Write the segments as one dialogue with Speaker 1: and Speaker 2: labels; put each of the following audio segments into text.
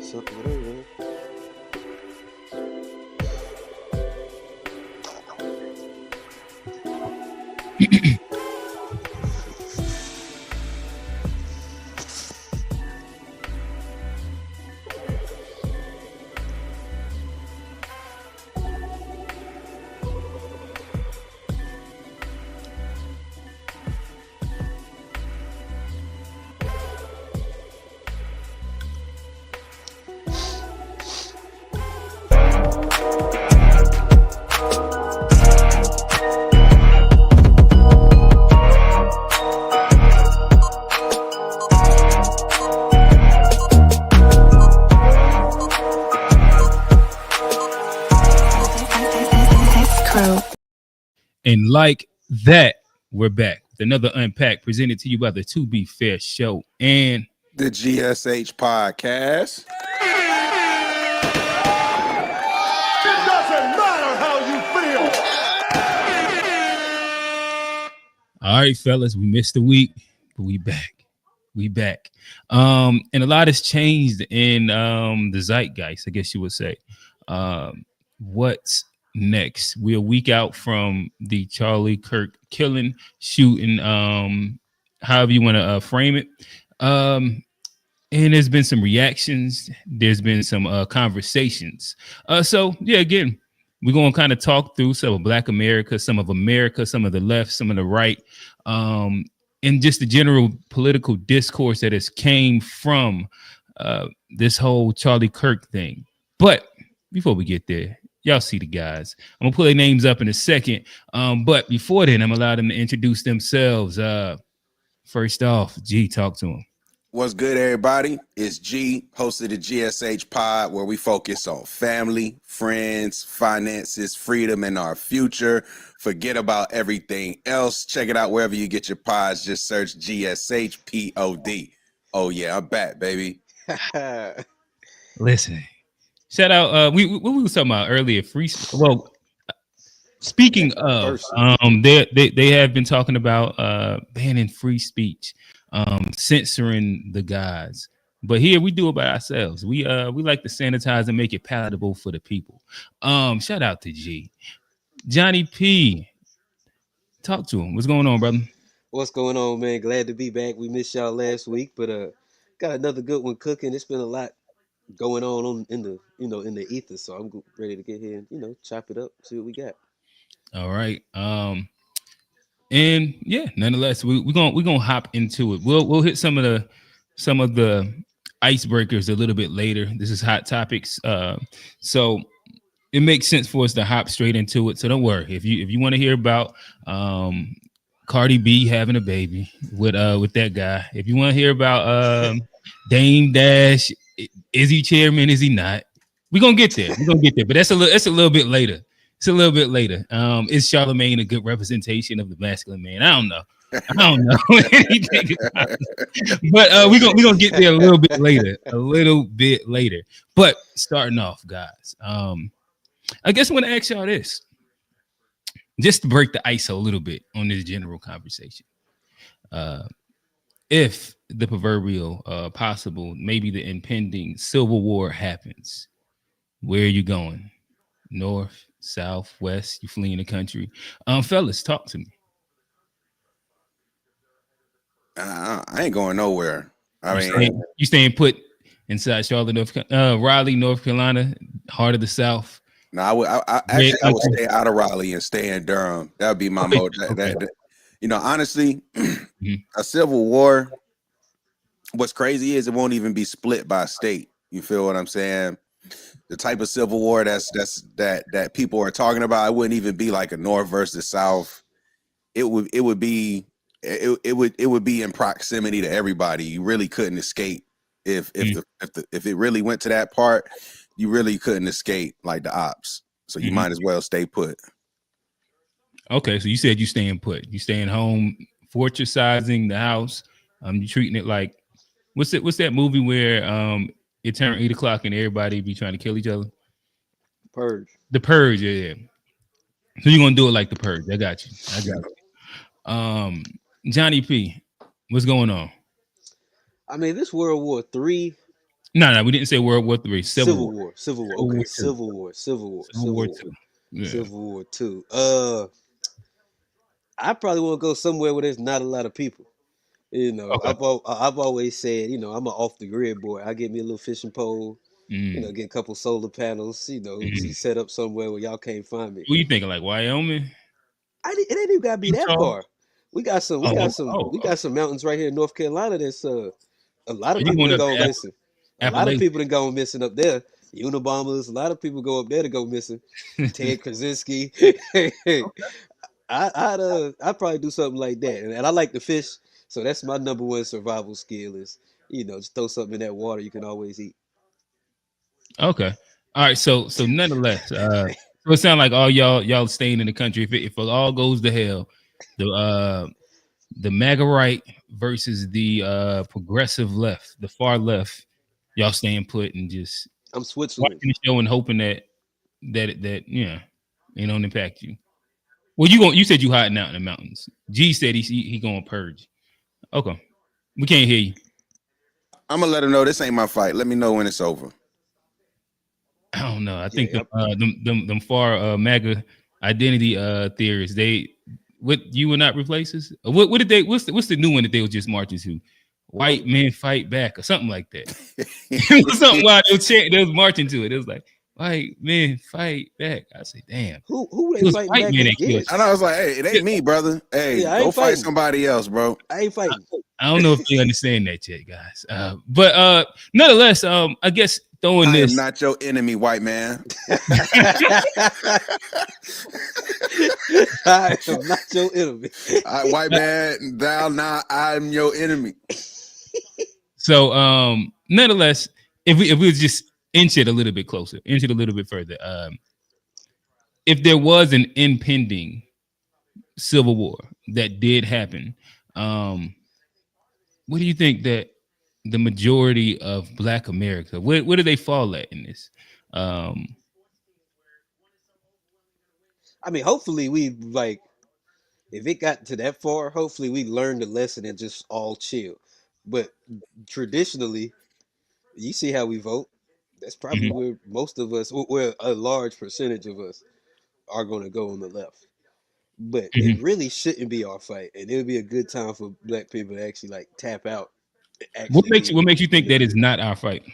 Speaker 1: something, whatever, man.
Speaker 2: And like that, we're back with another Unpacked presented to you by the To Be Fair Show and
Speaker 3: the GSH podcast.
Speaker 4: It doesn't matter how you feel.
Speaker 2: All right, fellas, we missed a week, but we back. We back. And a lot has changed in the zeitgeist, I guess you would say. What's next? We're a week out from the Charlie Kirk killing, shooting, however you want to frame it. And there's been some reactions. There's been some conversations. So yeah, again, we're going to kind of talk through some of Black America, some of the left, some of the right, and just the general political discourse that has came from this whole Charlie Kirk thing. But before we get there, y'all see the guys. I'm gonna pull their names up in a second. But before then, I'm gonna allow them to introduce themselves. First off, G, talk to them.
Speaker 3: What's good, everybody? It's G, host of the GSH pod, where we focus on family, friends, finances, freedom, and our future. Forget about everything else. Check it out wherever you get your pods. Just search GSH POD. Oh yeah, I'm back, baby.
Speaker 2: Listen, shout out. We were talking about earlier. Well, speaking of, they have been talking about banning free speech, censoring the guys. But here we do it by ourselves. We like to sanitize and make it palatable for the people. Shout out to G. Johnny P. Talk to him. What's going on, brother?
Speaker 1: What's going on, man? Glad to be back. We missed y'all last week, but got another good one cooking. It's been a lot going on in the ether, so I'm ready to get here and chop it up, see what we got.
Speaker 2: All right. And yeah, nonetheless, we're gonna hop into it. We'll hit some of the icebreakers a little bit later. This is hot topics. So it makes sense for us to hop straight into it. So don't worry. If you want to hear about Cardi B having a baby with that guy, if you want to hear about Dame Dash, is he chairman? Is he not? We're gonna get there. But that's a little bit later. It's a little bit later. Is Charlemagne a good representation of the masculine man? I don't know. But we're gonna get there a little bit later. But starting off, guys, I guess I want to ask y'all this, just to break the ice a little bit on this general conversation. If the proverbial possible, maybe the impending civil war happens, where are you going? North, south, west? You fleeing the country? Fellas, talk to me.
Speaker 3: I ain't going nowhere.
Speaker 2: You staying put inside Charlotte, Raleigh, North Carolina, heart of the South.
Speaker 3: No, I would stay out of Raleigh and stay in Durham. That would be my mode. Honestly, a civil war. What's crazy is it won't even be split by state. You feel what I'm saying? The type of civil war that people are talking about, it wouldn't even be like a North versus South. It would be in proximity to everybody. You really couldn't escape if it really went to that part. You really couldn't escape like the ops. So you might as well stay put.
Speaker 2: Okay, so you said you staying put. You staying home, fortressizing the house. You treating it like what's that movie where it turned 8 o'clock and everybody be trying to kill each other?
Speaker 1: Purge.
Speaker 2: The Purge, yeah. So you're gonna do it like the Purge. I got you. Johnny P, what's going on?
Speaker 1: I mean, this World War III.
Speaker 2: No, we didn't say World War III. Civil
Speaker 1: Civil
Speaker 2: War.
Speaker 1: War. Civil War.
Speaker 2: Civil
Speaker 1: Okay,
Speaker 2: War Two.
Speaker 1: Civil War. Civil War.
Speaker 2: Civil
Speaker 1: Civil
Speaker 2: War
Speaker 1: War.
Speaker 2: Two. Yeah.
Speaker 1: Civil War Two. I probably want to go somewhere where there's not a lot of people.
Speaker 2: Okay.
Speaker 1: I've always said, I'm an off the grid boy. I get me a little fishing pole,
Speaker 2: Mm.
Speaker 1: get a couple solar panels,
Speaker 2: Mm.
Speaker 1: just set up somewhere where y'all can't find me.
Speaker 2: What you thinking? Like Wyoming,
Speaker 1: It ain't even gotta be that
Speaker 2: Utah?
Speaker 1: far. We got some, we
Speaker 2: Oh,
Speaker 1: got some,
Speaker 2: oh,
Speaker 1: we
Speaker 2: oh.
Speaker 1: got some mountains right here in North Carolina. That's a lot of
Speaker 2: You
Speaker 1: people
Speaker 2: going
Speaker 1: that
Speaker 2: up
Speaker 1: go
Speaker 2: to
Speaker 1: missing. A lot of
Speaker 2: Appalachia?
Speaker 1: people that go missing up there. Unabombers. A lot of people go up there to go missing. Ted Krasinski. I'd probably do something like that, and I like to fish, so that's my number one survival skill is just throw something in that water you can always eat.
Speaker 2: Okay. All right. So nonetheless, so it sounds like all y'all staying in the country. If it all goes to hell, the MAGA right versus the progressive left, the far left, y'all staying put and just
Speaker 1: I'm Switzerland.
Speaker 2: watching the show and hoping that yeah, it don't impact you. Well, you said you hiding out in the mountains. G said he going to purge. Okay, we can't hear you.
Speaker 3: I'm gonna let him know this ain't my fight. Let me know when it's over.
Speaker 2: I don't know. I think
Speaker 1: Yeah,
Speaker 2: them far MAGA identity theorists, they what you will not replace us. What did they? What's the new one that they was just marching to? White men fight back or something like that. It was something while they was marching to it. It was like white men fight back. I say, damn,
Speaker 1: who
Speaker 2: it
Speaker 1: they
Speaker 2: was
Speaker 1: fighting
Speaker 2: white
Speaker 1: back
Speaker 2: men that killed.
Speaker 1: against?
Speaker 3: I know. I was like, hey, it ain't me, brother. Hey,
Speaker 1: Yeah, I
Speaker 3: go
Speaker 1: ain't
Speaker 3: fight
Speaker 1: fighting.
Speaker 3: somebody else, bro.
Speaker 1: I ain't fighting.
Speaker 2: I don't know if you understand that yet, guys. But nonetheless, I guess throwing
Speaker 3: I am
Speaker 2: this.
Speaker 3: not your enemy, white man.
Speaker 1: I am not your enemy.
Speaker 3: White man, thou not. I'm your enemy.
Speaker 2: So nonetheless, if we just inch it a little bit closer, inch it a little bit further, if there was an impending civil war that did happen, what do you think that the majority of Black America, where do they fall at in this?
Speaker 1: I mean, hopefully we like if it got to that far, hopefully we learned the lesson and just all chill. But traditionally, you see how we vote. That's probably
Speaker 2: Mhm,
Speaker 1: where most of us, where a large percentage of us are going to go on the left. But it
Speaker 2: mhm.
Speaker 1: really shouldn't be our fight, and it would be a good time for Black people to actually like tap out, and actually
Speaker 2: What
Speaker 1: be,
Speaker 2: makes you think that is not our fight?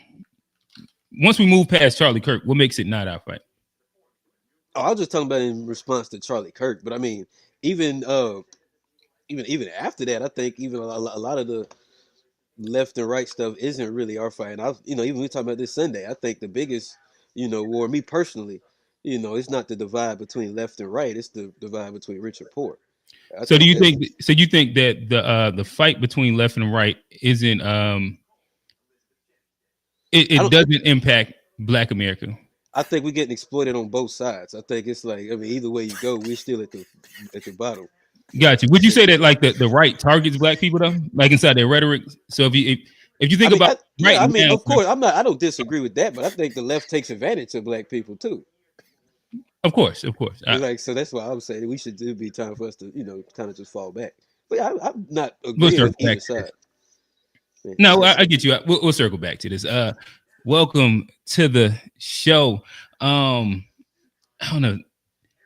Speaker 2: Once we move past Charlie Kirk, what makes it not our fight?
Speaker 1: Oh, I was just talking about in response to Charlie Kirk, but I mean, even even after that, I think even a lot of the left and right stuff isn't really our fight. And even we talking about this Sunday, I think the biggest, war, me personally, it's not the divide between left and right; it's the divide between rich and poor. I
Speaker 2: So do
Speaker 1: think
Speaker 2: you
Speaker 1: that's.
Speaker 2: think? So you think that the fight between left and right isn't
Speaker 1: I
Speaker 2: it
Speaker 1: don't.
Speaker 2: doesn't impact Black America?
Speaker 1: I think we're getting exploited on both sides. I think it's like, I mean, either way you go, we're still at the bottom.
Speaker 2: Got you. Would you say that like the right targets Black people though, like inside their rhetoric? So if you
Speaker 1: I
Speaker 2: think
Speaker 1: mean,
Speaker 2: about right
Speaker 1: yeah, I mean,
Speaker 2: now,
Speaker 1: of course, I don't disagree with that, but I think the left takes advantage of Black people too.
Speaker 2: of course,
Speaker 1: It's like, so that's why I'm saying we should do be time for us to, kind of just fall back. But yeah, I'm not
Speaker 2: we'll
Speaker 1: agreeing with
Speaker 2: circle back
Speaker 1: either
Speaker 2: to this.
Speaker 1: side. Yeah,
Speaker 2: No,
Speaker 1: say
Speaker 2: I
Speaker 1: so.
Speaker 2: get you. We'll circle back to this. Welcome to the show. I don't know.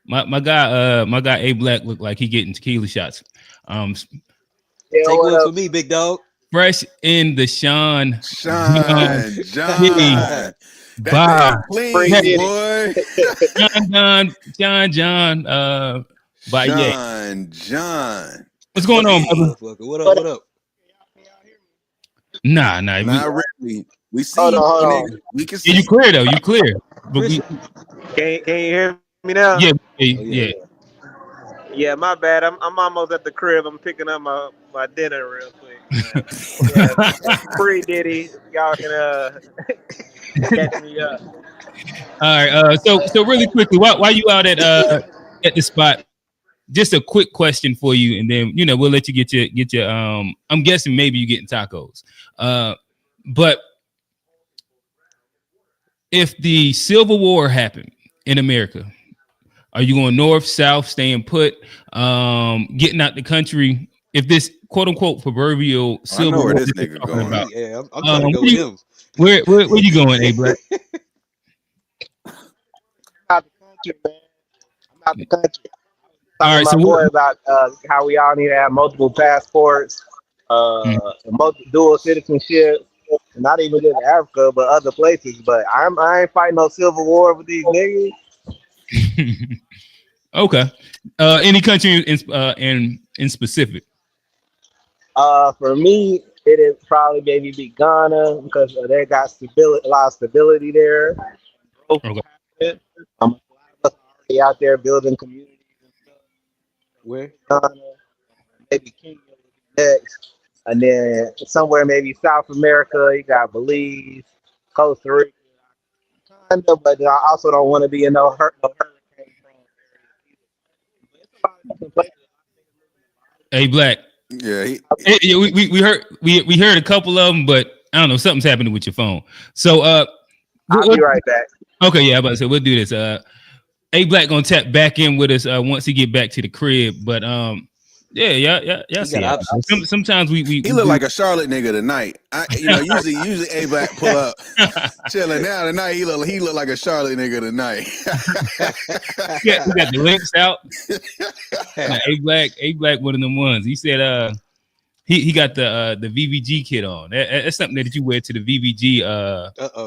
Speaker 2: My guy A Black looked like he getting tequila shots. Um,
Speaker 5: Yeah,
Speaker 1: Take
Speaker 5: what
Speaker 1: one for
Speaker 5: up?
Speaker 1: me, big dog.
Speaker 2: fresh in the Sean John
Speaker 3: Sean, John, that
Speaker 2: Bye.
Speaker 3: name
Speaker 5: Free
Speaker 3: clean,
Speaker 2: Hey,
Speaker 5: Diddy.
Speaker 3: boy.
Speaker 2: John. But yeah,
Speaker 3: Sean, John,
Speaker 2: what's going on,
Speaker 1: Buckets,
Speaker 3: clean.
Speaker 2: brother?
Speaker 1: motherfucker. What up?
Speaker 5: What
Speaker 1: What
Speaker 5: up?
Speaker 1: up?
Speaker 2: Nah.
Speaker 3: Not really. We see
Speaker 5: Hold on,
Speaker 3: you,
Speaker 5: hold
Speaker 3: though,
Speaker 5: on.
Speaker 3: nigga. We can
Speaker 2: Yeah,
Speaker 3: see
Speaker 2: you
Speaker 3: you.
Speaker 2: clear though. You clear. But we,
Speaker 1: Appreciate.
Speaker 5: Can you hear me now?
Speaker 1: Oh yeah.
Speaker 2: yeah.
Speaker 5: Yeah, my bad. I'm almost at the crib. I'm picking up my dinner real quick. Yeah, free Diddy. Y'all can catch me up.
Speaker 2: All right. So really quickly, why you out at the spot? Just a quick question for you, and then we'll let you get your. I'm guessing maybe you getting tacos. But if the Civil War happened in America, are you going north, south, staying put, getting out the country? if this quote unquote proverbial
Speaker 3: I know
Speaker 2: civil
Speaker 3: where
Speaker 2: war
Speaker 3: this
Speaker 2: that they're
Speaker 3: nigga
Speaker 2: talking
Speaker 3: going.
Speaker 2: about.
Speaker 1: Yeah, I'm trying to go
Speaker 2: Where
Speaker 1: with
Speaker 2: you,
Speaker 1: him.
Speaker 2: where you going, A Black?
Speaker 5: Out the country, man. I'm out the country.
Speaker 2: All
Speaker 5: Talking to
Speaker 2: right,
Speaker 5: my
Speaker 2: so
Speaker 5: boy about how we all need to have multiple passports,
Speaker 2: mm,
Speaker 5: dual citizenship. Not even just Africa, but other places. But I ain't fighting no civil war with these niggas.
Speaker 2: okay. Any country in specific?
Speaker 5: For me, it is probably maybe be Ghana because they got stability, a lot of stability there. Growth
Speaker 2: Okay.
Speaker 5: happening. A lot of us are already out there building communities and
Speaker 1: Where?
Speaker 5: stuff. Ghana, maybe Kenya would be next, and then somewhere maybe South America. You got Belize, Costa Rica, kind of, but I also don't want to be in no hurricane prone area either. But it's a lot of different places.
Speaker 2: A Black.
Speaker 3: Yeah,
Speaker 2: Yeah, we heard a couple of them, but I don't know, something's happening with your phone. So
Speaker 5: I'll be right back.
Speaker 2: okay, yeah, I'm about to say we'll do this. A Black gonna tap back in with us once he get back to the crib. But yeah.
Speaker 1: He
Speaker 2: See
Speaker 1: got
Speaker 2: how
Speaker 1: options.
Speaker 2: sometimes we
Speaker 3: he look like a Charlotte nigga tonight. Usually A Black pull up chilling. Now tonight he look like a Charlotte nigga tonight.
Speaker 2: yeah, we got the links out. A Black, one of them ones. He said he got the VVG kit on. That's something that you wear to the VVG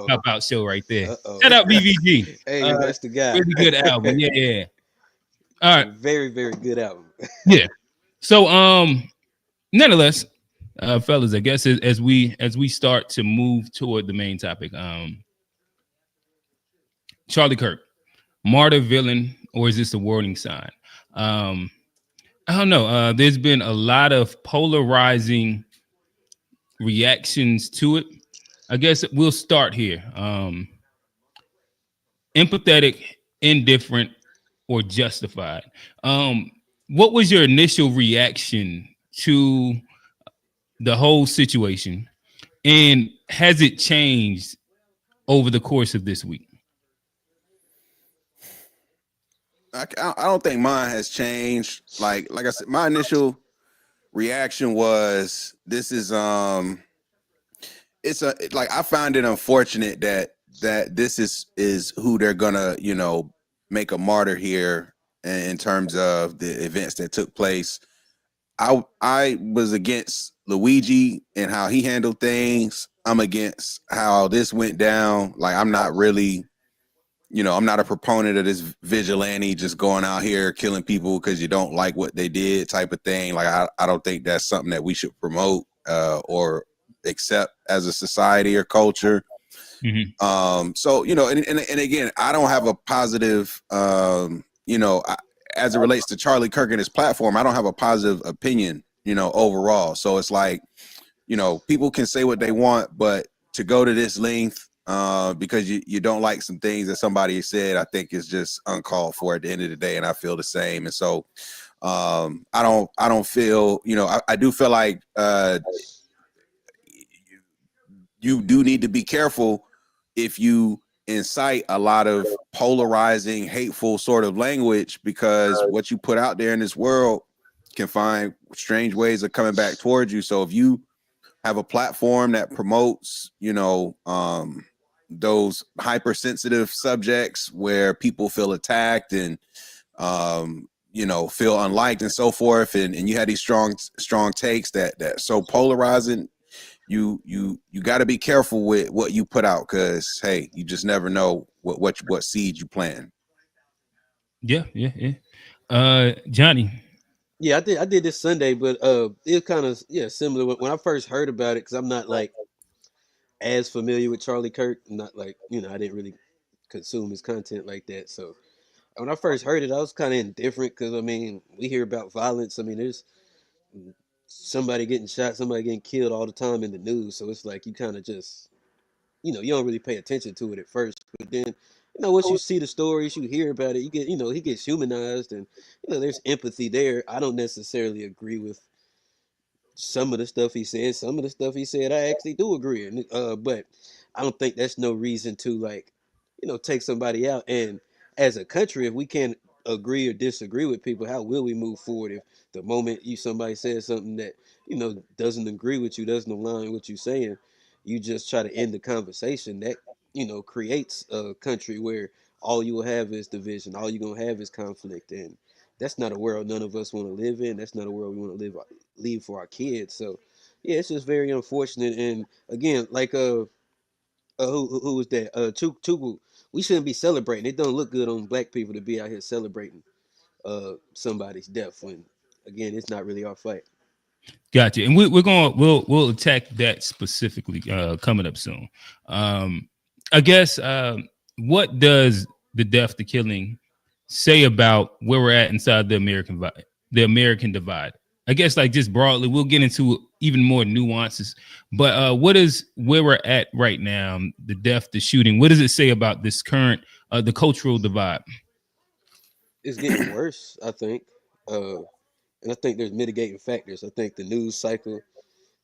Speaker 2: pop out show right there. Shout out VVG.
Speaker 1: Hey, that's the guy.
Speaker 2: Really good album. Yeah. All right.
Speaker 1: Very, very good album.
Speaker 2: Yeah. So nonetheless, fellas, I guess as we start to move toward the main topic, Charlie Kirk, martyr, villain, or is this a warning sign? I don't know. There's been a lot of polarizing reactions to it. I guess we'll start here. Empathetic, indifferent, or justified. What was your initial reaction to the whole situation, and has it changed over the course of this week?
Speaker 3: I don't think mine has changed. Like I said, my initial reaction was this is it's a like I find it unfortunate that this is who they're gonna make a martyr here in terms of the events that took place. I was against Luigi and how he handled things. I'm against how this went down. Like I'm not really, I'm not a proponent of this vigilante just going out here killing people because you don't like what they did type of thing. Like I don't think that's something that we should promote or accept as a society or culture.
Speaker 2: Mm-hmm.
Speaker 3: So and again, I don't have a positive as it relates to Charlie Kirk and his platform, I don't have a positive opinion, overall. So it's like, people can say what they want, but to go to this length because you don't like some things that somebody said, I think is just uncalled for at the end of the day. And I feel the same. And so I don't feel, I do feel like you do need to be careful if you incite a lot of polarizing, hateful sort of language, because what you put out there in this world can find strange ways of coming back towards you. So if you have a platform that promotes, those hypersensitive subjects where people feel attacked and feel unliked and so forth, and you had these strong takes that so polarizing, you got to be careful with what you put out, because hey, you just never know what seed you plant.
Speaker 2: Yeah. Johnny.
Speaker 1: Yeah, I did this Sunday, but it kind of similar when I first heard about it, because I'm not like as familiar with Charlie Kirk. Not like I didn't really consume his content like that. So when I first heard it, I was kind of indifferent, because I mean we hear about violence. I mean there's somebody getting shot, somebody getting killed all the time in the news. So it's like you kind of just you don't really pay attention to it at first, but then once you see the stories, you hear about it, you get he gets humanized, and there's empathy there. I don't necessarily agree with some of the stuff he said. Some of the stuff he said I actually do agree, and but I don't think that's no reason to like take somebody out. And as a country, if we can't agree or disagree with people, how will we move forward if the moment somebody says something that doesn't agree with you, doesn't align with what you're saying, you just try to end the conversation? That creates a country where all you will have is division, all you're gonna have is conflict, and that's not a world none of us want to live in. That's not a world we want to leave for our kids. So yeah, it's just very unfortunate. And again, like who was that? Chuku. We shouldn't be celebrating. It don't look good on black people to be out here celebrating somebody's death when, again, it's not really our fight.
Speaker 2: Gotcha. And we're going we'll attack that specifically coming up soon. I guess what does the death, the killing, say about where we're at inside the American divide? I guess like just broadly, we'll get into even more nuances. But what is where we're at right now? The death, the shooting. What does it say about this current the cultural divide?
Speaker 1: It's getting worse, I think. And I think there's mitigating factors. I think the news cycle,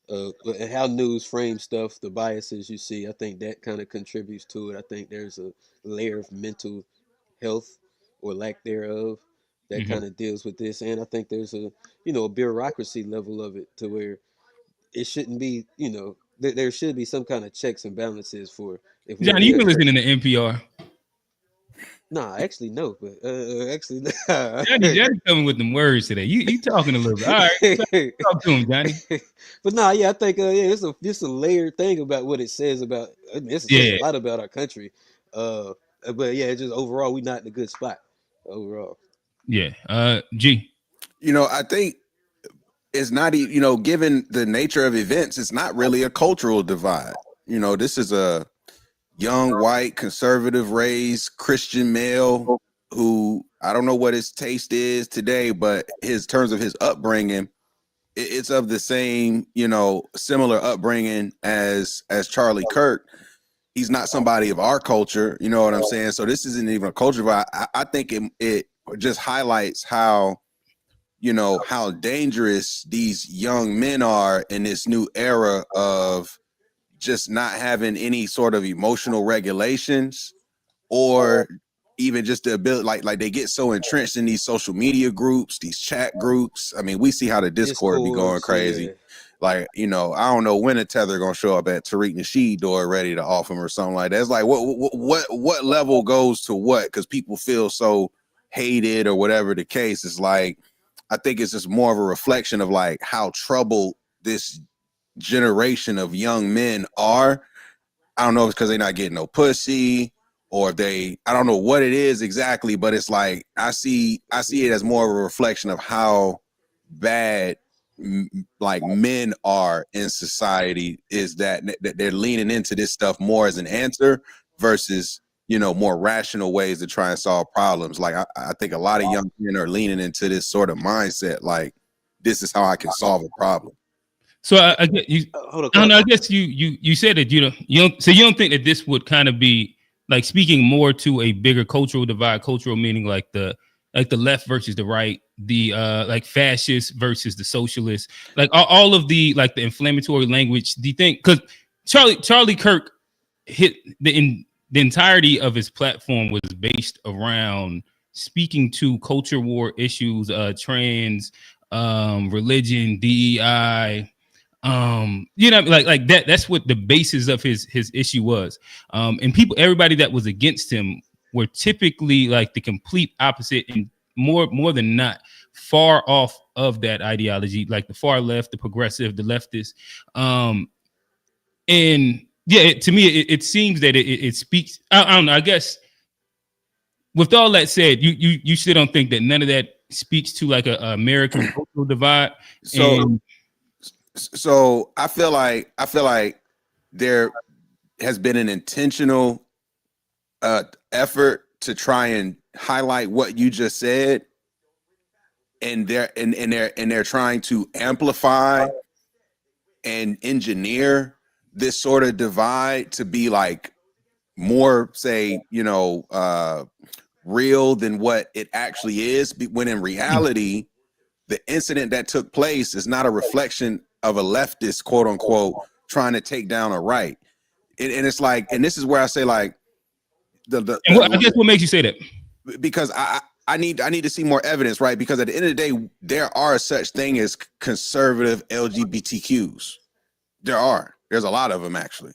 Speaker 1: and how news frames stuff, the biases you see, I think that kind of contributes to it. I think there's a layer of mental health or lack thereof that kind of deals with this. And I think there's a bureaucracy level of it to where it shouldn't be, there should be some kind of checks and balances for if we
Speaker 2: Johnny, you
Speaker 1: live.
Speaker 2: been listening to NPR.
Speaker 1: Nah, actually no, but actually,
Speaker 2: Johnny coming with them words today. You talking a little bit. All right, talk to him, Johnny.
Speaker 1: But nah, yeah, I think yeah, it's a layered thing about what it says about. I mean, it says a lot about our country, but yeah, just overall, we're not in a good spot overall.
Speaker 2: Yeah, G.
Speaker 3: I think it's not, given the nature of events, it's not really a cultural divide. This is a young, white, conservative raised Christian male who, I don't know what his taste is today, but his terms of his upbringing, it's of the same, similar upbringing as Charlie Kirk. He's not somebody of our culture, you know what I'm saying? So this isn't even a culture divide. I think it just highlights how dangerous these young men are in this new era of just not having any sort of emotional regulations, or even just the ability, like they get so entrenched in these social media groups, these chat groups. I mean, we see how the Discord be going crazy.
Speaker 1: Yeah.
Speaker 3: Like, I don't know when a tether gonna show up at Tariq Nasheed door ready to off him or something like that. It's like what level goes to what? Because people feel so hated or whatever the case. It's like, I think it's just more of a reflection of like how troubled this generation of young men are. I don't know if it's because they're not getting no pussy, or I don't know what it is exactly, but it's like I see it as more of a reflection of how bad like men are in society, is that they're leaning into this stuff more as an answer versus more rational ways to try and solve problems. Like I think a lot of young men are leaning into this sort of mindset, like this is how I can solve a problem.
Speaker 2: So I get you. I guess you said that you don't. So you don't think that this would kind of be like speaking more to a bigger cultural divide, cultural meaning like the left versus the right, the like fascist versus the socialist, like all of the like the inflammatory language. Do you think because Charlie Kirk hit the entirety of his platform was based around speaking to culture war issues, trans, religion, DEI, like that's what the basis of his issue was. And everybody that was against him were typically like the complete opposite, and more than not far off of that ideology, like the far left, the progressive, the leftist. And yeah, to me, it seems that it speaks. I don't know. I guess with all that said, you still don't think that none of that speaks to like a American cultural divide.
Speaker 3: So I feel like there has been an intentional effort to try and highlight what you just said, and they're trying to amplify and engineer this sort of divide to be like more, say, real than what it actually is, when in reality the incident that took place is not a reflection of a leftist, quote unquote, trying to take down a right. And it's like, and this is where I say like
Speaker 2: I guess what makes you say that?
Speaker 3: Because I need to see more evidence, right? Because at the end of the day, there are such thing as conservative LGBTQs. There's a lot of them actually.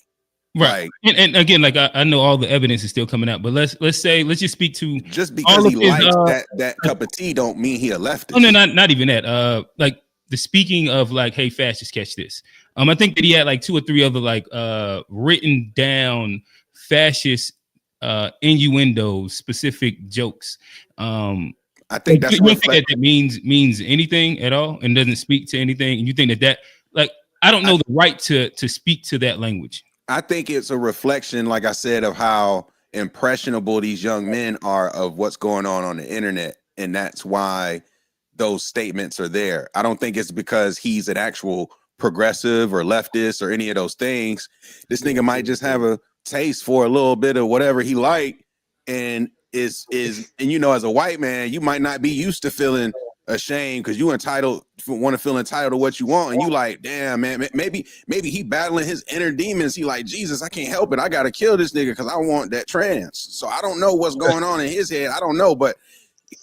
Speaker 2: Right.
Speaker 3: Like,
Speaker 2: and again, like I know all the evidence is still coming out, but let's just speak to
Speaker 3: just because
Speaker 2: all of
Speaker 3: he
Speaker 2: his,
Speaker 3: likes that cup of tea don't mean he a leftist.
Speaker 2: oh no, not even that. Like the speaking of like, hey, fascists, catch this. I think that he had like 2 or 3 other like written down fascist innuendos, specific jokes.
Speaker 3: I think that's
Speaker 2: you don't think that means anything at all and doesn't speak to anything, and you think that like I don't know the right to speak to that language.
Speaker 3: I think it's a reflection, like I said, of how impressionable these young men are of what's going on the internet, and that's why those statements are there. I don't think it's because he's an actual progressive or leftist or any of those things. This nigga might just have a taste for a little bit of whatever he like, and is and you know, as a white man, you might not be used to feeling ashamed because you want to feel entitled to what you want, and you like, damn man, maybe he battling his inner demons. He like, Jesus, I can't help it, I gotta kill this nigga because I want that trans. So I don't know what's going on in his head. I don't know, but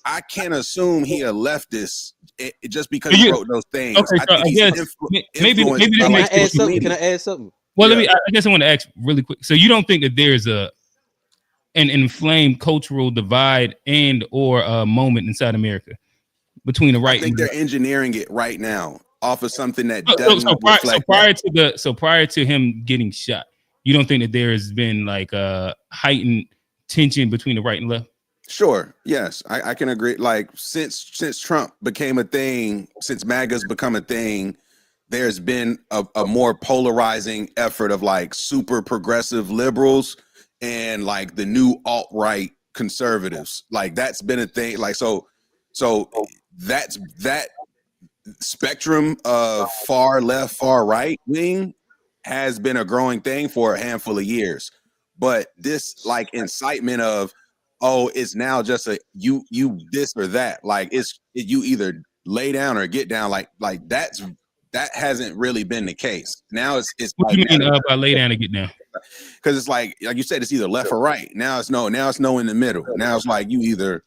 Speaker 3: I can't assume he a leftist just because he wrote those things.
Speaker 2: Okay, so I guess maybe
Speaker 1: can I add something? Can I add something?
Speaker 2: Well, I guess I want to ask really quick. So you don't think that there's an inflamed cultural divide and or a moment inside America between the right?
Speaker 3: I think they're engineering it right now off of something that
Speaker 2: doesn't reflect. So prior to him getting shot, you don't think that there has been like a heightened tension between the right and left?
Speaker 3: Sure. Yes, I can agree. Like since Trump became a thing, since MAGA's become a thing, there's been a more polarizing effort of like super progressive liberals and like the new alt-right conservatives. Like that's been a thing. Like so that's that spectrum of far left, far right wing has been a growing thing for a handful of years. But this like incitement of, oh, it's now just a you this or that. Like you either lay down or get down. Like that hasn't really been the case. Now it's
Speaker 2: what do you mean by lay down and get down?
Speaker 3: Because it's like you said, it's either left or right. Now it's no in the middle. Now it's like you either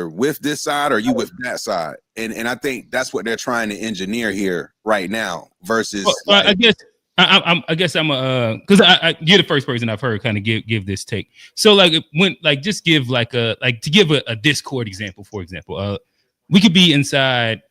Speaker 3: with this side or you with that side. And I think that's what they're trying to engineer here right now versus
Speaker 2: well, I guess I'm because you're the first person I've heard kind of give this take. So like when like just give like to give a Discord example, for example, we could be inside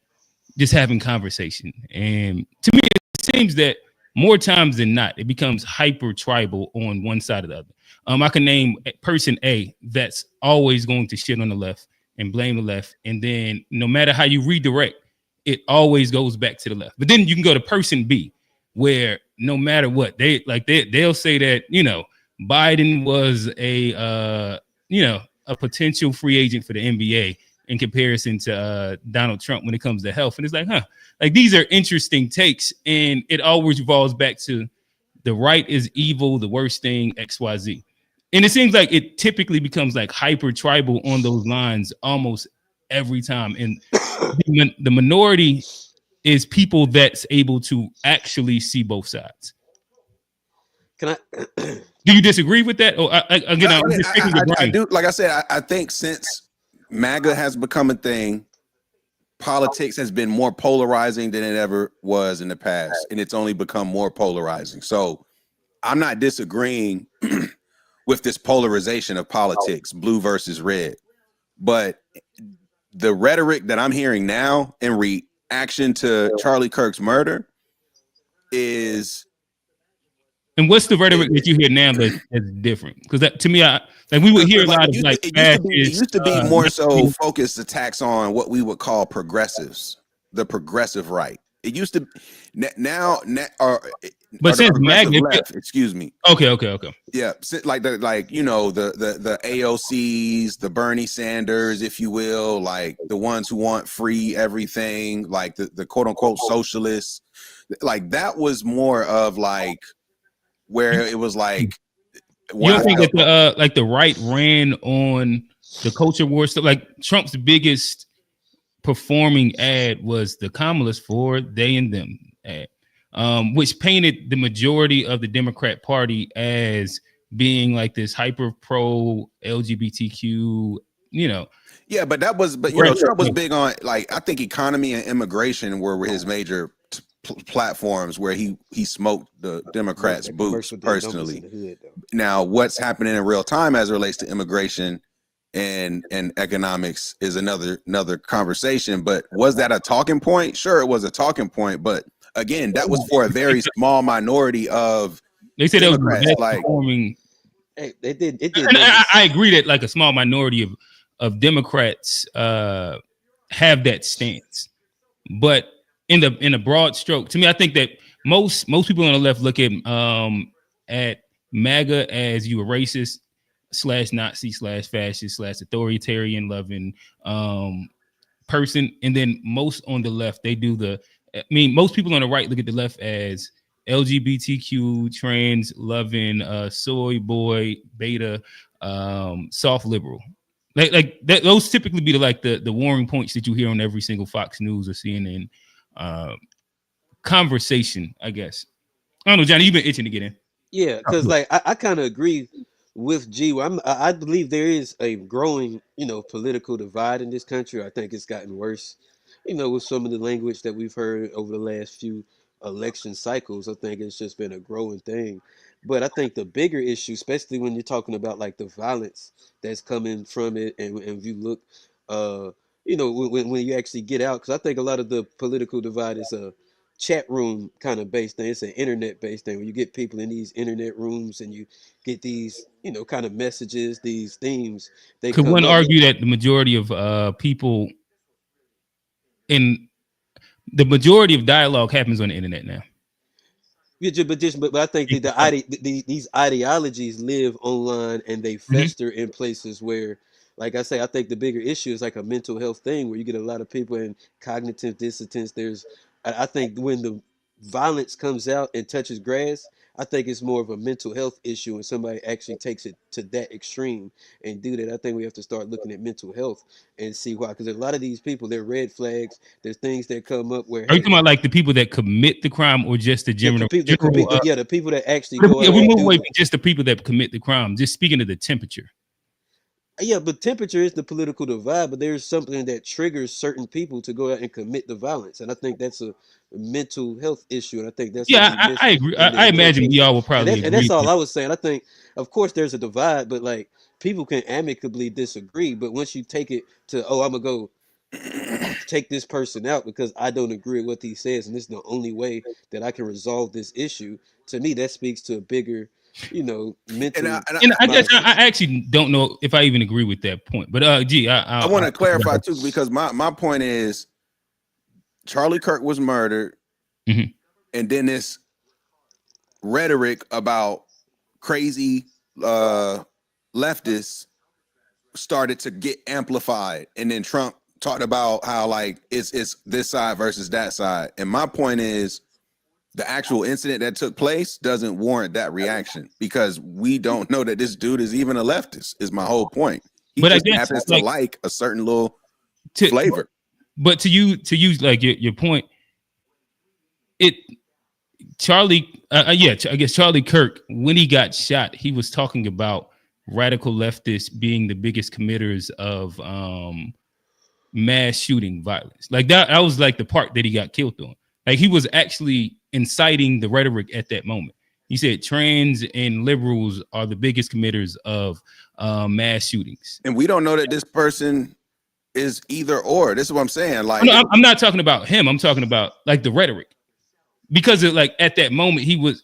Speaker 2: just having conversation, and to me it seems that more times than not it becomes hyper tribal on one side or the other. I can name person A that's always going to shit on the left and blame the left, and then no matter how you redirect, it always goes back to the left. But then you can go to person B, where no matter what they'll say that, you know, Biden was a potential free agent for the NBA in comparison to Donald Trump when it comes to health. And it's like, like these are interesting takes, and it always revolves back to the right is evil, the worst thing, XYZ. And it seems like it typically becomes like hyper tribal on those lines almost every time. And the minority is people that's able to actually see both sides.
Speaker 1: Can I?
Speaker 2: Do you disagree with that? Or
Speaker 3: I do. Like I said, I think since MAGA has become a thing, politics has been more polarizing than it ever was in the past, and it's only become more polarizing. So I'm not disagreeing with this polarization of politics, blue versus red, but the rhetoric that I'm hearing now in reaction to Charlie Kirk's murder is.
Speaker 2: And what's the rhetoric that you hear now that's different? Because that to me, we would hear a lot of like
Speaker 3: it used to be more so focused attacks on what we would call progressives, the progressive right. It used to now
Speaker 2: but since MAGA
Speaker 3: left, excuse me.
Speaker 2: Okay.
Speaker 3: Yeah, like the AOCs, the Bernie Sanders, if you will, like the ones who want free everything, like the quote unquote socialists. Like that was more of like where it was like.
Speaker 2: You don't think that the right ran on the culture war stuff? Like Trump's biggest performing ad was the Kamala's for they and them ad, which painted the majority of the Democrat Party as being like this hyper pro LGBTQ, you know.
Speaker 3: Yeah, but Trump was big on, like, I think economy and immigration were his major platforms where he smoked the Democrats' boots personally. Now, what's happening in real time as it relates to immigration and economics is another conversation. But was that a talking point? Sure, it was a talking point, but again, that was for a very small minority of
Speaker 2: they said
Speaker 3: Democrats.
Speaker 2: That was like performing.
Speaker 1: Hey, it did.
Speaker 2: I agree that like a small minority of Democrats have that stance, but in a broad stroke, to me, I think that most people on the left look at MAGA as you a racist / Nazi / fascist / authoritarian loving person, and then most on the left they do most people on the right look at the left as LGBTQ, trans loving, soy boy, beta, soft liberal. Like that, those typically be the warring points that you hear on every single Fox News or CNN conversation, I guess. I don't know, Johnny, you've been itching to get in.
Speaker 1: Yeah, because like I kind of agree with G. I believe there is a growing, political divide in this country. I think it's gotten worse, with some of the language that we've heard over the last few election cycles. I think it's just been a growing thing. But I think the bigger issue, especially when you're talking about like the violence that's coming from it, and if you look, uh, when you actually get out, because I think a lot of the political divide is chat room kind of based thing. It's an internet based thing where you get people in these internet rooms and you get these, kind of messages, these themes. They
Speaker 2: Could
Speaker 1: come
Speaker 2: one
Speaker 1: up.
Speaker 2: argue that the majority of people in the majority of dialogue happens on the internet now?
Speaker 1: Yeah, but I think these ideologies live online and they fester in places where, like I say, I think the bigger issue is like a mental health thing where you get a lot of people in cognitive dissonance. I think when the violence comes out and touches grass, I think it's more of a mental health issue and somebody actually takes it to that extreme and do that. I think we have to start looking at mental health and see why, because a lot of these people, they're red flags. There's things that come up where,
Speaker 2: Are you talking about like the people that commit the crime or just the general?
Speaker 1: The people that actually go out.
Speaker 2: We move away from just the people that commit the crime. Just speaking of the temperature.
Speaker 1: Yeah, but temperature is the political divide, but there's something that triggers certain people to go out and commit the violence. And I think that's a mental health issue. And I think that's
Speaker 2: I agree. I imagine y'all will probably agree.
Speaker 1: And that's all I was saying. I think, of course, there's a divide, but like people can amicably disagree. But once you take it to, I'm going to go take this person out because I don't agree with what he says, and this is the only way that I can resolve this issue. To me, that speaks to a bigger, mental.
Speaker 2: And I guess I actually don't know if I even agree with that point. But
Speaker 3: I want to clarify too, because my point is Charlie Kirk was murdered, and then this rhetoric about crazy leftists started to get amplified, and then Trump talked about how like it's this side versus that side. And my point is the actual incident that took place doesn't warrant that reaction because we don't know that this dude is even a leftist, is my whole point. He just happens to like a certain little flavor.
Speaker 2: But to use like your point, Charlie, I guess Charlie Kirk, when he got shot, he was talking about radical leftists being the biggest committers of mass shooting violence. Like that was like the part that he got killed on. Like he was actually inciting the rhetoric at that moment. He said trans and liberals are the biggest committers of mass shootings.
Speaker 3: And we don't know that this person is either or. This is what I'm saying. Like,
Speaker 2: I'm not talking about him. I'm talking about like the rhetoric, because it, like at that moment he was.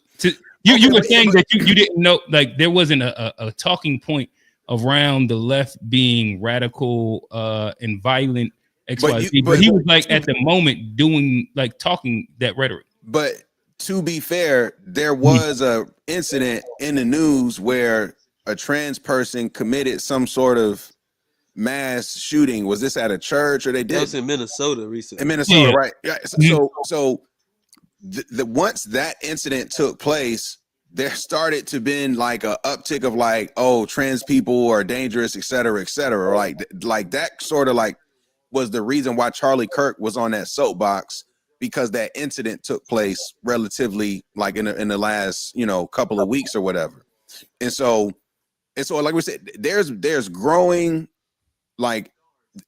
Speaker 2: You were saying that you didn't know, like there wasn't a talking point around the left being radical and violent. But he was like at the moment doing like talking that rhetoric.
Speaker 3: But to be fair, there was a incident in the news where a trans person committed some sort of mass shooting. Was this at a church or they did?
Speaker 1: That was in Minnesota recently.
Speaker 3: In Minnesota, right? Yeah. So once that incident took place, there started to been like a uptick of like, oh, trans people are dangerous, et cetera, et cetera. Like that sort of like was the reason why Charlie Kirk was on that soapbox, because that incident took place relatively like in the last, couple of weeks or whatever. And so like we said, there's growing like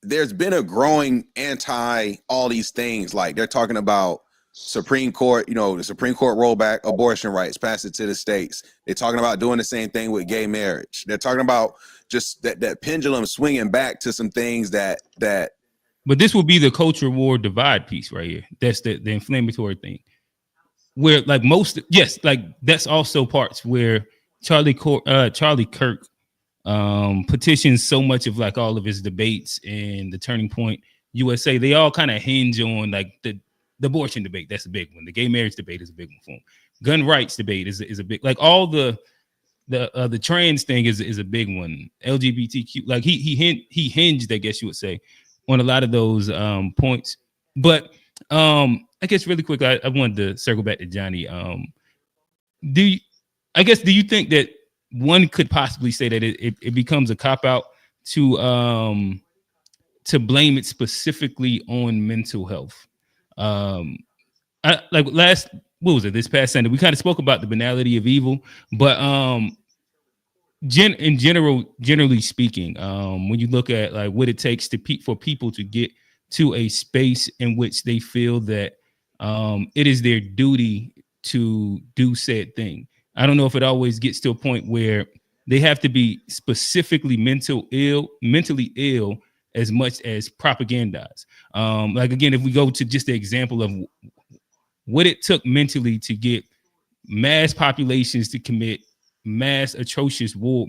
Speaker 3: there's been a growing anti all these things. Like they're talking about Supreme Court, the Supreme Court rollback abortion rights, pass it to the states. They're talking about doing the same thing with gay marriage. They're talking about just that pendulum swinging back to some things that.
Speaker 2: But this will be the culture war divide piece right here. That's the inflammatory thing. Where like that's also parts where Charlie Kirk petitions so much of like all of his debates and the Turning Point USA. They all kind of hinge on like the abortion debate. That's a big one. The gay marriage debate is a big one for him. Gun rights debate is a big, like all the trans thing is a big one. LGBTQ, like he hinged, I guess you would say, on a lot of those points. But I guess really quick, I wanted to circle back to Johnny. Do you think that one could possibly say that it becomes a cop out to blame it specifically on mental health? This past Sunday, we kind of spoke about the banality of evil, but generally speaking, when you look at like what it takes for people to get to a space in which they feel that it is their duty to do said thing. I don't know if it always gets to a point where they have to be specifically mentally ill as much as propagandized. Like again, if we go to just the example of what it took mentally to get mass populations to commit mass atrocious war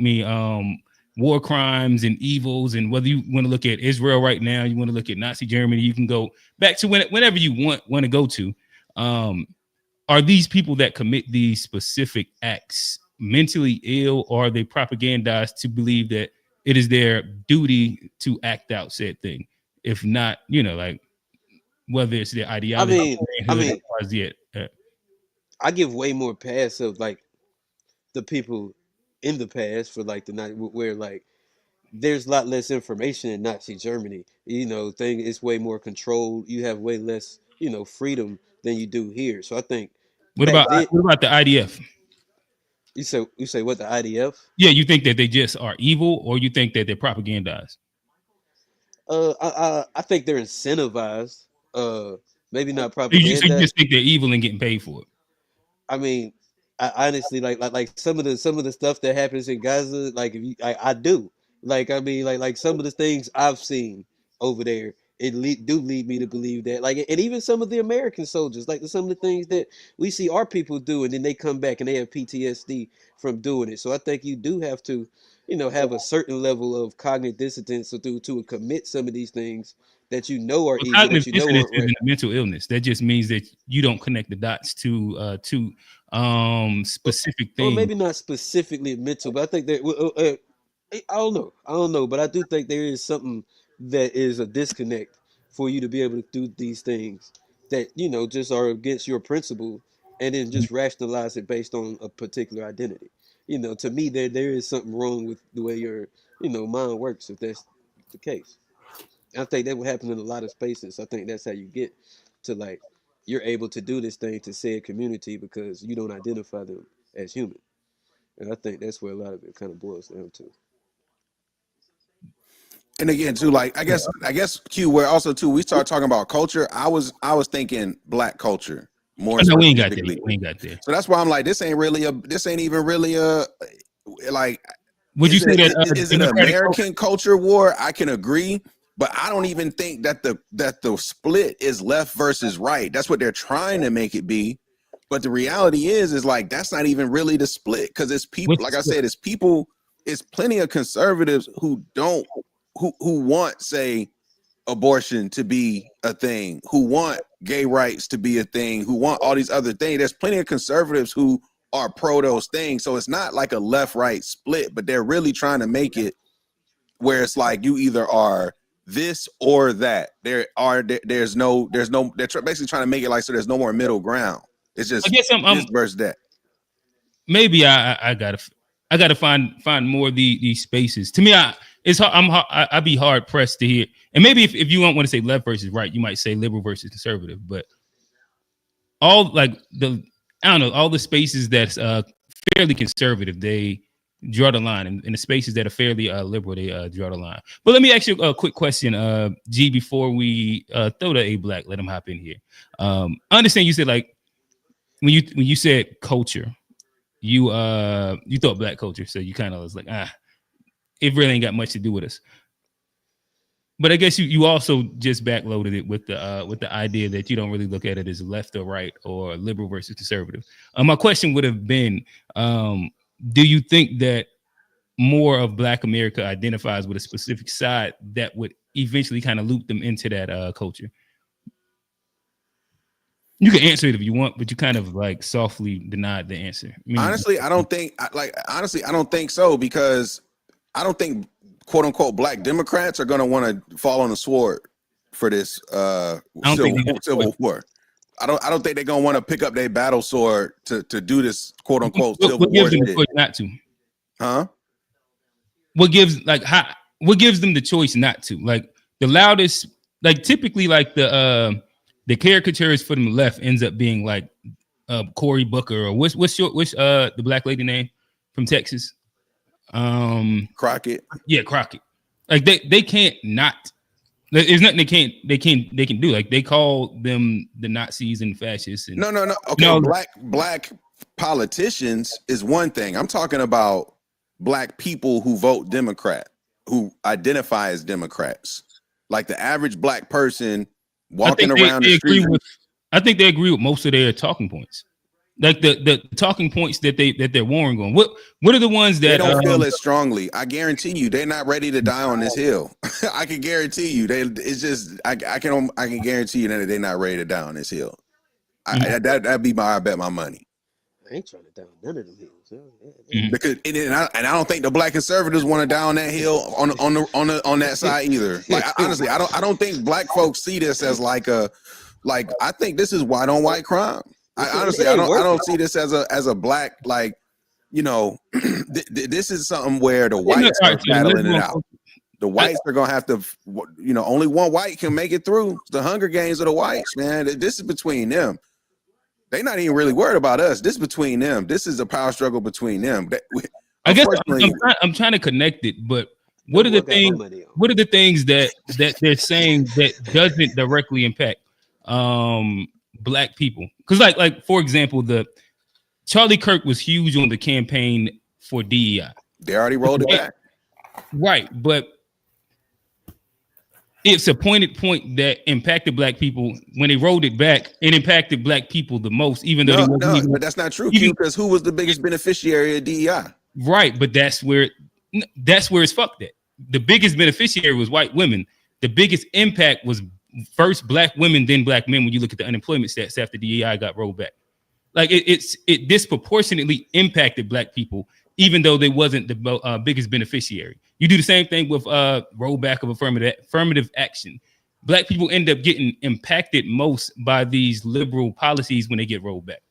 Speaker 2: crimes and evils, and whether you want to look at Israel right now, you want to look at Nazi Germany, you can go back to whenever you want to go to. Are these people that commit these specific acts mentally ill, or are they propagandized to believe that it is their duty to act out said thing? If not, like whether it's their ideology.
Speaker 1: I give way more pass of like the people in the past for like the night where like there's a lot less information in Nazi Germany. Thing is way more controlled. You have way less, freedom than you do here. So I think
Speaker 2: what about the IDF?
Speaker 1: You say what, the IDF?
Speaker 2: Yeah, you think that they just are evil, or you think that they're propagandized?
Speaker 1: I think they're incentivized. Maybe not propaganda.
Speaker 2: You just think they're evil and getting paid for it?
Speaker 1: I mean, I honestly like some of the stuff that happens in Gaza. Like I do. Like I mean, like some of the things I've seen over there, do lead me to believe that. Like, and even some of the American soldiers, like some of the things that we see our people do, and then they come back and they have PTSD from doing it. So I think you do have to, have a certain level of cognitive dissonance to commit some of these things that are evil, that you know aren't right.
Speaker 2: Mental illness. That just means that you don't connect the dots to specific things.
Speaker 1: Or maybe not specifically mental, but I think that I don't know, but I do think there is something that is a disconnect for you to be able to do these things that just are against your principle, and then just rationalize it based on a particular identity. To me, there is something wrong with the way your mind works if that's the case. I think that would happen in a lot of spaces. I think that's how you get to like you're able to do this thing to said community because you don't identify them as human. And I think that's where a lot of it kind of boils down to.
Speaker 3: And again, too, like I guess Q, where also too we start talking about culture. I was thinking Black culture more.
Speaker 2: No, we ain't got there.
Speaker 3: So that's why I'm like, this ain't even really a like.
Speaker 2: Would you say that
Speaker 3: is it an American culture war? I can agree, but I don't even think that the split is left versus right. That's what they're trying to make it be. But the reality is like that's not even really the split, because it's people. Like I said, it's people. It's plenty of conservatives who want, say, abortion to be a thing, who want gay rights to be a thing, who want all these other things. There's plenty of conservatives who are pro those things. So it's not like a left-right split, but they're really trying to make it where it's like you either are this or that. They're basically trying to make it like so there's no more middle ground. It's just this versus that.
Speaker 2: Maybe I gotta find more of these spaces. To me, I'd be hard pressed to hear. And maybe if you don't want to say left versus right, you might say liberal versus conservative. But all like all the spaces that's fairly conservative, they draw the line. In the spaces that are fairly liberal, they draw the line. But let me ask you a quick question, G, before we throw the A Black, let him hop in here. I understand you said like when you said culture, you thought black culture, so you kind of was like, it really ain't got much to do with us. But I guess you also just backloaded it with the idea that you don't really look at it as left or right or liberal versus conservative. My question would have been, do you think that more of Black America identifies with a specific side that would eventually kind of loop them into that culture? You can answer it if you want, but you kind of like softly denied the answer.
Speaker 3: Honestly, I don't think so, because I don't think quote unquote Black Democrats are going to want to fall on the sword for this civil war. I don't think they're going to want to pick up their battle sword to do this quote unquote civil war shit.
Speaker 2: Not to?
Speaker 3: Huh?
Speaker 2: What gives them the choice not to? Like the loudest, like typically like the caricatures for them left ends up being like Cory Booker or what's the black lady name from Texas?
Speaker 3: Crockett.
Speaker 2: Yeah, Crockett. Like they can't not. There's nothing they can do. Like they call them the Nazis and fascists. And,
Speaker 3: no. Okay, black politicians is one thing. I'm talking about Black people who vote Democrat, who identify as Democrats. Like the average Black person walking around the street.
Speaker 2: I think they agree with most of their talking points. Like the talking points that they're warring on. What are the ones that
Speaker 3: they don't feel as strongly? I guarantee you, they're not ready to die on this hill. I can guarantee you, I can guarantee you that they're not ready to die on this hill. That'd be I bet my money.
Speaker 1: I ain't trying to down none of them hills.
Speaker 3: Because I don't think the Black conservatives want to down that hill on that side either. Like honestly, I don't think Black folks see this as I think this is white on white crime. I don't see this as a Black, like, you know, this is something where the whites are battling it out. The whites are gonna have to, you know, only one white can make it through. It's the Hunger Games of the whites, man. This is between them. They're not even really worried about us. This is between them. This is a power struggle between them.
Speaker 2: I guess I'm trying to connect it, but what are the things? What are the things that they're saying that doesn't directly impact Black people? Because like for example, the Charlie Kirk was huge on the campaign for DEI.
Speaker 3: They already rolled it back,
Speaker 2: right? But it's a pointed point that impacted Black people. When they rolled it back, it impacted Black people the most, even though
Speaker 3: but that's not true, because who was the biggest beneficiary of DEI?
Speaker 2: Right, but that's where it's fucked at. The biggest beneficiary was white women. The biggest impact was first Black women, then Black men. When you look at the unemployment stats after DEI got rolled back, like it disproportionately impacted Black people, even though they wasn't the biggest beneficiary. You do the same thing with rollback of affirmative action. Black people end up getting impacted most by these liberal policies when they get rolled back.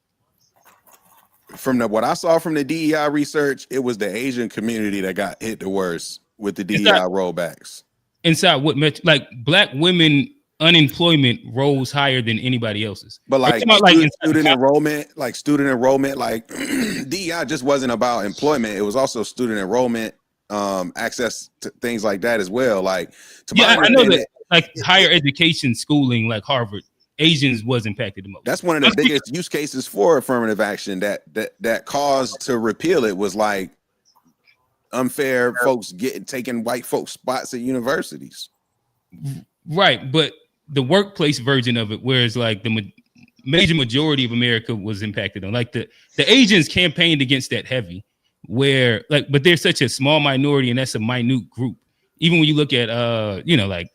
Speaker 3: From what I saw from the DEI research, it was the Asian community that got hit the worst with the DEI rollbacks.
Speaker 2: Inside what like Black women unemployment rose higher than anybody else's.
Speaker 3: But student enrollment, like DEI just wasn't about employment. It was also student enrollment, access to things like that as well. Like,
Speaker 2: I know that like higher education, schooling, like Harvard, Asians was impacted the most.
Speaker 3: That's one of the biggest use cases for affirmative action that caused to repeal it was like unfair folks taking white folks spots at universities.
Speaker 2: Right, but the workplace version of it, whereas like the major majority of America was impacted on, like the Asians campaigned against that heavy, where like, but they're such a small minority and that's a minute group. Even when you look at like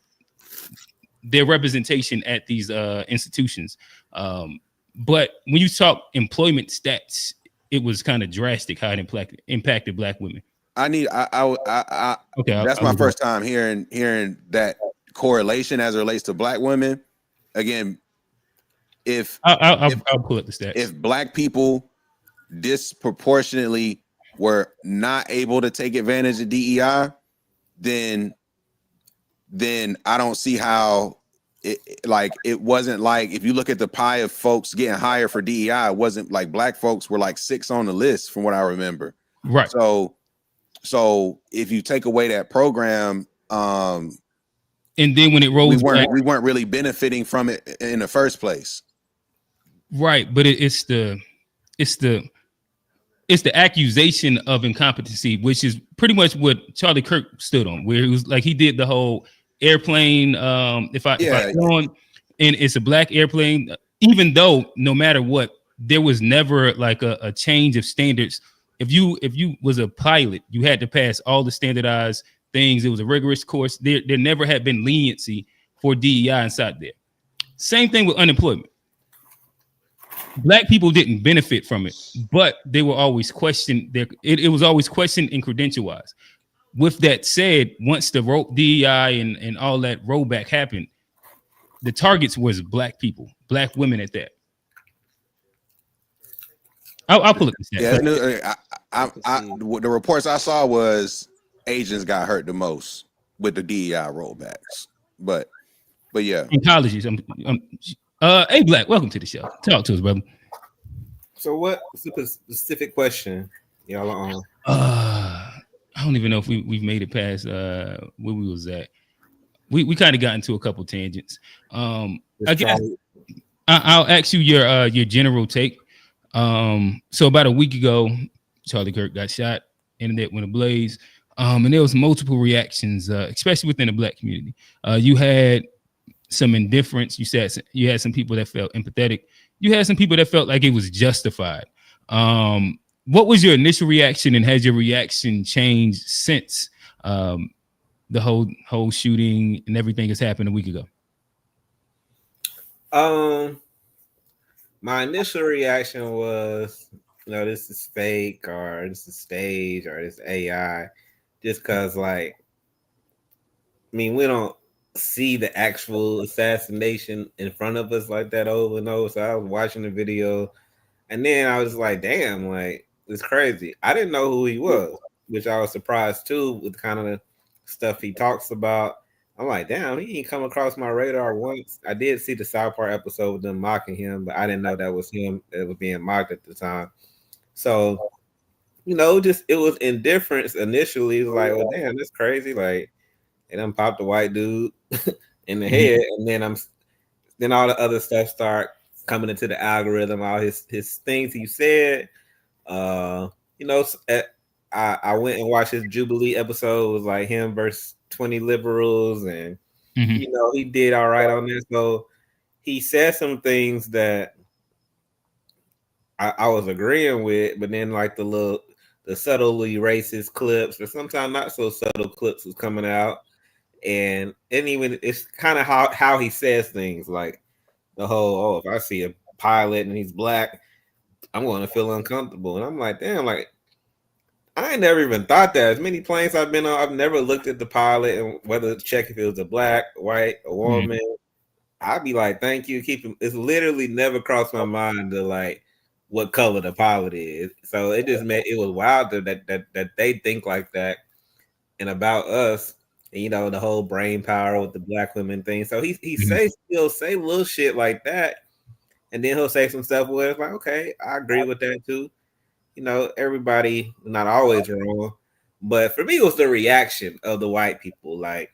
Speaker 2: their representation at these institutions, but when you talk employment stats, it was kind of drastic how it impacted Black women.
Speaker 3: Okay, that's my first time hearing that correlation as it relates to Black women. Again,
Speaker 2: I'll pull up the stats.
Speaker 3: If Black people disproportionately were not able to take advantage of DEI, then I don't see how it wasn't like, if you look at the pie of folks getting hired for DEI, it wasn't like Black folks were like 6 on the list from what I remember.
Speaker 2: Right.
Speaker 3: So So if you take away that program,
Speaker 2: and then when it rolls back,
Speaker 3: we weren't really benefiting from it in the first place.
Speaker 2: Right, but it's the accusation of incompetency, which is pretty much what Charlie Kirk stood on, where he was like he did the whole airplane. If I go on, and it's a black airplane, even though no matter what, there was never like a change of standards. If you was a pilot, you had to pass all the standardized things. It was a rigorous course. There never had been leniency for DEI inside there. Same thing with unemployment. Black people didn't benefit from it, but they were always questioned. It was always questioned in credential wise. With that said, once the DEI and all that rollback happened, the targets was black people, black women at that. I'll pull it.
Speaker 3: Yeah, the reports I saw was Asians got hurt the most with the DEI rollbacks, but yeah.
Speaker 2: Apologies. Hey, Black, welcome to the show. Talk to us, brother.
Speaker 6: So, what's the specific question y'all are on?
Speaker 2: I don't even know if we've made it past where we was at. We kind of got into a couple tangents. I guess I'll ask you your general take. So about a week ago, Charlie Kirk got shot. Internet went ablaze. And there was multiple reactions, especially within the black community. You had some indifference. You had some people that felt empathetic. You had some people that felt like it was justified. What was your initial reaction, and has your reaction changed since the whole shooting and everything has happened a week ago?
Speaker 6: My initial reaction was, this is fake, or this is stage, or this AI, just because, like, we don't see the actual assassination in front of us like that over and over. So I was watching the video, and then I was like, damn, like, it's crazy. I didn't know who he was, which I was surprised too with kind of the stuff he talks about. I'm like, damn, he ain't come across my radar once. I did see the South Park episode with them mocking him, but I didn't know that was him that was being mocked at the time. So, just it was indifference initially. It was like, well, damn, that's crazy. Like, and then popped the white dude in the head, and then all the other stuff start coming into the algorithm. All his things he said. I went and watched his Jubilee episode. It was like him versus 20 liberals, and he did all right on this. So he said some things that I was agreeing with, but then like the subtly racist clips, or sometimes not so subtle clips, was coming out. And even it's kind of how he says things, like the whole, if I see a pilot and he's black, I'm going to feel uncomfortable. And I'm like, damn, like, I ain't never even thought that. As many planes I've been on, I've never looked at the pilot and whether to check if it was a black, white, a woman. I'd be like, thank you. It's literally never crossed my mind to like what color the pilot is. So it just it was wild that they think like that and about us. And, the whole brain power with the black women thing. So he'll say little shit like that, and then he'll say some stuff where it's like, okay, I agree with that too. Everybody not always wrong, but for me, it was the reaction of the white people. Like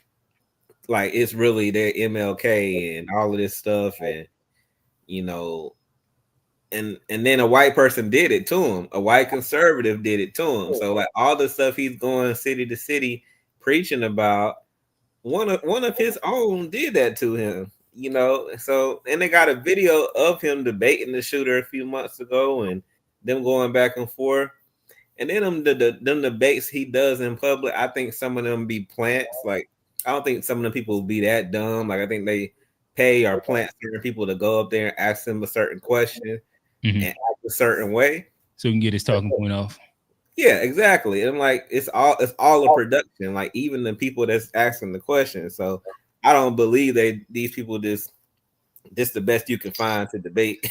Speaker 6: it's really their MLK and all of this stuff, and and then a white person did it to him. A white conservative did it to him. So like all the stuff he's going city to city preaching about, one of his own did that to him. So, and they got a video of him debating the shooter a few months ago, and them going back and forth. And then them debates he does in public, I think some of them be plants. Like, I don't think some of them people will be that dumb. Like, I think they pay or plant certain people to go up there and ask them a certain question and act a certain way,
Speaker 2: so we can get his talking point off.
Speaker 6: Yeah, exactly. And like it's all a production. Like even the people that's asking the question. So I don't believe these people this the best you can find to debate.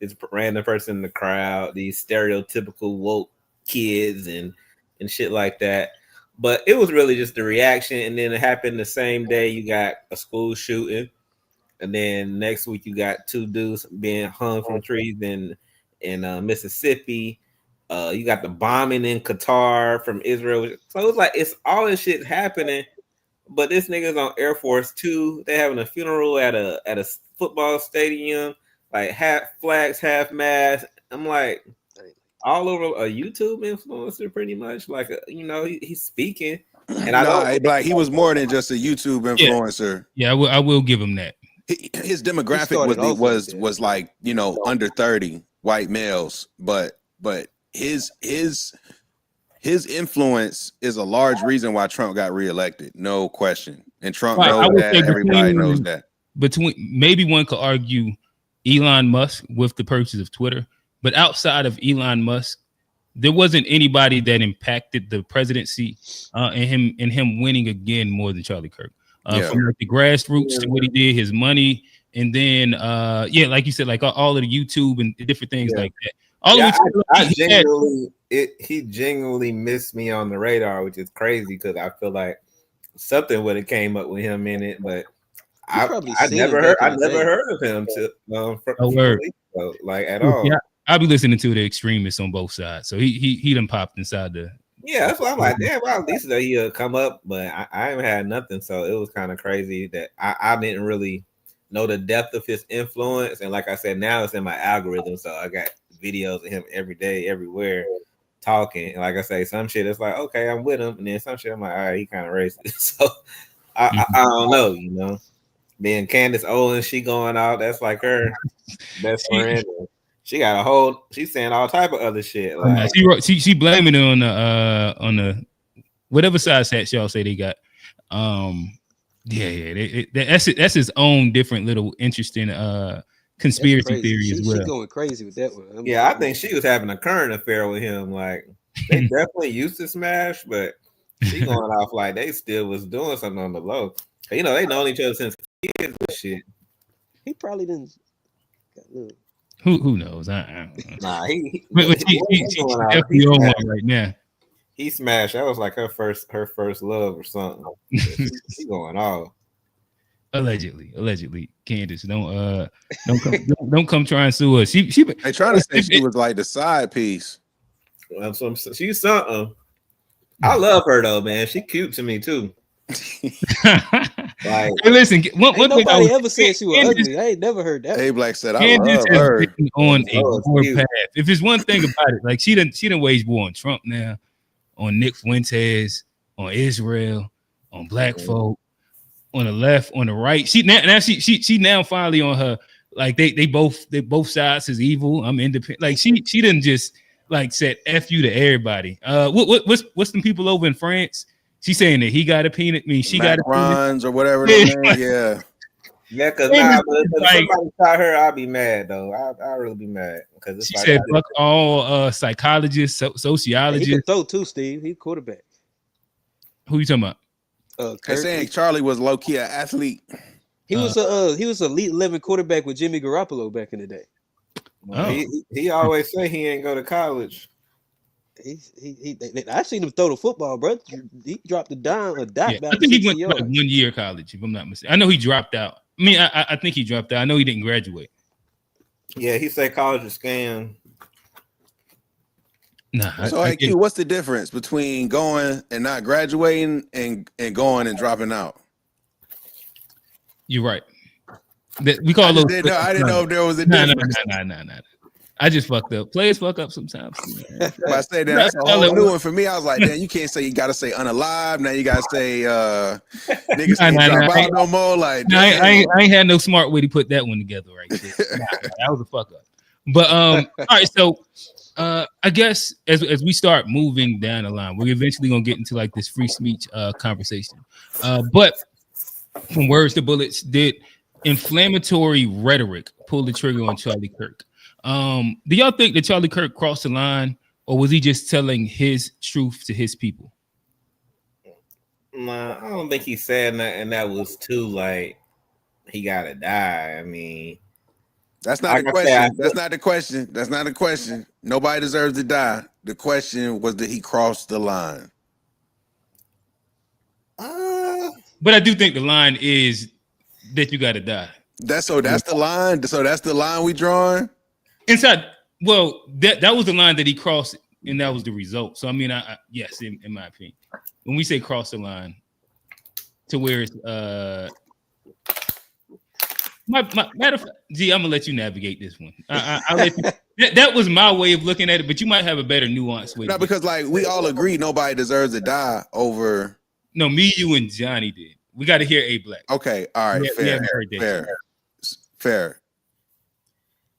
Speaker 6: This random person in the crowd, these stereotypical woke kids and shit like that. But it was really just the reaction, and then it happened the same day. You got a school shooting, and then next week you got two dudes being hung from trees in Mississippi. You got the bombing in Qatar from Israel. So it's like it's all this shit happening. But this nigga's on Air Force 2. They having a funeral at a football stadium, like half flags, half mast. I'm like, all over a YouTube influencer, pretty much. Like, he's speaking, and I don't.
Speaker 3: Like he was more than just a YouTube influencer.
Speaker 2: Yeah, I will give him that.
Speaker 3: His demographic was like under 30 white males, but his influence is a large reason why Trump got reelected, no question. And Trump knows that. Everybody knows that.
Speaker 2: Maybe one could argue Elon Musk with the purchase of Twitter, but outside of Elon Musk, there wasn't anybody that impacted the presidency and him winning again more than Charlie Kirk. From like the grassroots to what he did, his money, and then like you said, like all of the YouTube and different things like that.
Speaker 6: He genuinely missed me on the radar, which is crazy because I feel like something would have came up with him in it, but I never heard of him at all.
Speaker 2: Yeah, I'll be listening to the extremists on both sides, so he done popped inside the.
Speaker 6: Yeah, that's why I'm like, damn, well, at least he'll come up, but I haven't had nothing, so it was kind of crazy that I didn't really know the depth of his influence, and like I said, now it's in my algorithm, so I got videos of him every day, everywhere, talking. And like I say, some shit it's like, okay, I'm with him, and then some shit I'm like, all right, he kind of racist. So I don't know, Being Candace Owens, she going out, that's like her best friend. She got she's saying all type of other shit. Like
Speaker 2: she blaming it on the whatever size hats y'all say they got. That's his own different little interesting conspiracy theory as well.
Speaker 1: She's going crazy with that one.
Speaker 6: I think she was having a current affair with him. Like they definitely used to smash, but she going off like they still was doing something on the low. They known each other since kids and shit.
Speaker 1: He probably didn't.
Speaker 2: Who knows? I don't know.
Speaker 6: Nah,
Speaker 2: he's definitely on one right now.
Speaker 6: He smashed. That was like her first love or something. She going off.
Speaker 2: Allegedly, Candace, don't come try and sue us. She
Speaker 3: they trying to say she was like the side piece.
Speaker 6: She's something. I love her though, man. She cute to me too.
Speaker 2: Like, hey, listen,
Speaker 1: nobody ever said she was ugly. I ain't never heard that.
Speaker 3: Hey, Black said I love her.
Speaker 2: On a war path. If it's one thing about it, like she done wage war on Trump now, on Nick Fuentes, on Israel, on black folk, on the left, on the right. She now finally on her. Like they both sides is evil. I'm independent. Like she didn't just like said F you to everybody. What's some people over in France? She's saying that he got a peanut. I mean, she got a peanut
Speaker 3: or whatever. Yeah.
Speaker 6: Yeah, because if somebody shot her, I'll be mad though. I'll really be mad because
Speaker 2: she said fuck all psychologists, sociologists.
Speaker 1: He can throw too, Steve. He's quarterback.
Speaker 2: Who you talking about?
Speaker 3: They're saying Charlie was low key an athlete.
Speaker 1: He was elite 11 quarterback with Jimmy Garoppolo back in the day.
Speaker 6: He always say he ain't go to college.
Speaker 1: I seen him throw the football, bro. He dropped a dot.
Speaker 2: I think he went to like 1 year college, if I'm not mistaken. I know he dropped out. I mean, I think he dropped out. I know he didn't graduate.
Speaker 6: Yeah, he said college is scam.
Speaker 2: Nah.
Speaker 3: So, Q, what's the difference between going and not graduating and going and dropping out?
Speaker 2: You're right. We call those.
Speaker 3: I didn't know if there was a difference.
Speaker 2: No. I just fucked up. Players fuck up sometimes.
Speaker 3: I say that that's a whole new one for me. I was like, damn, you can't say, you gotta say unalive. Now you gotta say niggas can't drop out no more. Like,
Speaker 2: I ain't had no smart way to put that one together right there. That was a fuck up. But all right, so I guess as we start moving down the line, we're eventually gonna get into like this free speech conversation. But from words to bullets, did inflammatory rhetoric pull the trigger on Charlie Kirk? Do y'all think that Charlie Kirk crossed the line, or was he just telling his truth to his people?
Speaker 6: Nah, I don't think he said nothing that was too like he gotta die. I mean,
Speaker 3: that's not the question. That's not the question. That's not the question. Nobody deserves to die. The question was, did he cross the line?
Speaker 2: But I do think the line is that you gotta die.
Speaker 3: That's the line. So that's the line we drawing.
Speaker 2: Inside, well, that was the line that he crossed and that was the result. So I mean, yes, in my opinion, when we say cross the line to where it's matter of fact, G, I'm gonna let you navigate this one. I'll let you. That was my way of looking at it, but you might have a better nuance way.
Speaker 3: No, because like we all agree nobody deserves to die over.
Speaker 2: No, me, you, and Johnny did. We got to hear A Black.
Speaker 3: Okay, all right, fair.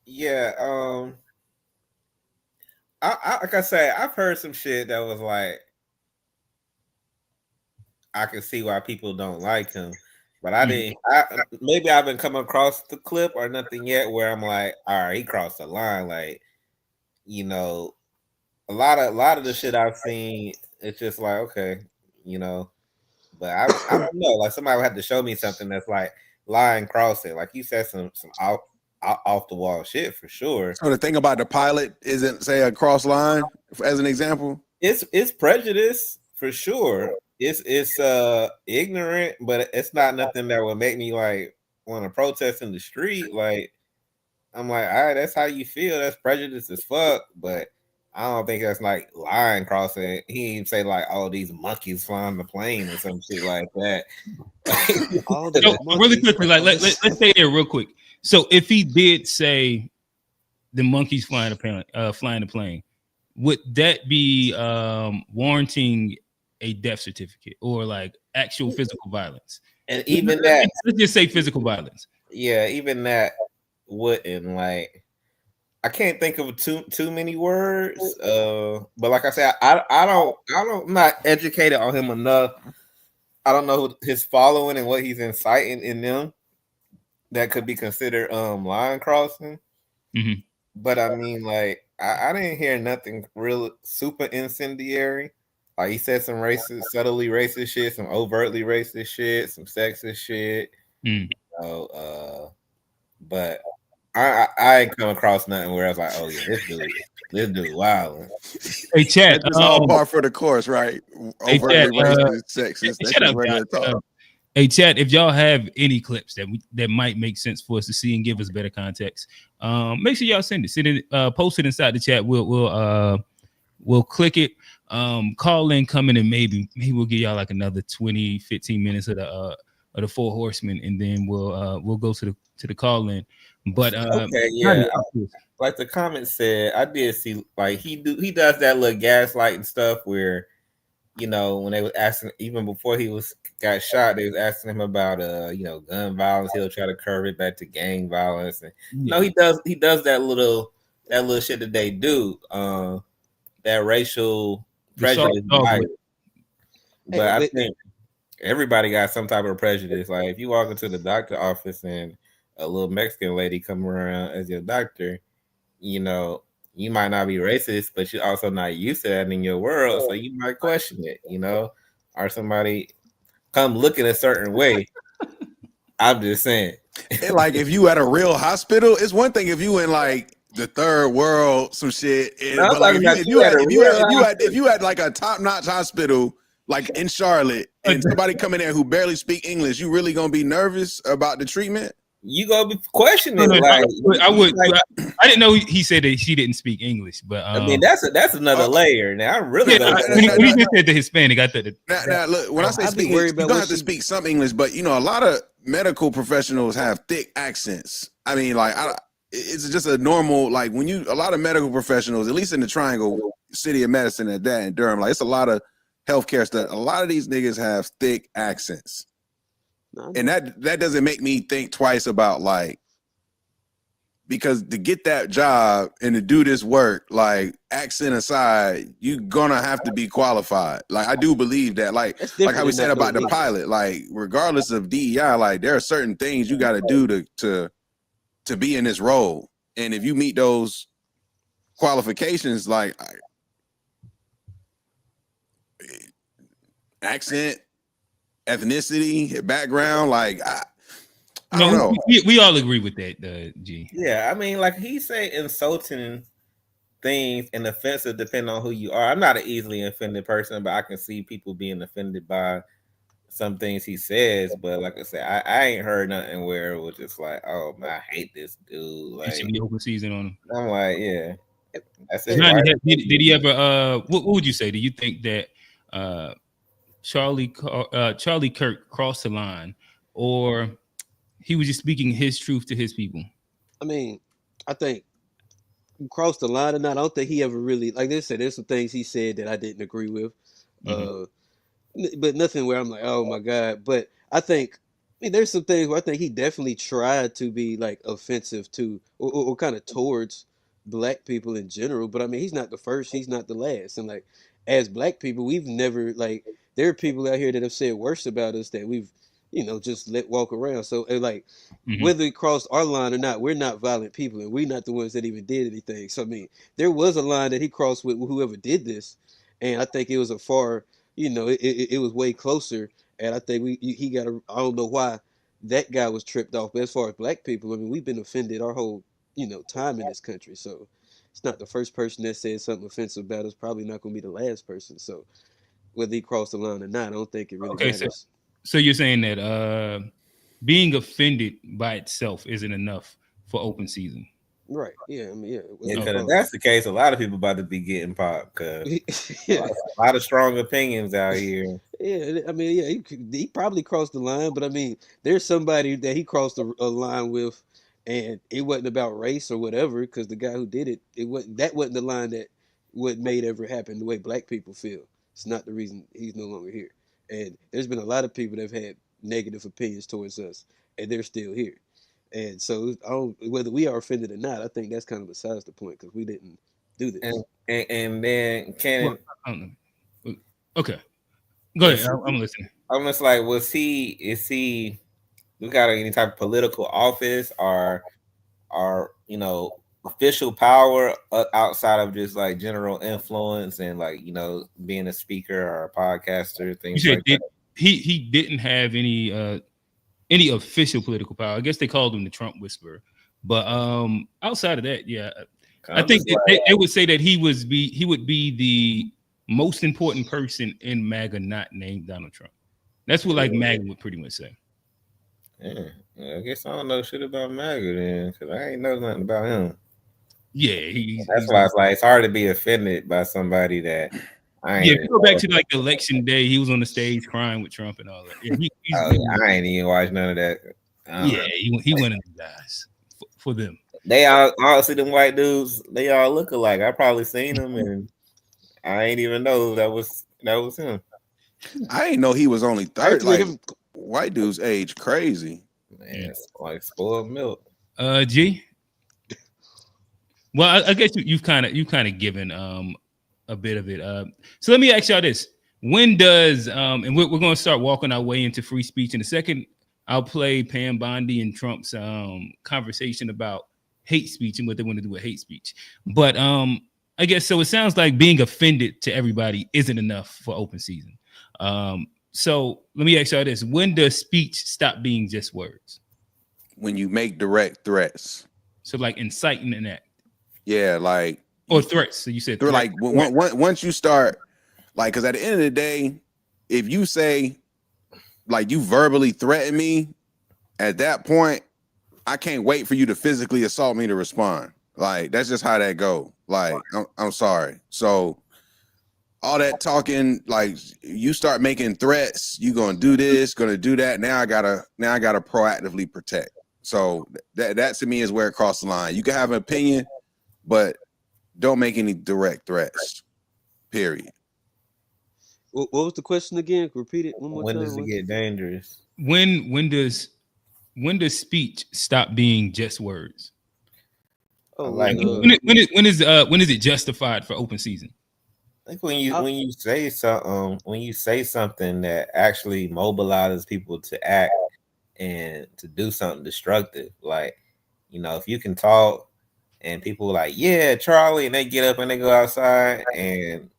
Speaker 6: Yeah, I like I say, I've heard some shit that was like, I can see why people don't like him, but I didn't. Maybe I haven't come across the clip or nothing yet where I'm like, all right, he crossed the line. Like, you know, a lot of the shit I've seen, it's just like, okay, you know, but I don't know. Like somebody would have to show me something that's like line crossing. Like you said, some off the wall shit for sure.
Speaker 3: So the thing about the pilot isn't say a cross line as an example.
Speaker 6: It's prejudice for sure. It's ignorant, but it's not nothing that would make me like want to protest in the street. Like I'm like, all right, that's how you feel. That's prejudice as fuck, but I don't think that's like line crossing. He didn't say like, "Oh, these monkeys flying the plane" or some shit like that.
Speaker 2: So, really quickly, like let's stay there real quick. So, if he did say the monkeys flying the plane, would that be warranting a death certificate or like actual physical violence?
Speaker 6: And even that,
Speaker 2: let's just say physical violence.
Speaker 6: Yeah, even that wouldn't like. I can't think of too many words. But like I said, I'm not educated on him enough. I don't know his following and what he's inciting in them that could be considered line crossing.
Speaker 2: Mm-hmm.
Speaker 6: But I mean, like I didn't hear nothing real super incendiary. Like he said some racist, subtly racist shit, some overtly racist shit, some sexist shit.
Speaker 2: Mm.
Speaker 6: But I ain't come across nothing where I was like, oh yeah, this dude wild.
Speaker 2: Hey, chat.
Speaker 3: That's all par for the course, right? Overtly racist, sexist. That's just regular talk.
Speaker 2: Hey, chat, if y'all have any clips that might make sense for us to see and give us better context, make sure y'all send it. Post it inside the chat. We'll click it. Call in, come in, and maybe we'll give y'all like another 20-15 minutes of the Four Horsemen, and then we'll go to the call in. But
Speaker 6: okay, yeah, like the comment said, I did see like he does that little gaslighting stuff where, you know, when they was asking even before he got shot, they was asking him about gun violence. He'll try to curve it back to gang violence, and he does that little shit that they do, that racial prejudice. But I think everybody got some type of prejudice. Like if you walk into the doctor office and a little Mexican lady come around as your doctor, you know, you might not be racist, but you're also not used to that in your world. So you might question it, you know, or somebody come looking a certain way. I'm just saying.
Speaker 3: Like if you at a real hospital, it's one thing if you in like the third world, some shit. But like if you had like a top-notch hospital, like in Charlotte, and somebody coming there who barely speak English, you really gonna be nervous about the treatment?
Speaker 6: You gonna be questioning.
Speaker 2: I didn't know he said that she didn't speak English, but
Speaker 6: I mean that's another layer. Now I really
Speaker 2: when he just said the Hispanic, I thought
Speaker 3: now look, when I say speak English, you don't have to speak some English, but you know a lot of medical professionals have thick accents. I mean, like it's just a normal like when a lot of medical professionals, at least in the Triangle City of Medicine at that in Durham, like it's a lot of healthcare stuff. A lot of these niggas have thick accents. And that doesn't make me think twice about like, because to get that job and to do this work, like accent aside, you're gonna have to be qualified. Like I do believe that, like how we said about the pilot, like regardless of DEI, like there are certain things you got to do to be in this role, and if you meet those qualifications, like accent, ethnicity, background, like I don't know.
Speaker 2: We all agree with that, G.
Speaker 6: Yeah, I mean, like he say insulting things and offensive depending on who you are. I'm not an easily offended person, but I can see people being offended by some things he says. But like I said, I ain't heard nothing where it was just like, oh man, I hate this dude. Like
Speaker 2: it should be open season on him.
Speaker 6: I'm like, yeah. That's it.
Speaker 2: Johnny,
Speaker 6: Right?
Speaker 2: did he ever? What would you say? Do you think that Charlie Kirk crossed the line, or he was just speaking his truth to his people?
Speaker 1: I mean, I think crossed the line or not. I don't think he ever really, like they said. There's some things he said that I didn't agree with.
Speaker 2: Mm-hmm.
Speaker 1: But nothing where I'm like, oh my god. But I think, I mean, there's some things where I think he definitely tried to be like offensive to, or kind of towards black people in general. But I mean, he's not the first, he's not the last. And like, as black people, we've never like, there are people out here that have said worse about us that we've, just let walk around. So and like,
Speaker 2: Mm-hmm.
Speaker 1: whether he crossed our line or not, we're not violent people, and we're not the ones that even did anything. So I mean, there was a line that he crossed with whoever did this, and I think it was a far it was way closer, and I think he got I don't know why that guy was tripped off, but as far as black people, I mean, we've been offended our whole time in this country, so it's not the first person that said something offensive about us, probably not going to be the last person. So whether he crossed the line or not, I don't think it really
Speaker 2: Okay,
Speaker 1: matters.
Speaker 2: so you're saying that being offended by itself isn't enough for open season?
Speaker 1: Right? Yeah, I mean, yeah.
Speaker 6: Because if that's the case, a lot of people about to be getting popped. Cause
Speaker 1: yeah.
Speaker 6: a lot of strong opinions out here.
Speaker 1: Yeah, I mean, yeah, he probably crossed the line, but I mean, there's somebody that he crossed a line with, and it wasn't about race or whatever, because the guy who did it, that wasn't the line that what made ever happen the way black people feel. It's not the reason he's no longer here. And there's been a lot of people that have had negative opinions towards us, and they're still here. And so, whether we are offended or not, I think that's kind of besides the point because we didn't do this.
Speaker 6: And then Cannon.
Speaker 2: Okay. Go ahead. I'm listening.
Speaker 6: I'm just like, is he we got any type of political office or official power outside of just like general influence and like being a speaker or a podcaster, things like that?
Speaker 2: He didn't have any official political power. I guess they called him the Trump whisperer. But outside of that, yeah, I think they would say that he would be the most important person in MAGA not named Donald Trump. That's what like MAGA would pretty much say.
Speaker 6: Yeah, I guess I don't know shit about MAGA then, because I ain't know nothing about him.
Speaker 2: Yeah,
Speaker 6: that's why it's like it's hard to be offended by somebody that I ain't.
Speaker 2: Yeah, if you go back to like election day, he was on the stage crying with Trump and all that. Yeah,
Speaker 6: I ain't even watched none of that.
Speaker 2: Yeah, he went in the guys for them.
Speaker 6: They all honestly, them white dudes, they all look alike. I probably seen them, and I ain't even know that was him.
Speaker 3: I ain't know he was only 30. Like white dudes age crazy.
Speaker 6: Man, it's like spoiled milk.
Speaker 2: G. Well, I guess you've kind of given a bit of it. So let me ask y'all this: when does and we're going to start walking our way into free speech in a second. I'll play Pam Bondi and Trump's conversation about hate speech and what they want to do with hate speech. But I guess so. It sounds like being offended to everybody isn't enough for open season. So let me ask y'all this: when does speech stop being just words?
Speaker 3: When you make direct threats.
Speaker 2: So like inciting an act.
Speaker 3: Yeah, like
Speaker 2: or threats. So you said
Speaker 3: they're like once you start, like, because at the end of the day, if you say like you verbally threaten me, at that point, I can't wait for you to physically assault me to respond. Like that's just how that go. Like I'm sorry. So all that talking, like you start making threats, you gonna do this, gonna do that. Now I gotta proactively protect. So that to me is where it crosses the line. You can have an opinion, but don't make any direct threats. Period.
Speaker 1: What was the question again? Repeat it one more time.
Speaker 6: When does it get dangerous?
Speaker 2: When does speech stop being just words?
Speaker 1: Oh,
Speaker 2: like when is it justified for open season?
Speaker 6: I think when you say something that actually mobilizes people to act and to do something destructive, like if you can talk and people are like, yeah, Charlie, and they get up and they go outside and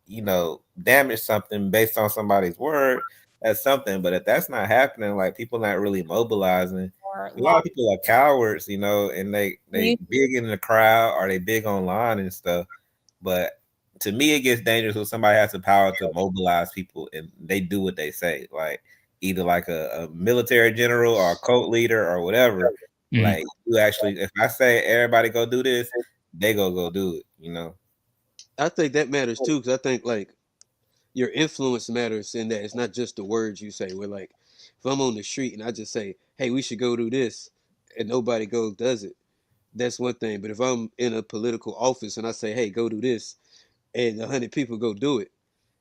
Speaker 6: damage something based on somebody's word, that's something. But if that's not happening, like people not really mobilizing, a lot of people are cowards, and they big in the crowd or they big online and stuff. But to me, it gets dangerous when somebody has the power to mobilize people and they do what they say, like either like a military general or a cult leader or whatever. Mm-hmm. Like you actually, if I say everybody go do this, they go do it,
Speaker 1: I think that matters too, because I think like your influence matters in that it's not just the words you say. We're like, if I'm on the street and I just say, "Hey, we should go do this," and nobody goes does it, that's one thing. But if I'm in a political office and I say, "Hey, go do this," and 100 people go do it,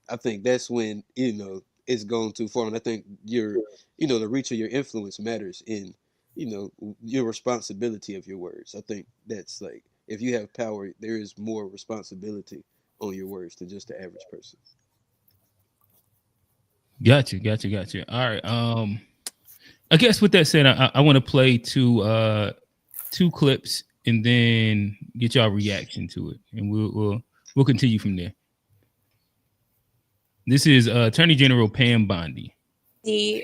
Speaker 1: I think that's when it's gone too far. And I think the reach of your influence matters in your responsibility of your words. I think that's like if you have power, there is more responsibility on your words than just the average person.
Speaker 2: Gotcha. All right. I guess with that said, I want to play two clips and then get y'all reaction to it, and we'll continue from there. This is Attorney General Pam Bondi.
Speaker 7: The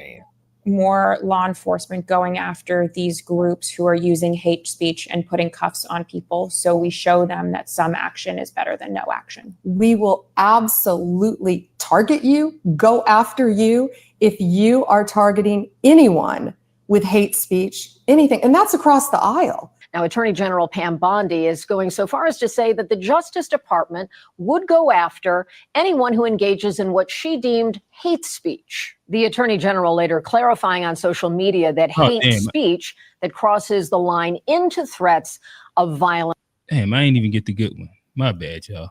Speaker 7: more law enforcement going after these groups who are using hate speech and putting cuffs on people, so we show them that some action is better than no action.
Speaker 8: We will absolutely target you, go after you if you are targeting anyone with hate speech, anything, and that's across the aisle.
Speaker 9: Now, Attorney General Pam Bondi is going so far as to say that the Justice Department would go after anyone who engages in what she deemed hate speech. The Attorney General later clarifying on social media that hate speech that crosses the line into threats of violence.
Speaker 2: Damn, I ain't even get the good one. My bad, y'all.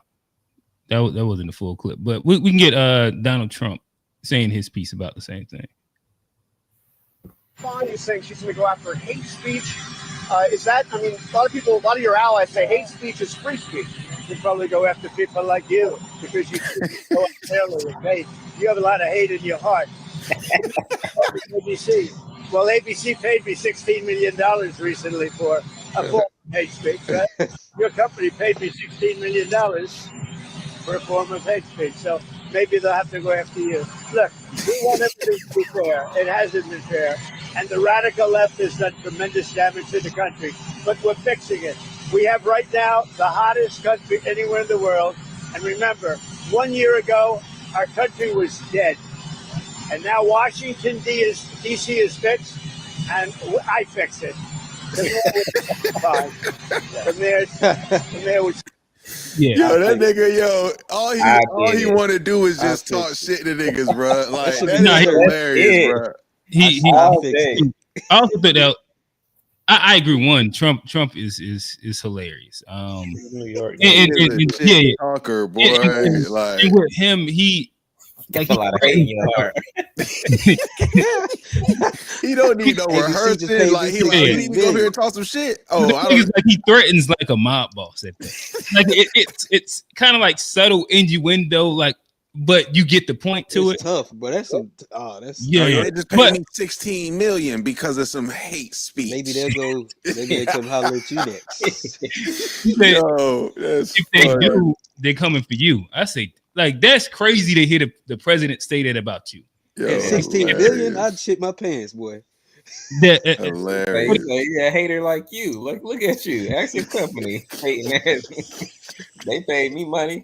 Speaker 2: That wasn't the full clip, but we can get Donald Trump saying his piece about the same thing.
Speaker 10: You're saying she's going to go after hate speech. Is that, I mean, a lot of your allies say hate speech is free speech. You probably go after people like you because you go unfairly with hate. You have a lot of hate in your heart. ABC. Well, ABC paid me $16 million recently for a form of hate speech. Right? Your company paid me $16 million for a form of hate speech. So maybe they'll have to go after you. Look, we want everything to be fair. It hasn't been fair. And the radical left has done tremendous damage to the country. But we're fixing it. We have right now the hottest country anywhere in the world. And remember, 1 year ago, our country was dead. And now Washington, D.C. is fixed, and I fix it. From there was...
Speaker 2: Yeah,
Speaker 3: yo, that nigga, all he want to do is just talk shit to niggas, bro. Like that's hilarious, bro.
Speaker 2: He I also thought that I agree. One, Trump is hilarious.
Speaker 6: New York,
Speaker 3: and talker, boy.
Speaker 2: And with him, he
Speaker 6: like a lot of hate in your heart.
Speaker 3: He don't need no rehearsing. Like he need to go here and talk some shit. Oh,
Speaker 2: like he threatens like a mob boss at that. Like it's kind of like subtle innuendo, like, but you get the point to
Speaker 1: it's
Speaker 2: it.
Speaker 1: Tough, but that's
Speaker 3: they just paid me $16 million because of some hate speech.
Speaker 1: Maybe they'll go. Maybe they come holler at you next.
Speaker 3: Yo, that's
Speaker 2: if they do, they're coming for you. I say, like, that's crazy to hear the president say that about you.
Speaker 3: Yo,
Speaker 1: 16 billion, I'd shit my pants, boy.
Speaker 3: Hilarious.
Speaker 6: Yeah, a hater like you. Look at you. Ask your company. Hating ass. They paid me money.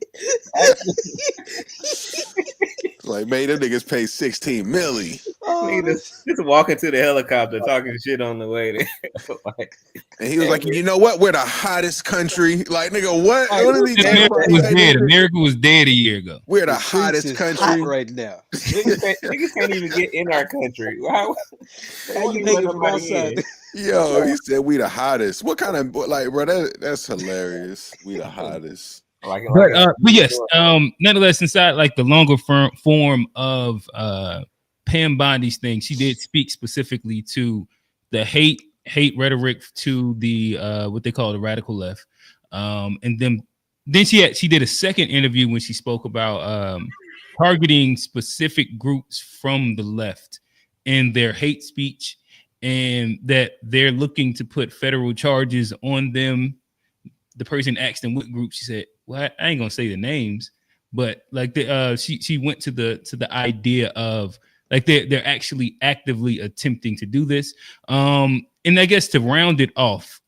Speaker 3: Like, man, them niggas pay 16 million.
Speaker 6: Just walking to the helicopter talking shit on the way there.
Speaker 3: And he was like, you know what? We're the hottest country. Like, nigga, what?
Speaker 2: America was dead a year ago.
Speaker 3: We're the hottest country
Speaker 1: right now.
Speaker 6: Niggas can't even get in our country. How
Speaker 1: you pay from outside?
Speaker 3: Yo, he said we the hottest. What kind of, like, bro? That's hilarious. We the hottest.
Speaker 2: But yes, nonetheless, inside like the longer form of Pam Bondi's thing, she did speak specifically to the hate rhetoric to the what they call the radical left, and then she did a second interview when she spoke about targeting specific groups from the left in their hate speech, and that they're looking to put federal charges on them. The person asked them what group. She said, well, I ain't gonna say the names, but like she went to the idea of like they're actually actively attempting to do this. And I guess to round it off,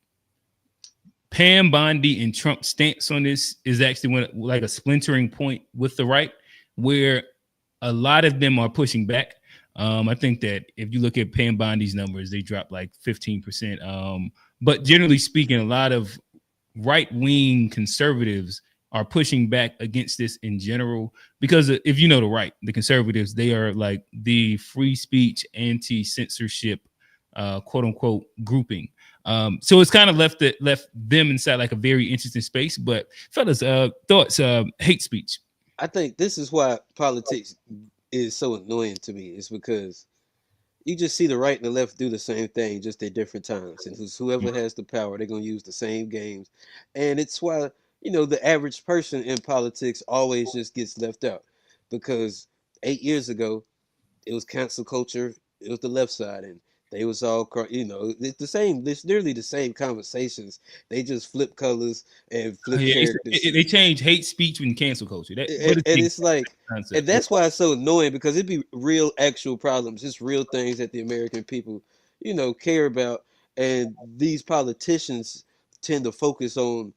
Speaker 2: Pam Bondi and Trump's stance on this is actually like a splintering point with the right, where a lot of them are pushing back. I think that if you look at Pam Bondi's numbers, they dropped like 15%. But generally speaking, a lot of right-wing conservatives are pushing back against this in general, because if you know the right, the conservatives, they are like the free speech, anti-censorship, quote unquote grouping. So it's kind of left them inside like a very interesting space. But fellas, thoughts, hate speech.
Speaker 1: I think this is why politics is so annoying to me. Is because you just see the right and the left do the same thing, just at different times. And whoever has the power, they're gonna use the same games. And it's why, the average person in politics always just gets left out. Because 8 years ago, it was cancel culture. It was the left side, and they was all, it's the same. It's literally the same conversations. They just flip colors and flip
Speaker 2: Yeah,
Speaker 1: characters.
Speaker 2: they change hate speech and cancel culture.
Speaker 1: And it's like,
Speaker 2: concept.
Speaker 1: and that's why it's so annoying, because it'd be real, actual problems. It's real things that the American people, care about, and these politicians tend to focus on.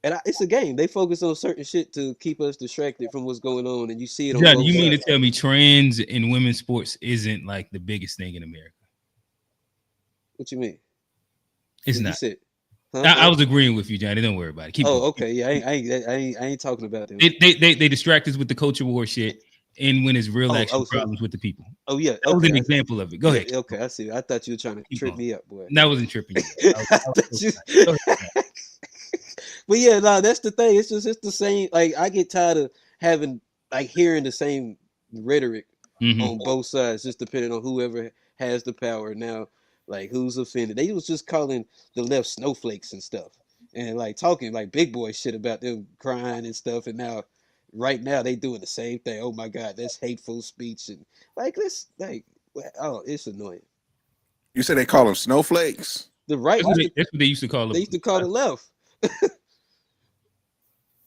Speaker 1: And it's a game. They focus on certain shit to keep us distracted from what's going on, and you see it on
Speaker 2: John,
Speaker 1: both
Speaker 2: you mean to
Speaker 1: sides.
Speaker 2: tell me trans in women's sports isn't like the biggest thing in America?
Speaker 1: What you mean?
Speaker 2: It's
Speaker 1: You
Speaker 2: not.
Speaker 1: said, huh?
Speaker 2: I was agreeing with you, Johnny. Don't worry about it. Keep going.
Speaker 1: Okay. Yeah, I ain't talking about them.
Speaker 2: They distract us with the culture war shit, and when it's real actual problems with the people.
Speaker 1: Oh yeah,
Speaker 2: that was an example of it. Go ahead.
Speaker 1: Okay, I see. I thought you were trying to trip me up, boy.
Speaker 2: That wasn't tripping you.
Speaker 1: But yeah, no, that's the thing. It's the same. Like, I get tired of having, like, hearing the same rhetoric on both sides, just depending on whoever has the power now. Like, who's offended? They was just calling the left snowflakes and stuff, and like talking like big boy shit about them crying and stuff. And now, right now, they doing the same thing. Oh my God, that's hateful speech, and like, it's annoying.
Speaker 3: You said they call them snowflakes?
Speaker 1: The right.
Speaker 2: That's what they used to call them.
Speaker 1: They used to call the left.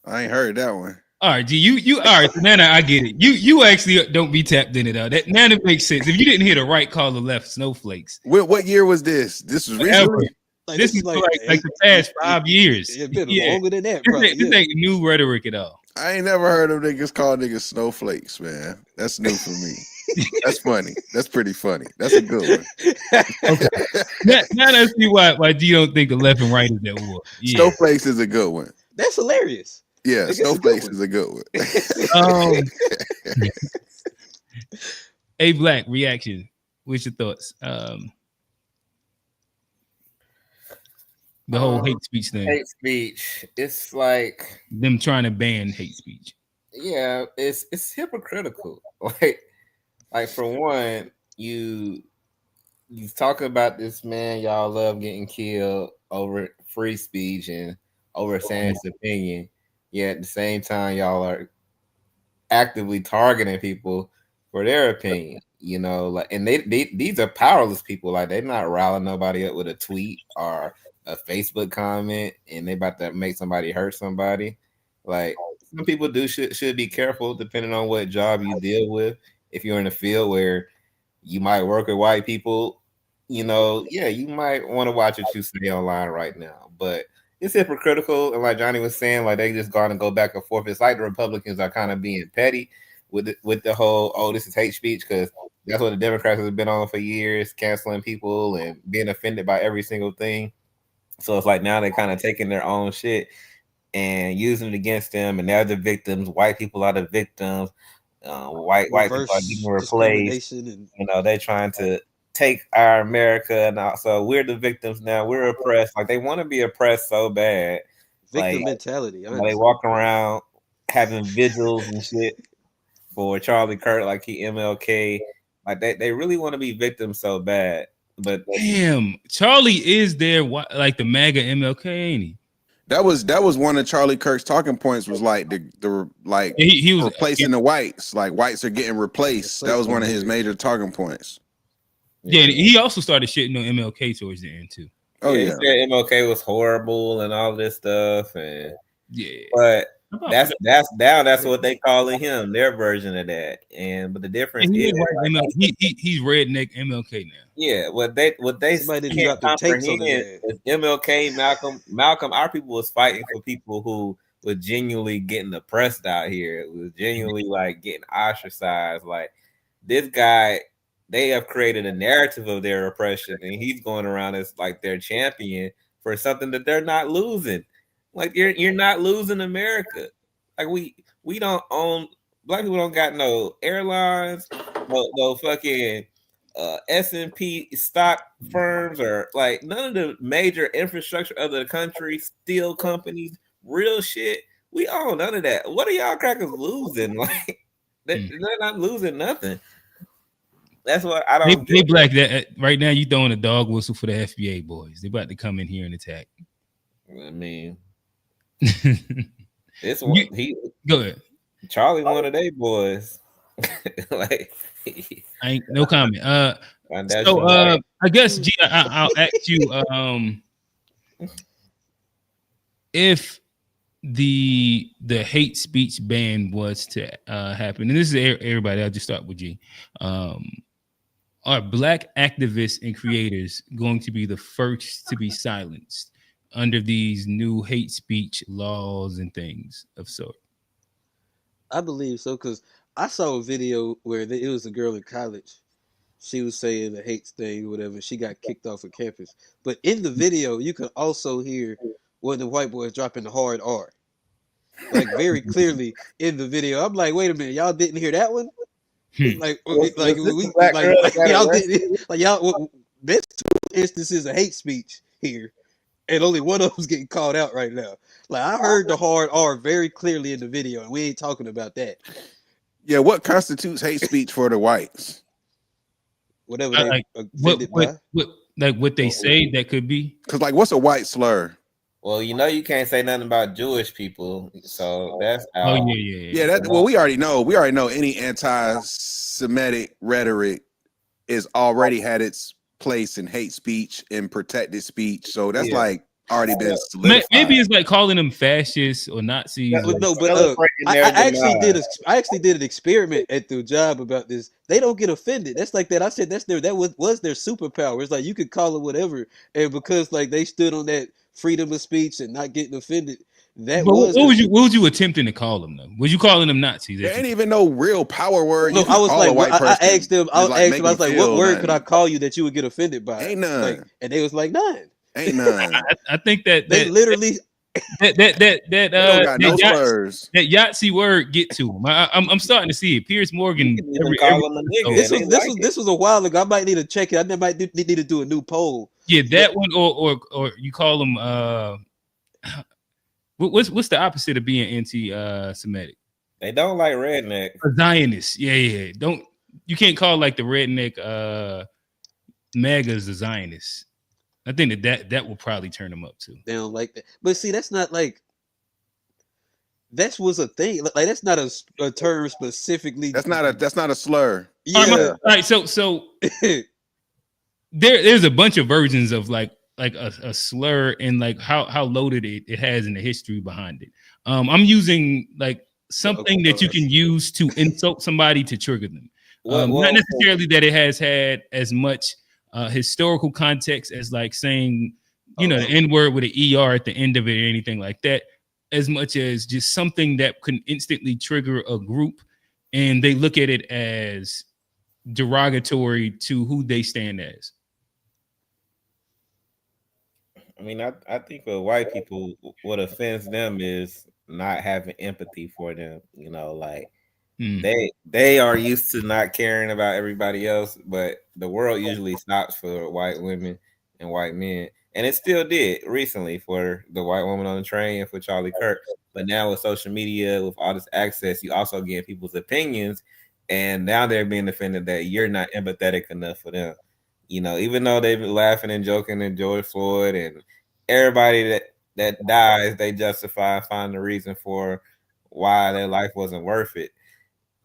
Speaker 3: I ain't heard that one.
Speaker 2: All right, you all right, Nana, I get it. You actually don't be tapped in it out. That Nana makes sense. If you didn't hear the right, call the left snowflakes.
Speaker 3: What year was this? This was recently.
Speaker 2: This is like the past 5 years.
Speaker 1: It's been longer than that, probably.
Speaker 2: This ain't new rhetoric at all.
Speaker 3: I ain't never heard of niggas call niggas snowflakes, man. That's new for me. That's funny. That's pretty funny. That's a good one.
Speaker 2: Okay. Now I see why you don't think the left and right is at war. Yeah.
Speaker 3: Snowflakes is a good one.
Speaker 1: That's hilarious.
Speaker 3: Yeah, snowflakes is a good
Speaker 2: one. A Black reaction. What's your thoughts? The whole hate speech thing.
Speaker 6: Hate speech. It's like
Speaker 2: them trying to ban hate speech.
Speaker 6: Yeah, it's hypocritical. Like for one, you talking about this man y'all love getting killed over free speech and over saying his opinion. Yet at the same time, y'all are actively targeting people for their opinion. And these are powerless people. Like, they're not riling nobody up with a tweet or a Facebook comment, and they about to make somebody hurt somebody. Like, some people should be careful depending on what job you deal with. If you're in a field where you might work with white people, you might want to watch what you say online right now. But it's hypocritical, and like Johnny was saying, like, they just gonna go back and forth. It's like the Republicans are kind of being petty with the whole, this is hate speech, because that's what the Democrats have been on for years, canceling people and being offended by every single thing. So it's like now they're kind of taking their own shit and using it against them, and they're the victims. White people are the victims. White people are getting replaced. They're trying to take our America, and so we're the victims now. We're oppressed. Like, they want to be oppressed so bad.
Speaker 1: Victim mentality.
Speaker 6: They walk around having vigils and shit for Charlie Kirk, like he MLK. Like, they really want to be victims so bad. But
Speaker 2: damn, Charlie is there, like the MAGA MLK, ain't he?
Speaker 3: That was one of Charlie Kirk's talking points, was like he was replacing the whites. Like, whites are getting replaced. That was one of his major talking points.
Speaker 2: Yeah, he also started shitting on MLK towards the end too.
Speaker 3: Oh yeah,
Speaker 6: he said MLK was horrible and all this stuff, and
Speaker 2: yeah,
Speaker 6: but that's what they calling him, their version of that. But the difference is
Speaker 2: he's redneck MLK now.
Speaker 6: Yeah, what they can't comprehend is MLK, Malcolm. Our people was fighting for people who were genuinely getting oppressed out here. It was genuinely like getting ostracized. Like, this guy, they have created a narrative of their oppression, and he's going around as like their champion for something that they're not losing. Like you're not losing America. Like we don't own, black people don't got no airlines, no fucking S&P stock firms, or like none of the major infrastructure of the country, steel companies, real shit. We own none of that. What are y'all crackers losing? Like they're not losing nothing. That's what I don't
Speaker 2: they black that right now. You throwing a dog whistle for the FBA boys. They about to come in here and attack.
Speaker 6: I mean,
Speaker 2: it's what he go ahead.
Speaker 6: Charlie, one of they boys. Like,
Speaker 2: I ain't no comment. So I guess G, I'll ask you if the hate speech ban was to happen, and this is everybody. I'll just start with G. Are black activists and creators going to be the first to be silenced under these new hate speech laws and things of sort?
Speaker 1: I believe so, because I saw a video where it was a girl in college. She was saying the hate thing or whatever. She got kicked off of campus. But in the video, you can also hear one of the white boys dropping the hard R. Like very clearly in the video. I'm like, wait a minute, y'all didn't hear that one? Like y'all didn't, like y'all. There's two instances of hate speech here, and only one of them's getting called out right now. Like I heard the hard R very clearly in the video, and we ain't talking about that.
Speaker 3: Yeah, what constitutes hate speech for the whites?
Speaker 1: Whatever they
Speaker 2: like, what they say that could be.
Speaker 3: Because like, what's a white slur?
Speaker 6: Well, you know, you can't say nothing about Jewish people, so that's out.
Speaker 2: Oh yeah.
Speaker 3: Yeah, that, well, we already know. We already know any anti-Semitic rhetoric is already had its place in hate speech and protected speech. So that's like already been solidified.
Speaker 2: Maybe it's like calling them fascists or Nazis.
Speaker 1: No, but I actually did an experiment at the job about this. They don't get offended. That's like that. I said that was their superpower. It's like you could call it whatever, and because like they stood on that freedom of speech and not getting offended. What
Speaker 2: was you attempting to call them though? Was you calling them Nazis?
Speaker 3: There ain't even no real power word.
Speaker 1: No, I was like, I asked them. I was like, what word could I call you that you would get offended by?
Speaker 3: Ain't none.
Speaker 1: Like, and they was like, none.
Speaker 3: Ain't none.
Speaker 2: I think that
Speaker 1: they literally
Speaker 2: that Yahtzee word get to him. I'm starting to see it. Piers Morgan.
Speaker 1: This was a while ago. I might need to check it. I might need to do a new poll.
Speaker 2: Yeah, that one or you call them. What's the opposite of being anti-Semitic?
Speaker 6: They don't like redneck.
Speaker 2: A Zionist. Yeah. You can't call like the redneck MAGAs a Zionist. I think that will probably turn them up too.
Speaker 1: They don't like that. But see, that's not like that was a thing. Like that's not a term specifically.
Speaker 3: That's not a slur.
Speaker 1: Yeah.
Speaker 2: All right. So there's a bunch of versions of like a slur and like how loaded it has in the history behind it. I'm using like something that you can use to insult somebody to trigger them. Not necessarily that it has had as much historical context as like saying, the N-word with an ER at the end of it or anything like that, as much as just something that can instantly trigger a group and they look at it as derogatory to who they stand as.
Speaker 6: I mean, I think for white people, what offends them is not having empathy for them. Like they are used to not caring about everybody else, but the world usually stops for white women and white men, and it still did recently for the white woman on the train and for Charlie Kirk. But now with social media, with all this access, you also get people's opinions, and now they're being offended that you're not empathetic enough for them. Even though they've been laughing and joking at George Floyd and everybody that dies, they justify and find the reason for why their life wasn't worth it.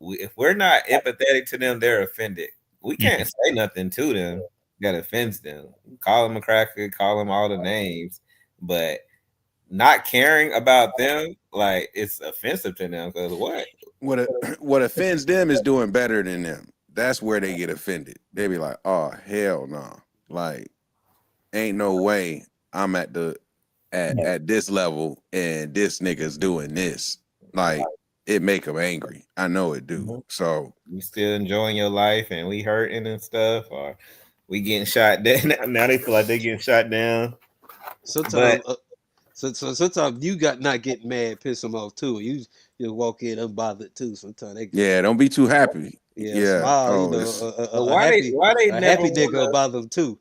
Speaker 6: If we're not empathetic to them, they're offended. We can't say nothing to them that offends them. Call them a cracker, call them all the names, but not caring about them, like it's offensive to them. Because
Speaker 3: what offends them is doing better than them. That's where they get offended. They be like, "Oh hell no! Like, ain't no way I'm at this level and this nigga's doing this." Like, it make them angry. I know it do. So
Speaker 6: you still enjoying your life and we hurting and stuff, or we getting shot down. Now they feel like they getting shot down.
Speaker 1: Sometimes So sometimes you got not getting mad, piss them off too. You walk in unbothered too. Sometimes they
Speaker 3: Yeah, don't be too happy.
Speaker 1: yeah
Speaker 3: Yeah.
Speaker 1: smile. You
Speaker 3: Oh,
Speaker 1: know,
Speaker 3: it's
Speaker 6: But why they
Speaker 1: a
Speaker 6: never
Speaker 1: happy nigga will
Speaker 6: wanna
Speaker 1: bother them too.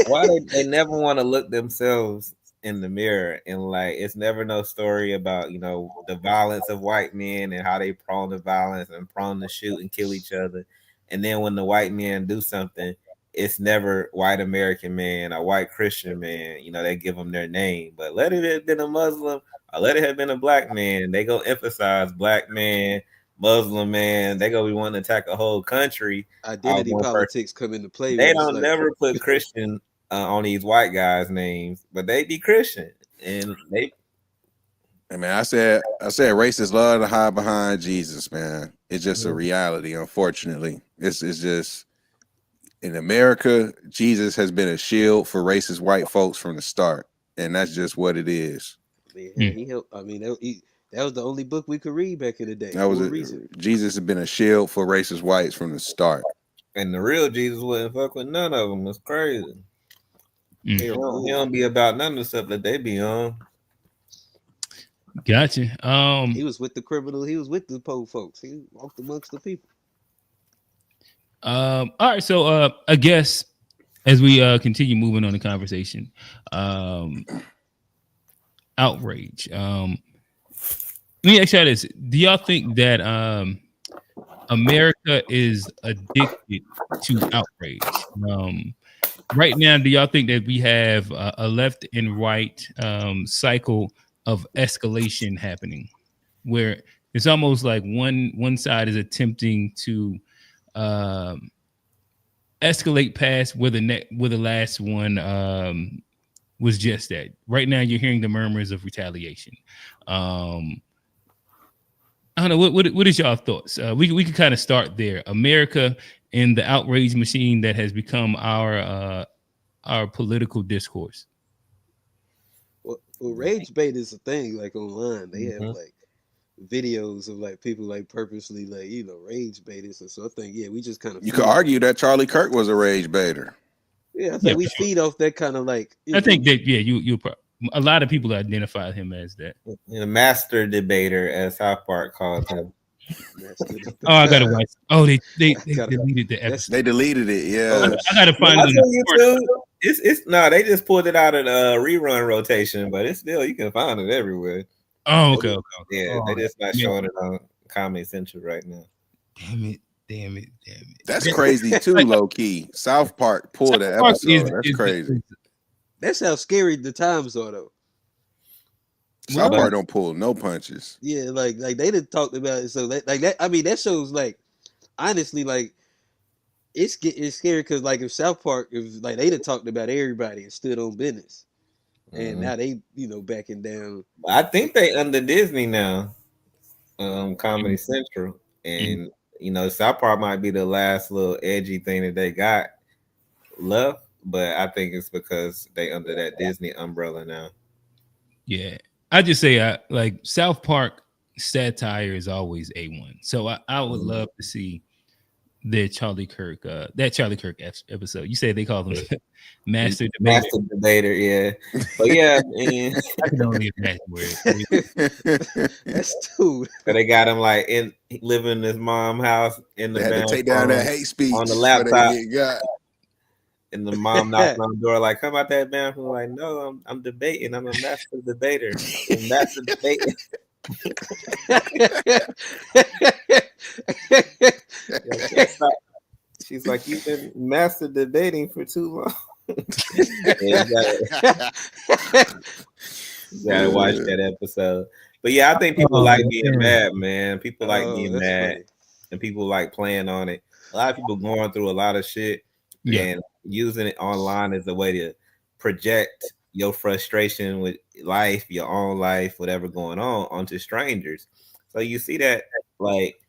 Speaker 6: why they never want to look themselves in the mirror, and like it's never no story about the violence of white men and how they prone to violence and prone to shoot and kill each other, and then when the white men do something, it's never white American man or white Christian man. They give them their name, but let it have been a Muslim or let it have been a black man, they go emphasize black man, Muslim man. They gonna be wanting to attack a whole country out
Speaker 1: Identity
Speaker 6: one person.
Speaker 1: politics come into play
Speaker 6: They
Speaker 1: when it's
Speaker 6: don't
Speaker 1: like
Speaker 6: never put Christian on these white guys' names, but they be Christian, and they.
Speaker 3: I mean, I said racists love to hide behind Jesus, man. It's just a reality, unfortunately. It's just in America, Jesus has been a shield for racist white folks from the start, and that's just what it is.
Speaker 1: he helped. I mean, that was the only book we could read back in the day
Speaker 3: That was
Speaker 1: for a reason.
Speaker 3: Jesus has been a shield for racist whites from the start.
Speaker 6: And the real Jesus wouldn't fuck with none of them. It's crazy. He don't be about none of the stuff that they be on.
Speaker 2: Gotcha.
Speaker 1: He was with the criminal. He was with the poor folks. He walked amongst the people.
Speaker 2: All right. So I guess as we continue moving on the conversation, outrage. Let me ask you this: do y'all think that America is addicted to outrage? Right now, do y'all think that we have a left and right cycle of escalation happening, where it's almost like one side is attempting to escalate past where the last one was just that. Right now, you're hearing the murmurs of retaliation. I don't know what is y'all thoughts. We could kind of start there. America and the outrage machine that has become our political discourse.
Speaker 1: Well, rage bait is a thing. Like online, they have like videos of like people like purposely like rage baiters. So I think we just kind of
Speaker 3: you could argue that Charlie Kirk was a rage baiter.
Speaker 1: Yeah, I think we feed off that kind of like.
Speaker 2: I think that you a lot of people identify him as that.
Speaker 6: The master debater, as South Park called him.
Speaker 2: Oh, I gotta watch. Oh, they deleted the episode.
Speaker 3: They deleted it. Yeah,
Speaker 2: I gotta find it on
Speaker 6: YouTube. It's no, they just pulled it out of rerun rotation, but it's still you can find it everywhere.
Speaker 2: Oh, okay.
Speaker 6: Yeah, they just not showing it on Comedy Central right now.
Speaker 2: Damn it.
Speaker 3: That's crazy too, low key. South Park pulled that episode. That's crazy.
Speaker 1: That's how scary the times are, though.
Speaker 3: South Park don't pull no punches.
Speaker 1: Yeah, like they didn't talk about it, so that I mean that shows like honestly like it's scary because like if South Park if like they done talked about everybody and stood on business, and now they backing down.
Speaker 6: I think they under Disney now, Comedy Central, and South Park might be the last little edgy thing that they got left, but I think it's because they under that Disney umbrella now.
Speaker 2: Yeah, I just say like South Park satire is always A1, so I would love to see that Charlie Kirk episode. You say they call him Master
Speaker 6: Debater, yeah. But yeah,
Speaker 2: I can only imagine where
Speaker 1: that's too.
Speaker 6: So they got him like living in his mom's house in the
Speaker 3: they had to take down that hate speech
Speaker 6: on the laptop. And the mom knocked on the door like, "Come out that bathroom." Like, no, I'm debating. I'm a master debater. I'm master debating. She's like, you've been master debating for too long. You gotta watch that episode. But yeah, I think people like being mad, man. People like being mad, funny. And people like playing on it. A lot of people going through a lot of shit and using it online as a way to project your frustration with life, your own life, whatever going on, onto strangers. So you see that, like,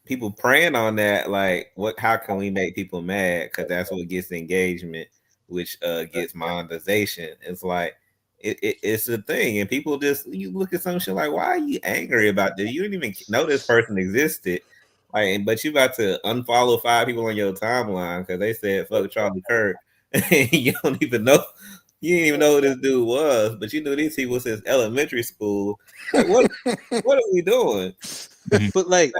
Speaker 6: people praying on that, like, how can we make people mad? Because that's what gets engagement, which gets monetization. It's like it's a thing, and people you look at some shit like, why are you angry about this? You didn't even know this person existed, like, but you about to unfollow 5 people on your timeline because they said fuck Charlie Kirk, and you don't even know You didn't even know who this dude was, but you knew these people since elementary school. Like, what are we doing?
Speaker 1: But like,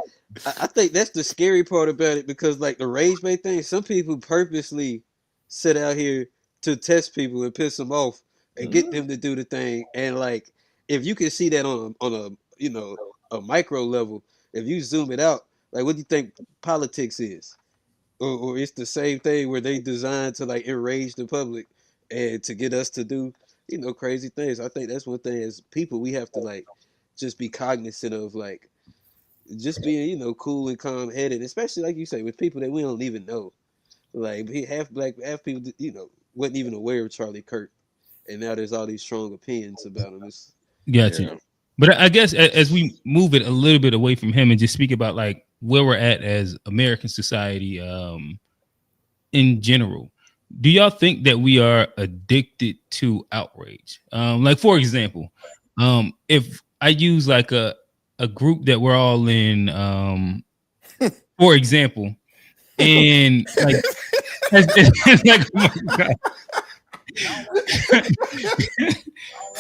Speaker 1: I think that's the scary part about it, because like the rage bait thing, some people purposely sit out here to test people and piss them off and get them to do the thing. And like, if you can see that on a a micro level, if you zoom it out, like what do you think politics is? Or it's the same thing where they designed to like enrage the public and to get us to do crazy things. I think that's one thing as people we have to like just be cognizant of, like just being cool and calm headed, especially like you say with people that we don't even know. Like half black, half people wasn't even aware of Charlie Kirk, and now there's all these strong opinions about him. It's,
Speaker 2: Gotcha. But I guess as we move it a little bit away from him and just speak about like where we're at as American society in general, do y'all think that we are addicted to outrage? Like for example, if I use like a group that we're all in, for example, and like, like, oh my God.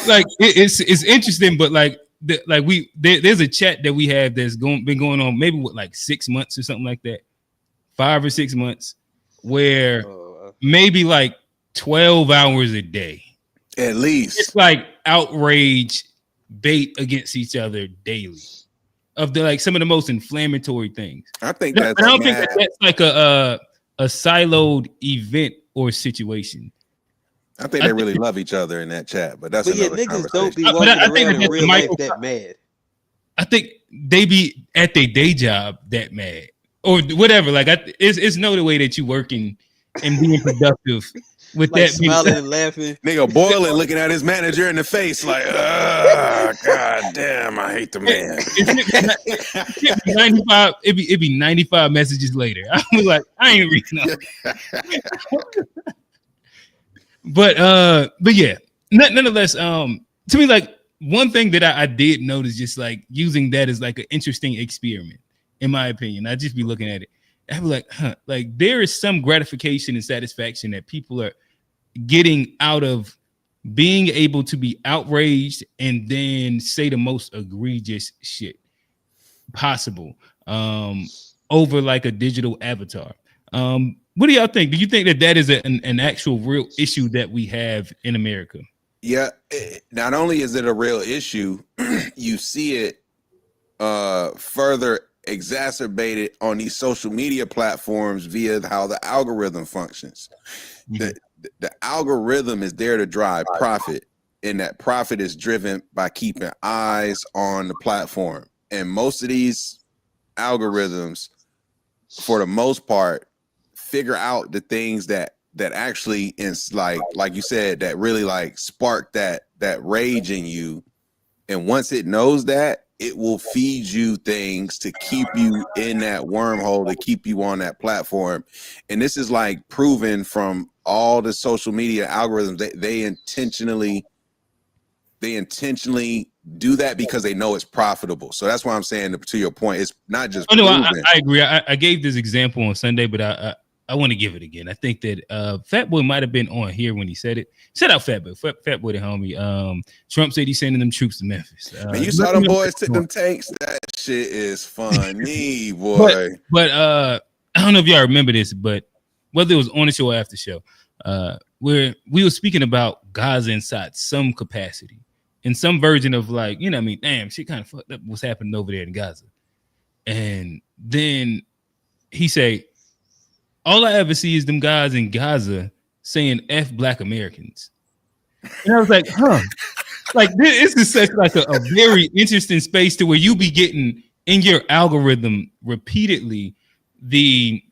Speaker 2: Like it's interesting, but like there's a chat that we have that's been going on maybe what like 6 months or something like that, 5 or 6 months, where maybe like 12 hours a day
Speaker 3: at least
Speaker 2: it's like outrage bait against each other daily of the like some of the most inflammatory things.
Speaker 3: I think that's
Speaker 2: I don't think that's like a siloed event or situation.
Speaker 3: I think they really love each other in that chat, but that's another
Speaker 1: niggas
Speaker 3: conversation.
Speaker 1: don't be walking around in real life that mad.
Speaker 2: I think they be at their day job that mad or whatever. Like it's no way that you working and being productive with
Speaker 1: like
Speaker 2: that
Speaker 1: smiling and laughing.
Speaker 3: Nigga boiling, looking at his manager in the face, like, God damn, I hate the man.
Speaker 2: It'd be 95. It'd be 95 messages later. I was like, I ain't reading nothing. But yeah, nonetheless, to me, like one thing that I did notice, just like using that as like an interesting experiment, in my opinion. I'd just be looking at it. I'd be like, like there is some gratification and satisfaction that people are getting out of being able to be outraged and then say the most egregious shit possible over like a digital avatar. What do y'all think? Do you think that is an actual real issue that we have in America?
Speaker 3: Yeah, not only is it a real issue, you see it further exacerbated on these social media platforms via how the algorithm functions. The algorithm is there to drive profit, and that profit is driven by keeping eyes on the platform. And most of these algorithms, for the most part, figure out the things that actually is like you said, that really like spark that rage in you. And once it knows that, it will feed you things to keep you in that wormhole, to keep you on that platform. And this is like proven from all the social media algorithms. They intentionally do that because they know it's profitable. So that's why I'm saying, to your point, it's not just
Speaker 2: I agree. I gave this example on Sunday, but I want to give it again. I think that Fat Boy might have been on here when he said it. Shout out Fat Boy. Fat Boy the homie. Trump said he's sending them troops to Memphis.
Speaker 3: Man, you saw them boys took them tanks. That shit is funny, boy.
Speaker 2: But I don't know if y'all remember this, but whether it was on the show or after show, where we were speaking about Gaza inside some capacity, in some version of like, you know what I mean? Damn, shit kind of fucked up what's happening over there in Gaza. And then he say, all I ever see is them guys in Gaza saying F Black Americans. And I was like, like this is such like a very interesting space to where you be getting in your algorithm repeatedly the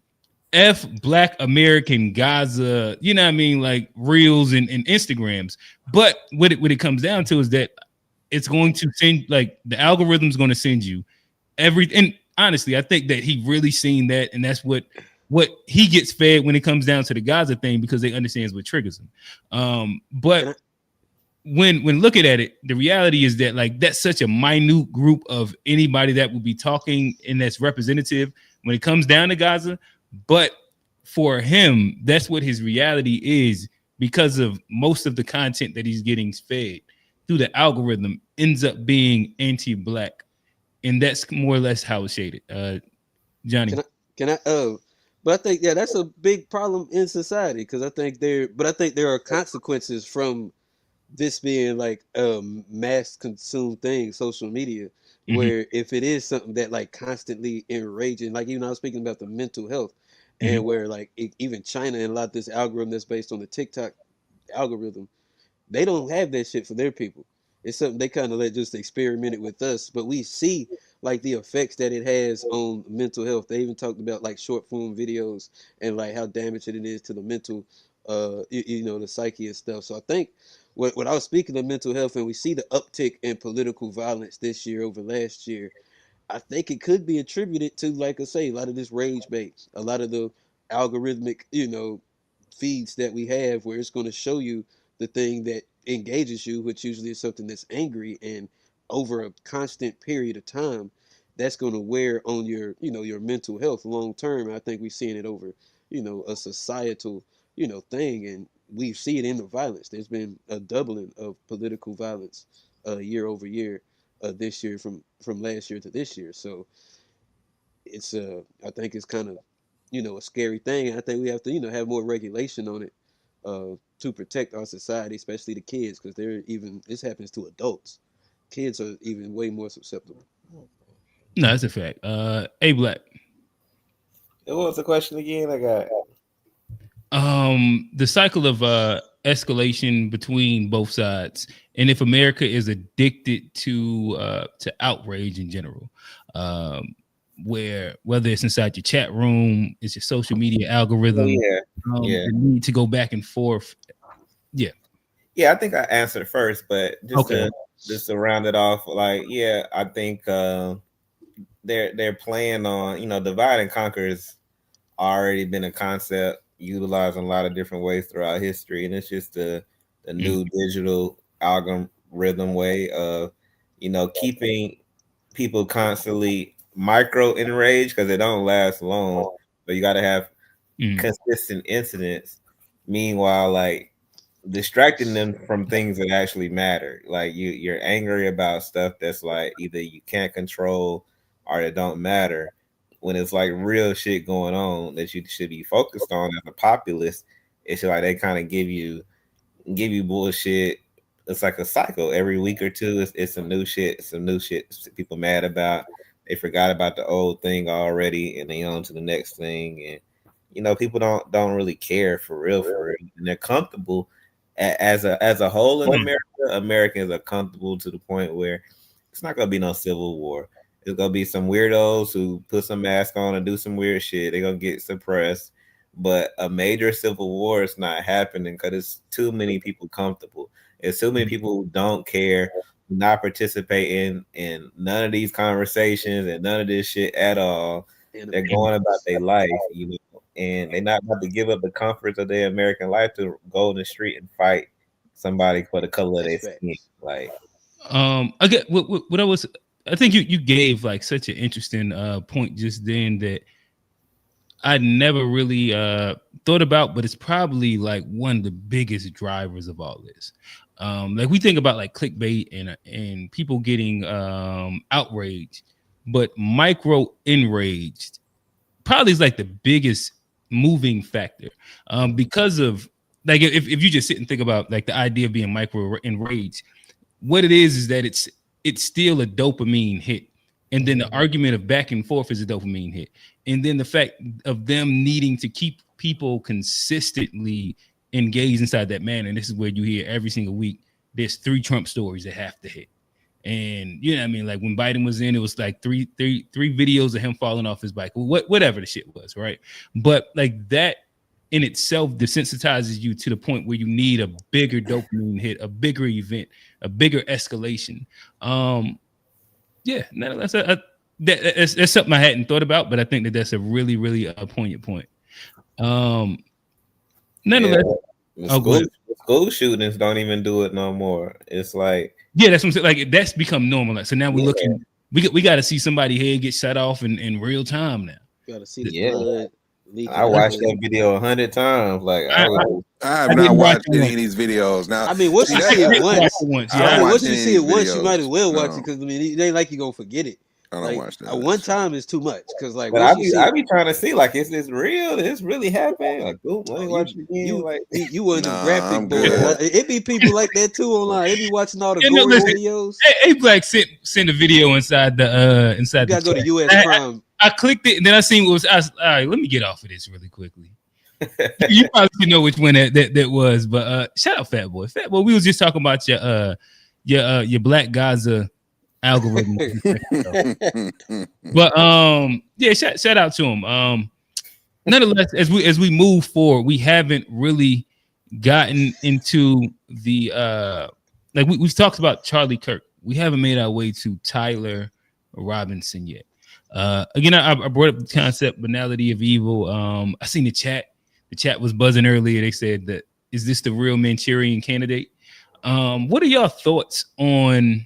Speaker 2: F Black American Gaza, you know what I mean, like reels and Instagrams. But what it comes down to is that it's going to send, like the algorithm's going to send you everything. And honestly, I think that he really seen that, and that's what he gets fed when it comes down to the Gaza thing, because they understands what triggers him. But when looking at it, the reality is that like that's such a minute group of anybody that will be talking and that's representative when it comes down to Gaza. But for him, that's what his reality is because of most of the content that he's getting fed through the algorithm ends up being anti-black, and that's more or less how it's shaded. Johnny,
Speaker 1: can I but I think that's a big problem in society because I think there are consequences from this being like mass consumed thing, social media, where if it is something that like constantly enraging, like even I was speaking about the mental health, and where like even China and a lot of this algorithm that's based on the TikTok algorithm, they don't have that shit for their people. It's something they kind of let just experiment it with us, but we see like the effects that it has on mental health. They even talked about like short form videos and like how damaging it is to the mental, the psyche and stuff. So I think when I was speaking of mental health, and we see the uptick in political violence this year over last year, I think it could be attributed to, like I say, a lot of this rage bait, a lot of the algorithmic, feeds that we have where it's going to show you the thing that engages you, which usually is something that's angry, and over a constant period of time, that's going to wear on your mental health long term. I think we're seeing it over, a societal, thing, and we see it in the violence. There's been a doubling of political violence, year over year, this year from last year to this year. So it's I think it's kind of a scary thing. And I think we have to have more regulation on it to protect our society, especially the kids, because this happens to adults. Kids are even way more susceptible.
Speaker 2: no, that's a fact. A Black.
Speaker 6: What was the question again? I got
Speaker 2: The cycle of escalation between both sides, and if America is addicted to outrage in general, whether it's inside your chat room, it's your social media algorithm, the need to go back and forth.
Speaker 6: Yeah, I think I answered first, but just to round it off, like, yeah, I think they're playing on, divide and conquer has already been a concept utilized in a lot of different ways throughout history, and it's just the new digital algorithm way of keeping people constantly micro enraged because they don't last long, but you got to have consistent incidents. Meanwhile, like, distracting them from things that actually matter. Like you're angry about stuff that's like either you can't control or that don't matter, when it's like real shit going on that you should be focused on as a populace. It's like they kind of give you bullshit. It's like a cycle. Every week or two it's some new shit people mad about. They forgot about the old thing already and they on to the next thing. And people don't really care for real, and they're comfortable as a whole in America. Americans are comfortable to the point where it's not gonna be no civil war. There's gonna be some weirdos who put some mask on and do some weird shit. They're gonna get suppressed, but a major civil war is not happening because it's too many people comfortable. It's too many people who don't care, not participate in none of these conversations and none of this shit at all. They're going about their life, and they're not about to give up the comforts of their American life to go in the street and fight somebody for the color of their skin. Like,
Speaker 2: again, I think you gave like such an interesting point just then that I never really thought about, but it's probably like one of the biggest drivers of all this. Like we think about like clickbait and people getting outraged, but micro enraged probably is like the biggest moving factor, because of like if you just sit and think about like the idea of being micro enraged, what it is that it's still a dopamine hit, and then the argument of back and forth is a dopamine hit, and then the fact of them needing to keep people consistently engaged inside that manner. And this is where you hear every single week there's 3 Trump stories that have to hit. And you know what I mean? Like when Biden was in, it was like three videos of him falling off his bike, whatever the shit was, right? But like that in itself desensitizes you to the point where you need a bigger dopamine hit, a bigger event, a bigger escalation. That's something I hadn't thought about, but I think that's a really, really poignant point. Nonetheless,
Speaker 6: school shootings don't even do it no more. It's like,
Speaker 2: yeah, that's what I'm saying. Like that's become normal. Like, so now we're looking. We got to see somebody head get shut off in real time now.
Speaker 1: You got to see the blood. leaking
Speaker 6: I
Speaker 1: out
Speaker 6: watched
Speaker 1: there.
Speaker 6: that video 100 times. Like
Speaker 3: I have
Speaker 2: I
Speaker 3: not
Speaker 2: didn't watch
Speaker 3: watched
Speaker 2: it
Speaker 3: any
Speaker 2: once.
Speaker 3: of these videos. Now,
Speaker 1: I mean, once
Speaker 3: see,
Speaker 1: you
Speaker 3: that's
Speaker 1: see it
Speaker 2: I watched
Speaker 1: once,
Speaker 2: it once.
Speaker 3: I
Speaker 1: I
Speaker 3: don't
Speaker 2: Yeah,
Speaker 1: mean,
Speaker 3: watch
Speaker 1: once you
Speaker 3: any of
Speaker 1: see it
Speaker 3: these
Speaker 1: once, you might as
Speaker 3: videos.
Speaker 1: well watch it
Speaker 3: No,
Speaker 1: because I mean, it ain't like you gonna forget it.
Speaker 3: I don't
Speaker 1: Like
Speaker 3: watch that.
Speaker 1: a one time is too much because like
Speaker 6: but
Speaker 1: once you see
Speaker 6: I
Speaker 1: it,
Speaker 6: be trying to see like, is this real? Is this really happening? Like, cool, let me
Speaker 1: oh,
Speaker 6: watch it again. Like,
Speaker 1: you one of them
Speaker 3: Nah,
Speaker 1: graphic
Speaker 3: I'm
Speaker 1: boys.
Speaker 3: good.
Speaker 1: It be people like that too online. They be watching all the
Speaker 2: no,
Speaker 1: gory
Speaker 2: listen.
Speaker 1: videos.
Speaker 2: Hey, Black sent a video inside the
Speaker 1: You gotta go to
Speaker 2: chat.
Speaker 1: U.S. Crime.
Speaker 2: I clicked it and then I seen what was. All right, let me get off of this really quickly. You probably should know which one that was, but shout out Fat Boy. Fat Boy, we was just talking about your Black Gaza algorithm. But yeah, shout out to him. Nonetheless, as we move forward, we haven't really gotten into the like we've talked about Charlie Kirk. We haven't made our way to Tyler Robinson yet. Again, I brought up the concept banality of evil. I seen the chat. The chat was buzzing earlier. They said that is this the real Manchurian candidate? What are y'all thoughts on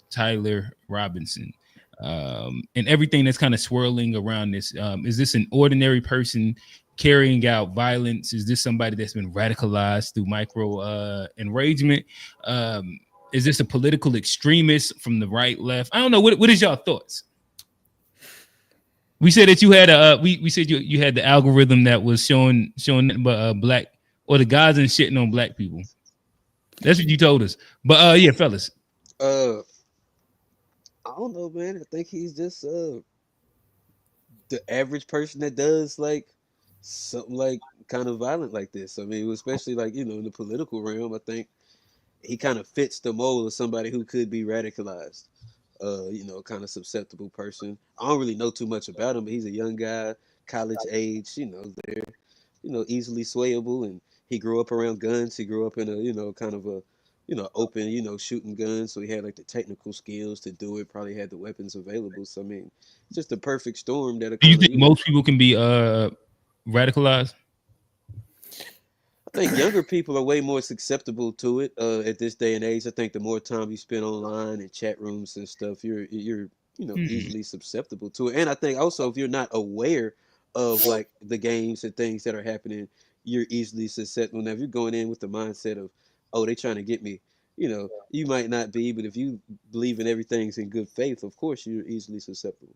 Speaker 2: Tyler Robinson and everything that's kind of swirling around this? Is this an ordinary person carrying out violence? Is this somebody that's been radicalized through micro enragement? Is this a political extremist from the right, left? I don't know. What is y'all thoughts? We said that you had we said you had the algorithm that was showing black or the guys and shitting on black people. That's what you told us. But yeah, fellas.
Speaker 1: I don't know, man. I think he's just the average person that does like something like kind of violent like this. I mean, especially like in the political realm. I think he kind of fits the mold of somebody who could be radicalized. Kind of susceptible person. I don't really know too much about him, but he's a young guy, college age. They're easily swayable, and he grew up around guns. He grew up in a kind of a open shooting guns, so he had like the technical skills to do it. Probably had the weapons available. So I mean, it's just the perfect storm that
Speaker 2: Do you
Speaker 1: kind of
Speaker 2: think most people can be radicalized?
Speaker 1: I think younger people are way more susceptible to it at this day and age. I think the more time you spend online and chat rooms and stuff, you're easily susceptible to it. And I think also if you're not aware of like the games and things that are happening, you're easily susceptible. Now, if you're going in with the mindset of, oh, they trying to get me, you might not be, but if you believe in everything's in good faith, of course you're easily susceptible.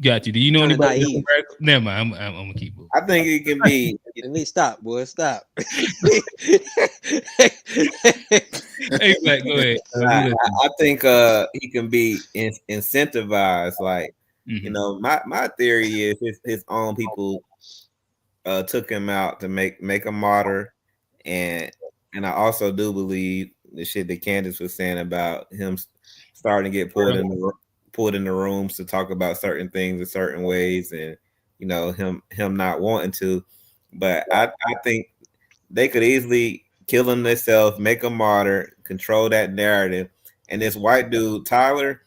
Speaker 2: Got you. Do you know
Speaker 1: Kind of
Speaker 2: anybody?
Speaker 1: naive.
Speaker 2: Never mind. I'm gonna keep moving.
Speaker 6: I think it can be.
Speaker 1: At least stop, boy. Stop.
Speaker 2: Hey, Black, go ahead.
Speaker 6: I think he can be incentivized. Like, my theory is his own people took him out to make a martyr, and I also do believe the shit that Candace was saying about him starting to get pulled in the rooms to talk about certain things in certain ways, and him not wanting to. But I think they could easily kill him themselves, make a martyr, control that narrative, and this white dude Tyler,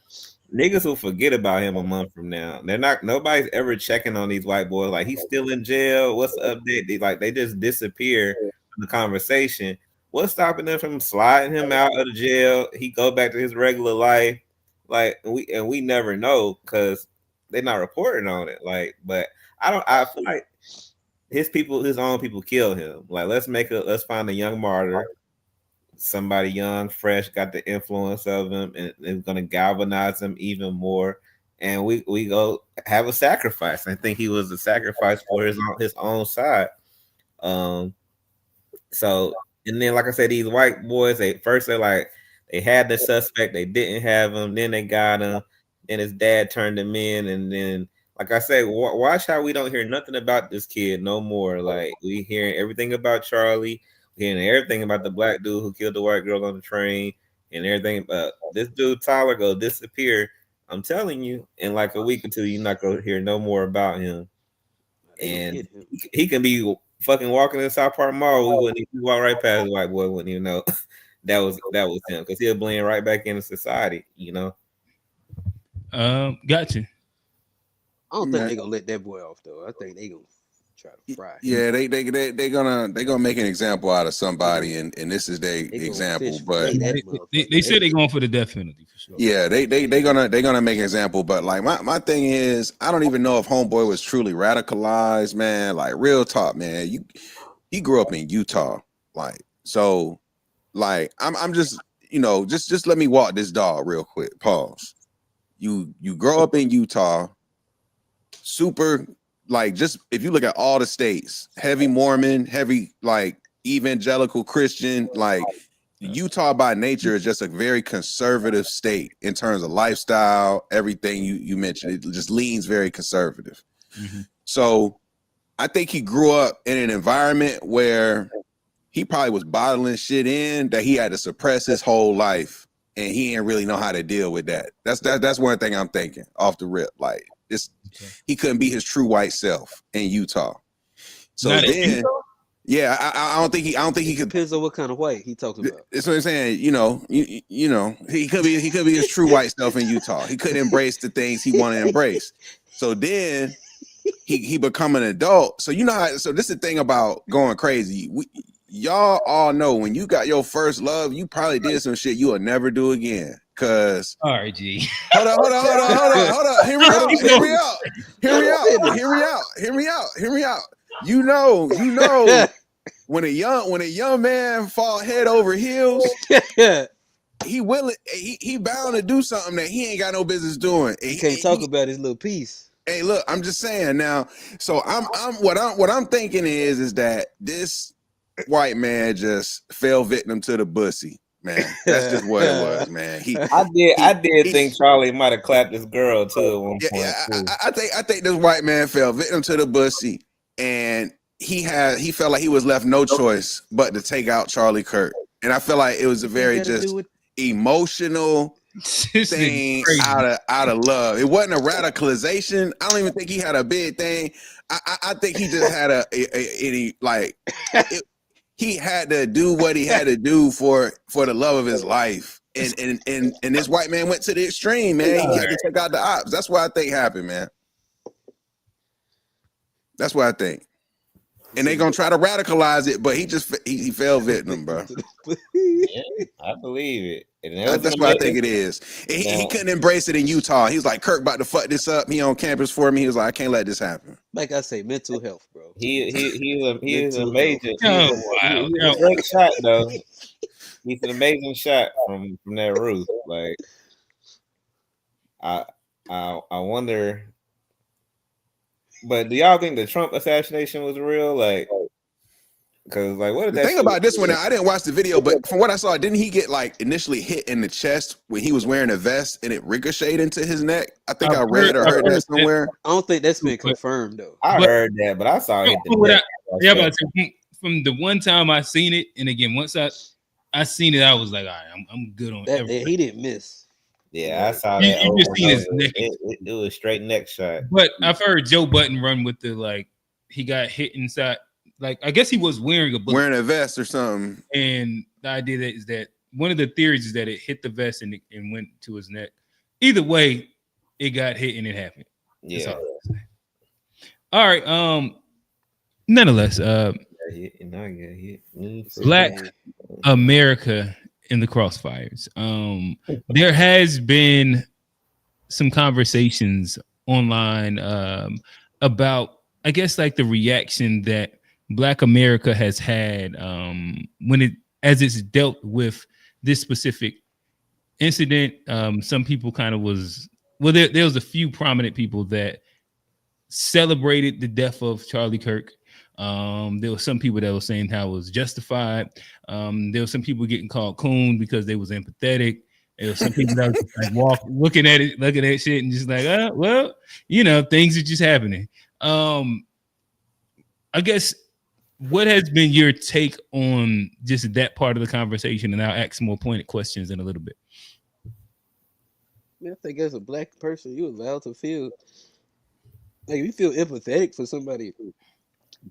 Speaker 6: niggas will forget about him a month from now. Nobody's ever checking on these white boys. Like, he's still in jail. What's the update? They just disappear from the conversation. What's stopping them from sliding him out of the jail? He go back to his regular life. Like, we never know because they're not reporting on it. Like, but I feel like his own people kill him. Like, let's find a young martyr. Somebody young, fresh, got the influence of him, and it's going to galvanize him even more. And we go have a sacrifice. I think he was a sacrifice for his own side. So, and then, like I said, these white boys, they had the suspect, they didn't have him, then they got him, then his dad turned him in, and then, like I said, watch how we don't hear nothing about this kid no more. Like, we hearing everything about Charlie, hearing everything about the black dude who killed the white girl on the train, and everything about this dude Tyler go disappear. I'm telling you, in like a week or two, you're not gonna hear no more about him. And he can be fucking walking in South Park Mall. We walk right past the white boy, wouldn't even know that was him, because he'll blend right back into society.
Speaker 2: Gotcha.
Speaker 1: I don't think they're gonna let that boy off though. I think they gonna Try to fry.
Speaker 3: Yeah, they gonna make an example out of somebody, and this is their example. But
Speaker 2: they said they're going for the death penalty for sure.
Speaker 3: Yeah, they gonna make an example. But like my thing is, I don't even know if homeboy was truly radicalized, man. Like real talk, man. He grew up in Utah, like so, like I'm just just let me walk this dog real quick. Pause. You grow up in Utah, super. Like, just if you look at all the states, heavy Mormon, heavy like evangelical Christian, like Utah by nature is just a very conservative state in terms of lifestyle, everything you mentioned. It just leans very conservative.
Speaker 2: Mm-hmm.
Speaker 3: So I think he grew up in an environment where he probably was bottling shit in that he had to suppress his whole life, and he didn't really know how to deal with that. That's one thing I'm thinking off the rip. Like, he couldn't be his true white self in Utah. So
Speaker 2: Not
Speaker 3: then, yeah, I don't think he could.
Speaker 1: Depends on what kind of white he talking about.
Speaker 3: That's what I'm saying. You know, he could be his true white self in Utah. He couldn't embrace the things he wanted to embrace. So then he become an adult. So you know how. So this is the thing about going crazy. Y'all all know when you got your first love, you probably did some shit you will never do again. Cause
Speaker 2: all right, G.
Speaker 3: Hold on. Hear me out. You know. When a young man fall head over heels, he bound to do something that he ain't got no business doing.
Speaker 1: He can't talk about his little piece.
Speaker 3: Hey, look, I'm just saying now. So what I'm thinking is that this white man just fell victim to the bussy. Man, that's just what it was, man.
Speaker 6: I did think Charlie might have clapped this girl too at one point.
Speaker 3: Yeah, I think this white man fell victim to the bussy, and he felt like he was left no choice but to take out Charlie Kirk. And I feel like it was a very just emotional thing out of love. It wasn't a radicalization. I don't even think he had a big thing. I think he just had he had to do what he had to do for the love of his life. And this white man went to the extreme, man. He had to take out the ops. That's what I think happened, man. That's what I think. And they gonna try to radicalize it, but he fell victim, bro.
Speaker 6: Yeah, I believe it. And
Speaker 3: that's what I think it is. And he couldn't embrace it in Utah. He was like, Kirk about to fuck this up. He on campus for me. He was like, I can't let this happen.
Speaker 1: Like I say, mental health, bro.
Speaker 6: He is a major. He's
Speaker 2: a
Speaker 6: great shot though. He's an amazing shot from that roof. Like, I wonder. But do y'all think the Trump assassination was real? Like, because like, what did
Speaker 3: the thing about this one? I didn't watch the video, but from what I saw, didn't he get like initially hit in the chest when he was wearing a vest and it ricocheted into his neck? I think I read or heard that somewhere.
Speaker 1: I don't think that's been confirmed though.
Speaker 6: I heard that, but I saw it.
Speaker 2: From the one time I seen it, and again once I seen it, I was like, all right, I'm good on that.
Speaker 1: He didn't miss.
Speaker 6: Yeah, I saw that.
Speaker 2: You just seen his neck.
Speaker 6: It was straight neck shot.
Speaker 2: But I've heard Joe Budden run with the like he got hit inside. Like I guess he was wearing
Speaker 3: a vest or something.
Speaker 2: And the idea is that one of the theories is that it hit the vest and went to his neck. Either way, it got hit and it happened.
Speaker 6: Yeah.
Speaker 2: All right. Nonetheless, Black America in the crossfires. There has been some conversations online about, I guess, like the reaction that Black America has had as it's dealt with this specific incident. Some people kind of there was a few prominent people that celebrated the death of Charlie Kirk. There were some people that were saying how it was justified. There were some people getting called coon because they was empathetic. There were some people that was just like looking at shit and just like, well, things are just happening. I guess what has been your take on just that part of the conversation? And I'll ask some more pointed questions in a little bit.
Speaker 1: I think as a Black person, you're allowed to feel like if you feel empathetic for somebody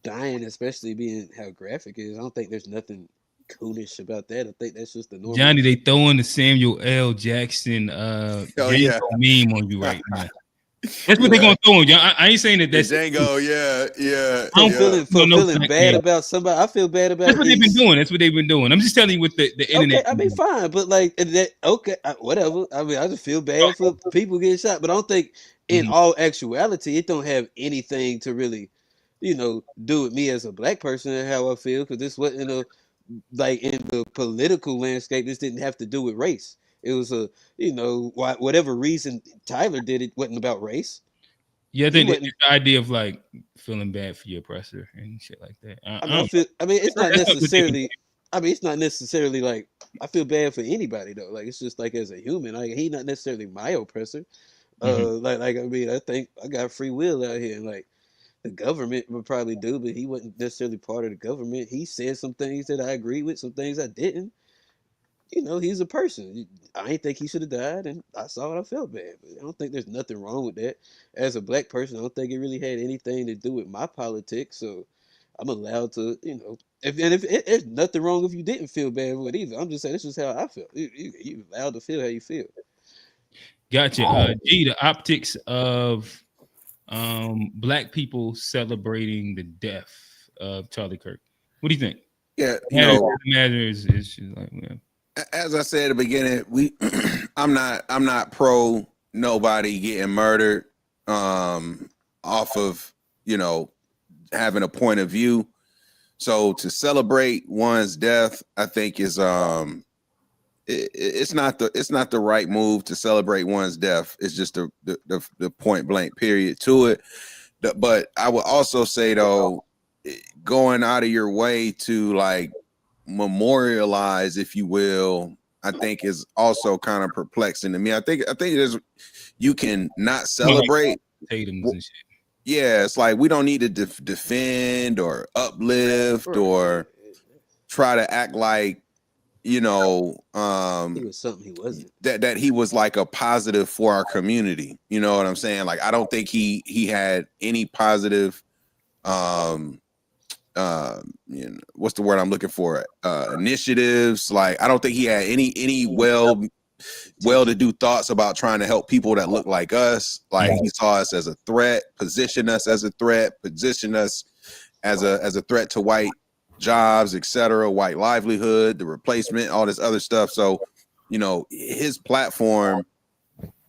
Speaker 1: dying, especially being how graphic it is. I don't think there's nothing coonish about that. I think that's just the normal.
Speaker 2: Johnny, they throwing the Samuel L. Jackson meme on you right now. That's what they're gonna throw on you. I ain't saying that that's
Speaker 3: Django. Yeah.
Speaker 1: For feeling bad about somebody. I feel bad about
Speaker 2: That's what they've been doing. That's what they've been doing. I'm just telling you what the internet.
Speaker 1: Okay, I mean, fine, but like that. Okay, whatever. I mean, I just feel bad for people getting shot, but I don't think, in all actuality, it don't have anything to really, do with me as a black person and how I feel. Because this wasn't like in the political landscape. This didn't have to do with race. It was whatever reason Tyler did it wasn't about race.
Speaker 2: Yeah, I think it's the idea of like feeling bad for your oppressor and shit like that.
Speaker 1: It's not necessarily. I mean, it's not necessarily like I feel bad for anybody though. Like it's just like as a human, like he's not necessarily my oppressor. I mean, I think I got free will out here, and like the government would probably do, but he wasn't necessarily part of the government. He said some things that I agreed with, some things I didn't. He's a person. I didn't think he should have died, and I saw it. I felt bad, but I don't think there's nothing wrong with that. As a black person, I don't think it really had anything to do with my politics. So I'm allowed to, if there's nothing wrong if you didn't feel bad with it either. I'm just saying this is how I feel. You allowed to feel how you feel.
Speaker 2: Gotcha. G, the optics of black people celebrating the death of Charlie Kirk. What do you think?
Speaker 3: Yeah,
Speaker 2: matters is like, yeah.
Speaker 3: As I said at the beginning, I'm not pro nobody getting murdered off of having a point of view. So to celebrate one's death, I think is it's not the right move to celebrate one's death. It's just the point blank period to it. But I would also say though, going out of your way to like memorialize, if you will, I think is also kind of perplexing to me. I think there's you can not celebrate. Yeah, it's like we don't need to defend or uplift or try to act like he was
Speaker 1: something he wasn't.
Speaker 3: That he was like a positive for our community. You know what I'm saying? Like I don't think he had any positive what's the word I'm looking for? Initiatives. Like I don't think he had any well-to-do thoughts about trying to help people that look like us. Like he saw us as a threat, position us as a threat, position us as a threat to white jobs, etc., white livelihood, the replacement, all this other stuff. So, his platform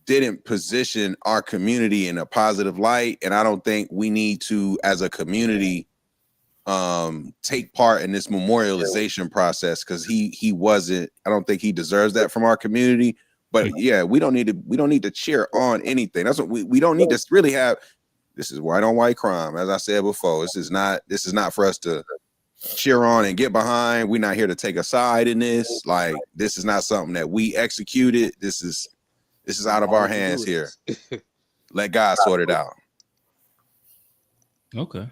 Speaker 3: didn't position our community in a positive light, and I don't think we need to, as a community, take part in this memorialization process because he wasn't. I don't think he deserves that from our community. But yeah, we don't need to cheer on anything. That's what we don't need to really have. This is white on white crime, as I said before. This is not for us to cheer on and get behind. We're not here to take a side in this. Like this is not something that we executed. This is out of our hands here. Let God sort it out.
Speaker 2: Okay.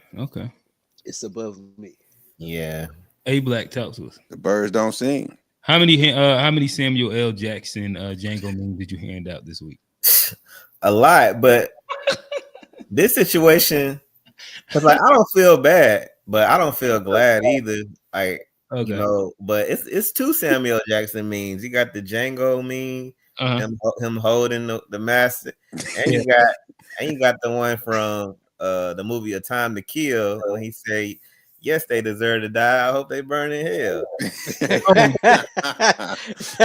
Speaker 1: It's above me.
Speaker 6: Yeah.
Speaker 2: A Black, talk to us.
Speaker 3: The birds don't sing.
Speaker 2: How many Samuel L. Jackson Django memes did you hand out this week?
Speaker 6: A lot, but this situation, because like I don't feel bad, but I don't feel glad either. Like but it's two Samuel Jackson memes. You got the Django meme, him holding the master, and you got the one from the movie A Time to Kill when he say, "Yes, they deserve to die. I hope they burn in hell."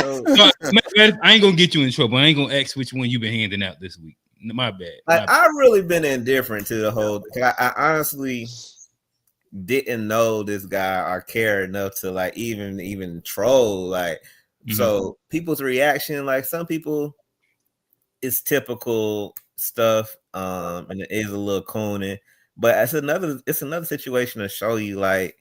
Speaker 2: I ain't gonna get you in trouble. I ain't gonna ask which one you been handing out this week. My bad.
Speaker 6: I've really been indifferent to the whole. I honestly didn't know this guy or care enough to like even troll. Like, so people's reaction, like some people, it's typical stuff, and it is a little cooning. But it's another situation to show you like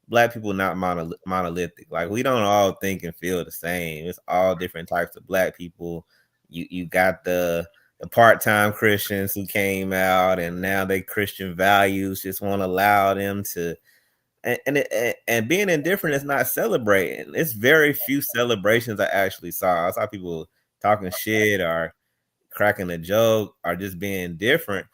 Speaker 6: Black people not monolithic. Like we don't all think and feel the same. It's all different types of Black people. You got the part-time Christians who came out and now they Christian values just won't allow them to. And being indifferent is not celebrating. It's very few celebrations I actually saw. I saw people talking shit or cracking a joke or just being different.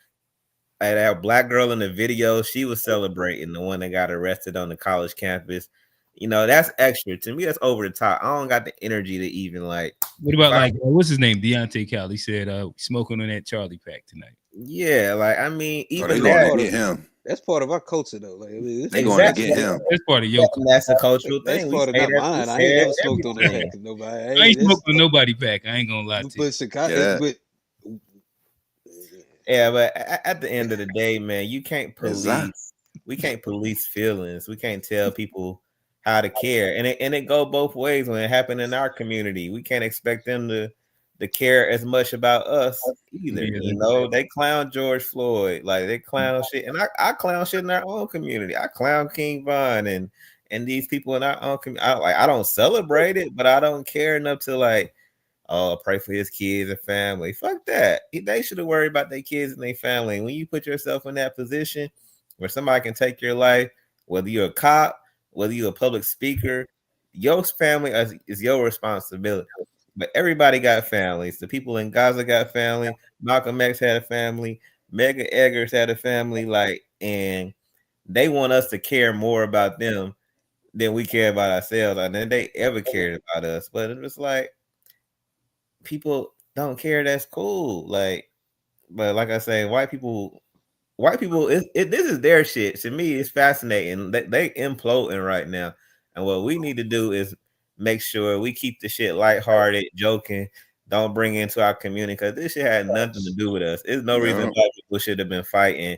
Speaker 6: That Black girl in the video, she was celebrating, the one that got arrested on the college campus. You know, that's extra to me. That's over the top. I don't got the energy to even like.
Speaker 2: What about like what's his name? Deontay Cal. He said, "Smoking on that Charlie pack tonight."
Speaker 6: Yeah, like I mean, even
Speaker 3: they going to get him.
Speaker 1: That's part of our culture, though. Like, I mean,
Speaker 3: they going to get him.
Speaker 2: That's part of your.
Speaker 6: That's a cultural
Speaker 1: that's
Speaker 6: thing.
Speaker 1: part of not mine. I ain't never smoked on the pack of nobody.
Speaker 2: I ain't smoked on nobody pack. I ain't gonna lie to you.
Speaker 1: But Chicago,
Speaker 6: but at the end of the day, man, you can't police. We can't police feelings. We can't tell people how to care, and it go both ways when it happened in our community. We can't expect them to care as much about us either. You know, they clown George Floyd, like they clown shit, and I clown shit in our own community. I clown King Von and these people in our own community. I don't celebrate it, but I don't care enough to like, oh, pray for his kids and family. Fuck that. They should have worried about their kids and their family. When you put yourself in that position where somebody can take your life, whether you're a cop, whether you're a public speaker, your family is your responsibility. But everybody got families. The people in Gaza got family. Malcolm X had a family. Medgar Eggers had a family. Like, and they want us to care more about them than we care about ourselves, and then they ever cared about us. But it was like people don't care. That's cool. Like, but like I say, white people. This is their shit. To me, it's fascinating. They imploding right now, and what we need to do is make sure we keep the shit lighthearted, joking. Don't bring it into our community because this shit had nothing to do with us. There's no reason why people should have been fighting.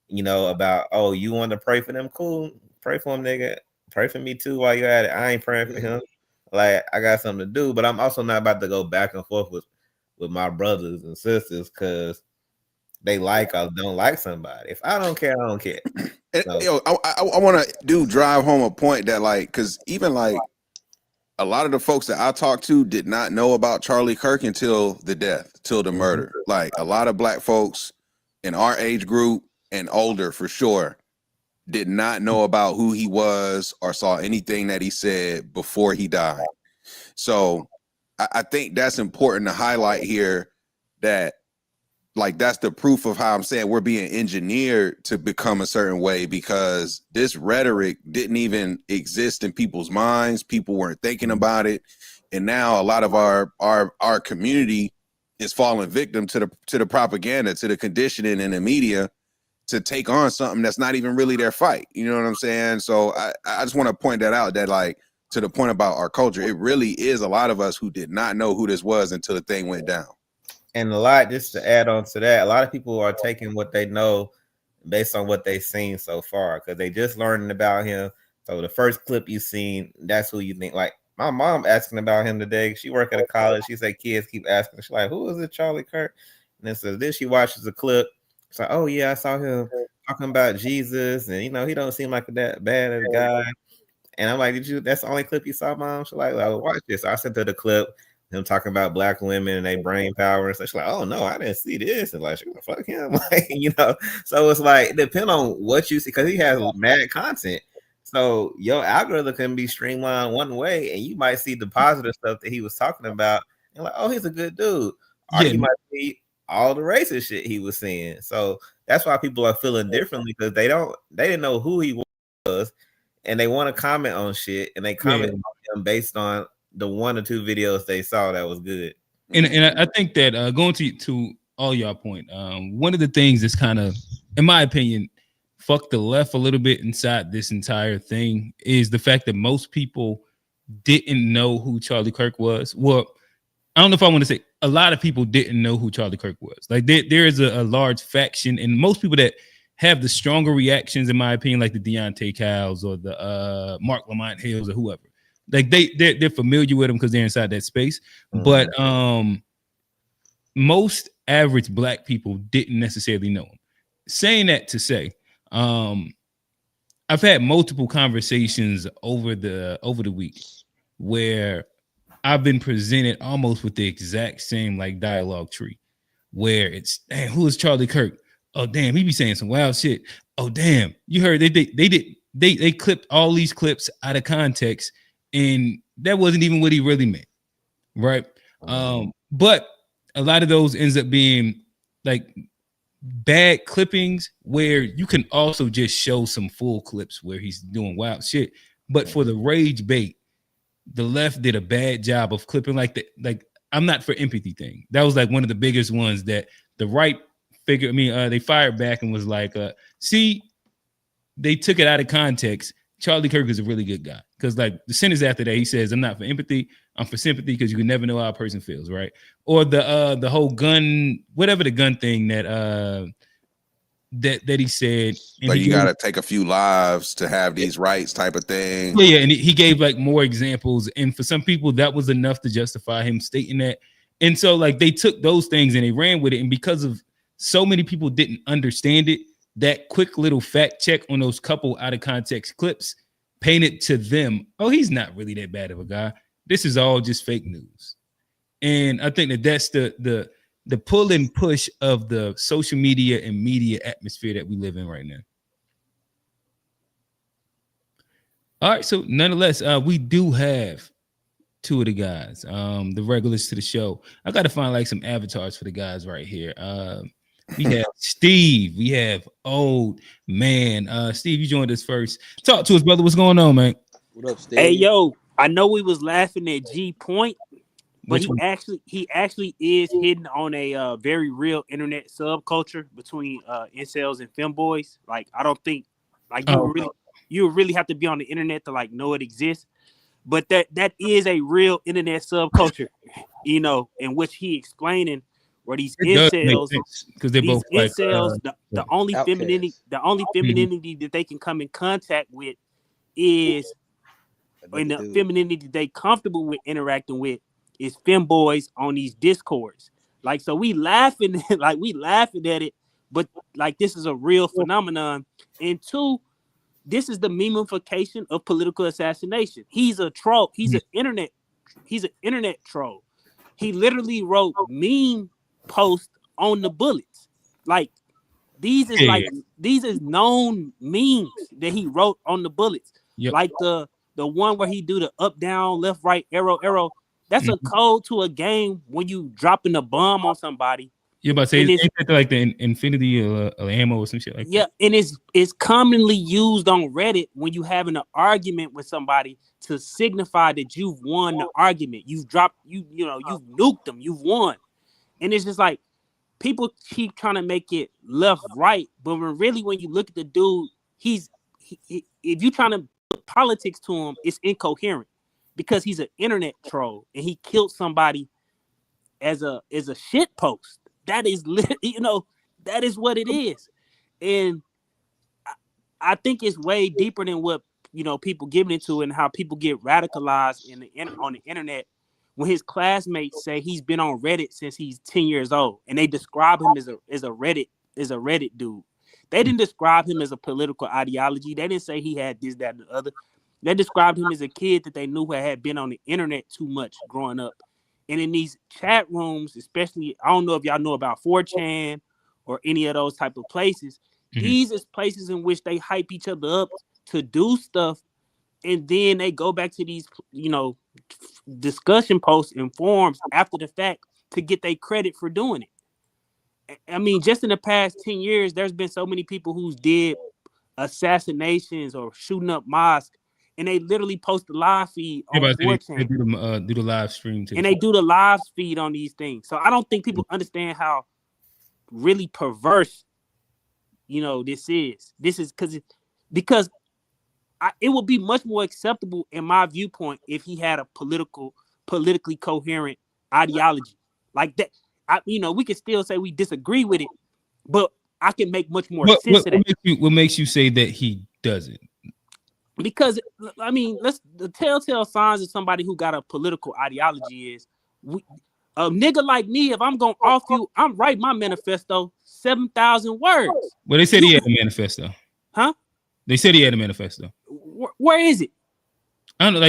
Speaker 6: You know about you want to pray for them? Cool, pray for them, nigga. Pray for me too while you're at it. I ain't praying for him. Like I got something to do, but I'm also not about to go back and forth with my brothers and sisters because they like or don't like somebody. If I don't care, I don't care. So,
Speaker 3: I want to drive home a point that like, because even like a lot of the folks that I talked to did not know about Charlie Kirk until the death, till the murder. Like a lot of black folks in our age group and older for sure did not know about who he was or saw anything that he said before he died. So I think that's important to highlight here, that like that's the proof of how I'm saying we're being engineered to become a certain way, because this rhetoric didn't even exist in people's minds. People weren't thinking about it. And now a lot of our community is falling victim to the propaganda, to the conditioning in the media to take on something that's not even really their fight. You know what I'm saying? So I just want to point that out, that like to the point about our culture, it really is a lot of us who did not know who this was until the thing went down.
Speaker 6: And a lot, just to add on to that, a lot of people are taking what they know based on what they've seen so far because they just learning about him. So the first clip you seen, that's who you think. Like my mom asking about him today. She work at a college. She said kids keep asking. She's like, "Who is it, Charlie Kirk?" And then so then she watches the clip. It's like, "Oh yeah, I saw him talking about Jesus, and he don't seem like that bad of a guy." And I'm like, that's the only clip you saw, Mom? She's like, watch this. So I sent her the clip. Him talking about black women and their brain power and such. Like, oh no, I didn't see this. And like, fuck him. Like, so it's like, depend on what you see, because he has mad content. So your algorithm can be streamlined one way, and you might see the positive stuff that he was talking about, and like, oh, he's a good dude. Or you might see all the racist shit he was saying. So that's why people are feeling differently, because they didn't know who he was, and they want to comment on shit, and they comment on him based on the 1 or 2 videos they saw that was good.
Speaker 2: And I think that going to all y'all point, one of the things that's kind of, in my opinion, fucked the left a little bit inside this entire thing is the fact that most people didn't know who Charlie Kirk was. Well, I don't know if I want to say a lot of people didn't know who Charlie Kirk was. Like there is a large faction, and most people that have the stronger reactions, in my opinion, like the Deontay Cals or the Mark Lamont Hills or whoever. Like they're familiar with him because they're inside that space. But most average black people didn't necessarily know him. Saying that to say, I've had multiple conversations over the week where I've been presented almost with the exact same like dialogue tree, where it's, damn, who is Charlie Kirk? Oh damn, he be saying some wild shit. Oh damn, you heard they clipped all these clips out of context, and that wasn't even what he really meant, right? But a lot of those ends up being like bad clippings where you can also just show some full clips where he's doing wild shit. But for the rage bait, the left did a bad job of clipping like I'm not for empathy thing. That was like one of the biggest ones that the right figure. I mean, they fired back and was like, see, they took it out of context. Charlie Kirk is a really good guy because like the sentence after that, he says, I'm not for empathy, I'm for sympathy because you can never know how a person feels, right? Or the whole gun, whatever the gun thing that he said.
Speaker 3: Like you got to take a few lives to have these rights type of thing.
Speaker 2: Yeah, and he gave like more examples. And for some people, that was enough to justify him stating that. And so like they took those things and they ran with it. And because of so many people didn't understand it, that quick little fact check on those couple out of context clips painted to them, oh, he's not really that bad of a guy. This is all just fake news. And I think that that's the pull and push of the social media and media atmosphere that we live in right now. All right, so nonetheless, we do have two of the guys, the regulars to the show. I got to find like some avatars for the guys right here. We have Steve. We have Old Man. Steve, you joined us first. Talk to us, brother. What's going on, man?
Speaker 1: What up, Steve?
Speaker 11: Hey, yo, I know we was laughing at G Point, but he actually is hidden on a very real internet subculture between incels and femboys. Like, I don't think like you really have to be on the internet to like know it exists. But that is a real internet subculture, you know, in which he explaining where these incels,
Speaker 2: because they're both
Speaker 11: incels,
Speaker 2: like,
Speaker 11: the only
Speaker 1: outcasts.
Speaker 11: femininity that they can come in contact with is, and the femininity they comfortable with interacting with is femboys on these discords. Like, so we laughing at it, but like this is a real phenomenon. And two, this is the memification of political assassination. He's a troll. He's an internet troll. He literally wrote meme posts on the bullets. Like these is known memes that he wrote on the bullets. Yep. Like the one where he do the up, down, left, right, arrow. That's a code to a game when you dropping a bomb on somebody.
Speaker 2: You're about to say it's like the infinity ammo or some shit like that.
Speaker 11: Yeah, and it's commonly used on Reddit when you having an argument with somebody to signify that you've won the argument. You've dropped, you've nuked them, you've won. And it's just like people keep trying to make it left, right, but when you look at the dude, if you trying to put politics to him, it's incoherent because he's an internet troll and he killed somebody as a shit post. That is, that is what it is. And I think it's way deeper than what, people give into and how people get radicalized on the internet. When his classmates say he's been on Reddit since he's 10 years old, and they describe him as a Reddit dude. They didn't describe him as a political ideology. They didn't say he had this, that, and the other. They described him as a kid that they knew who had been on the internet too much growing up. And in these chat rooms, especially, I don't know if y'all know about 4chan or any of those type of places. Mm-hmm. These is places in which they hype each other up to do stuff. And then they go back to these, discussion posts and forums after the fact to get their credit for doing it. I mean, just in the past 10 years, there's been so many people who's did assassinations or shooting up mosques. And they literally post the live feed on 4chan.
Speaker 2: They do the live stream too.
Speaker 11: And they do the live feed on these things. So I don't think people understand how really perverse, this is. This is because it would be much more acceptable in my viewpoint if he had a politically coherent ideology like that. We could still say we disagree with it, but I can make much more sense of that.
Speaker 2: What makes you say that he doesn't?
Speaker 11: Because the telltale signs of somebody who got a political ideology is a nigga like me. If I'm going off you, I'm write my manifesto 7,000 words.
Speaker 2: Well, they said he had a manifesto,
Speaker 11: huh?
Speaker 2: They said he had a manifesto.
Speaker 11: Where is it?
Speaker 2: I don't know,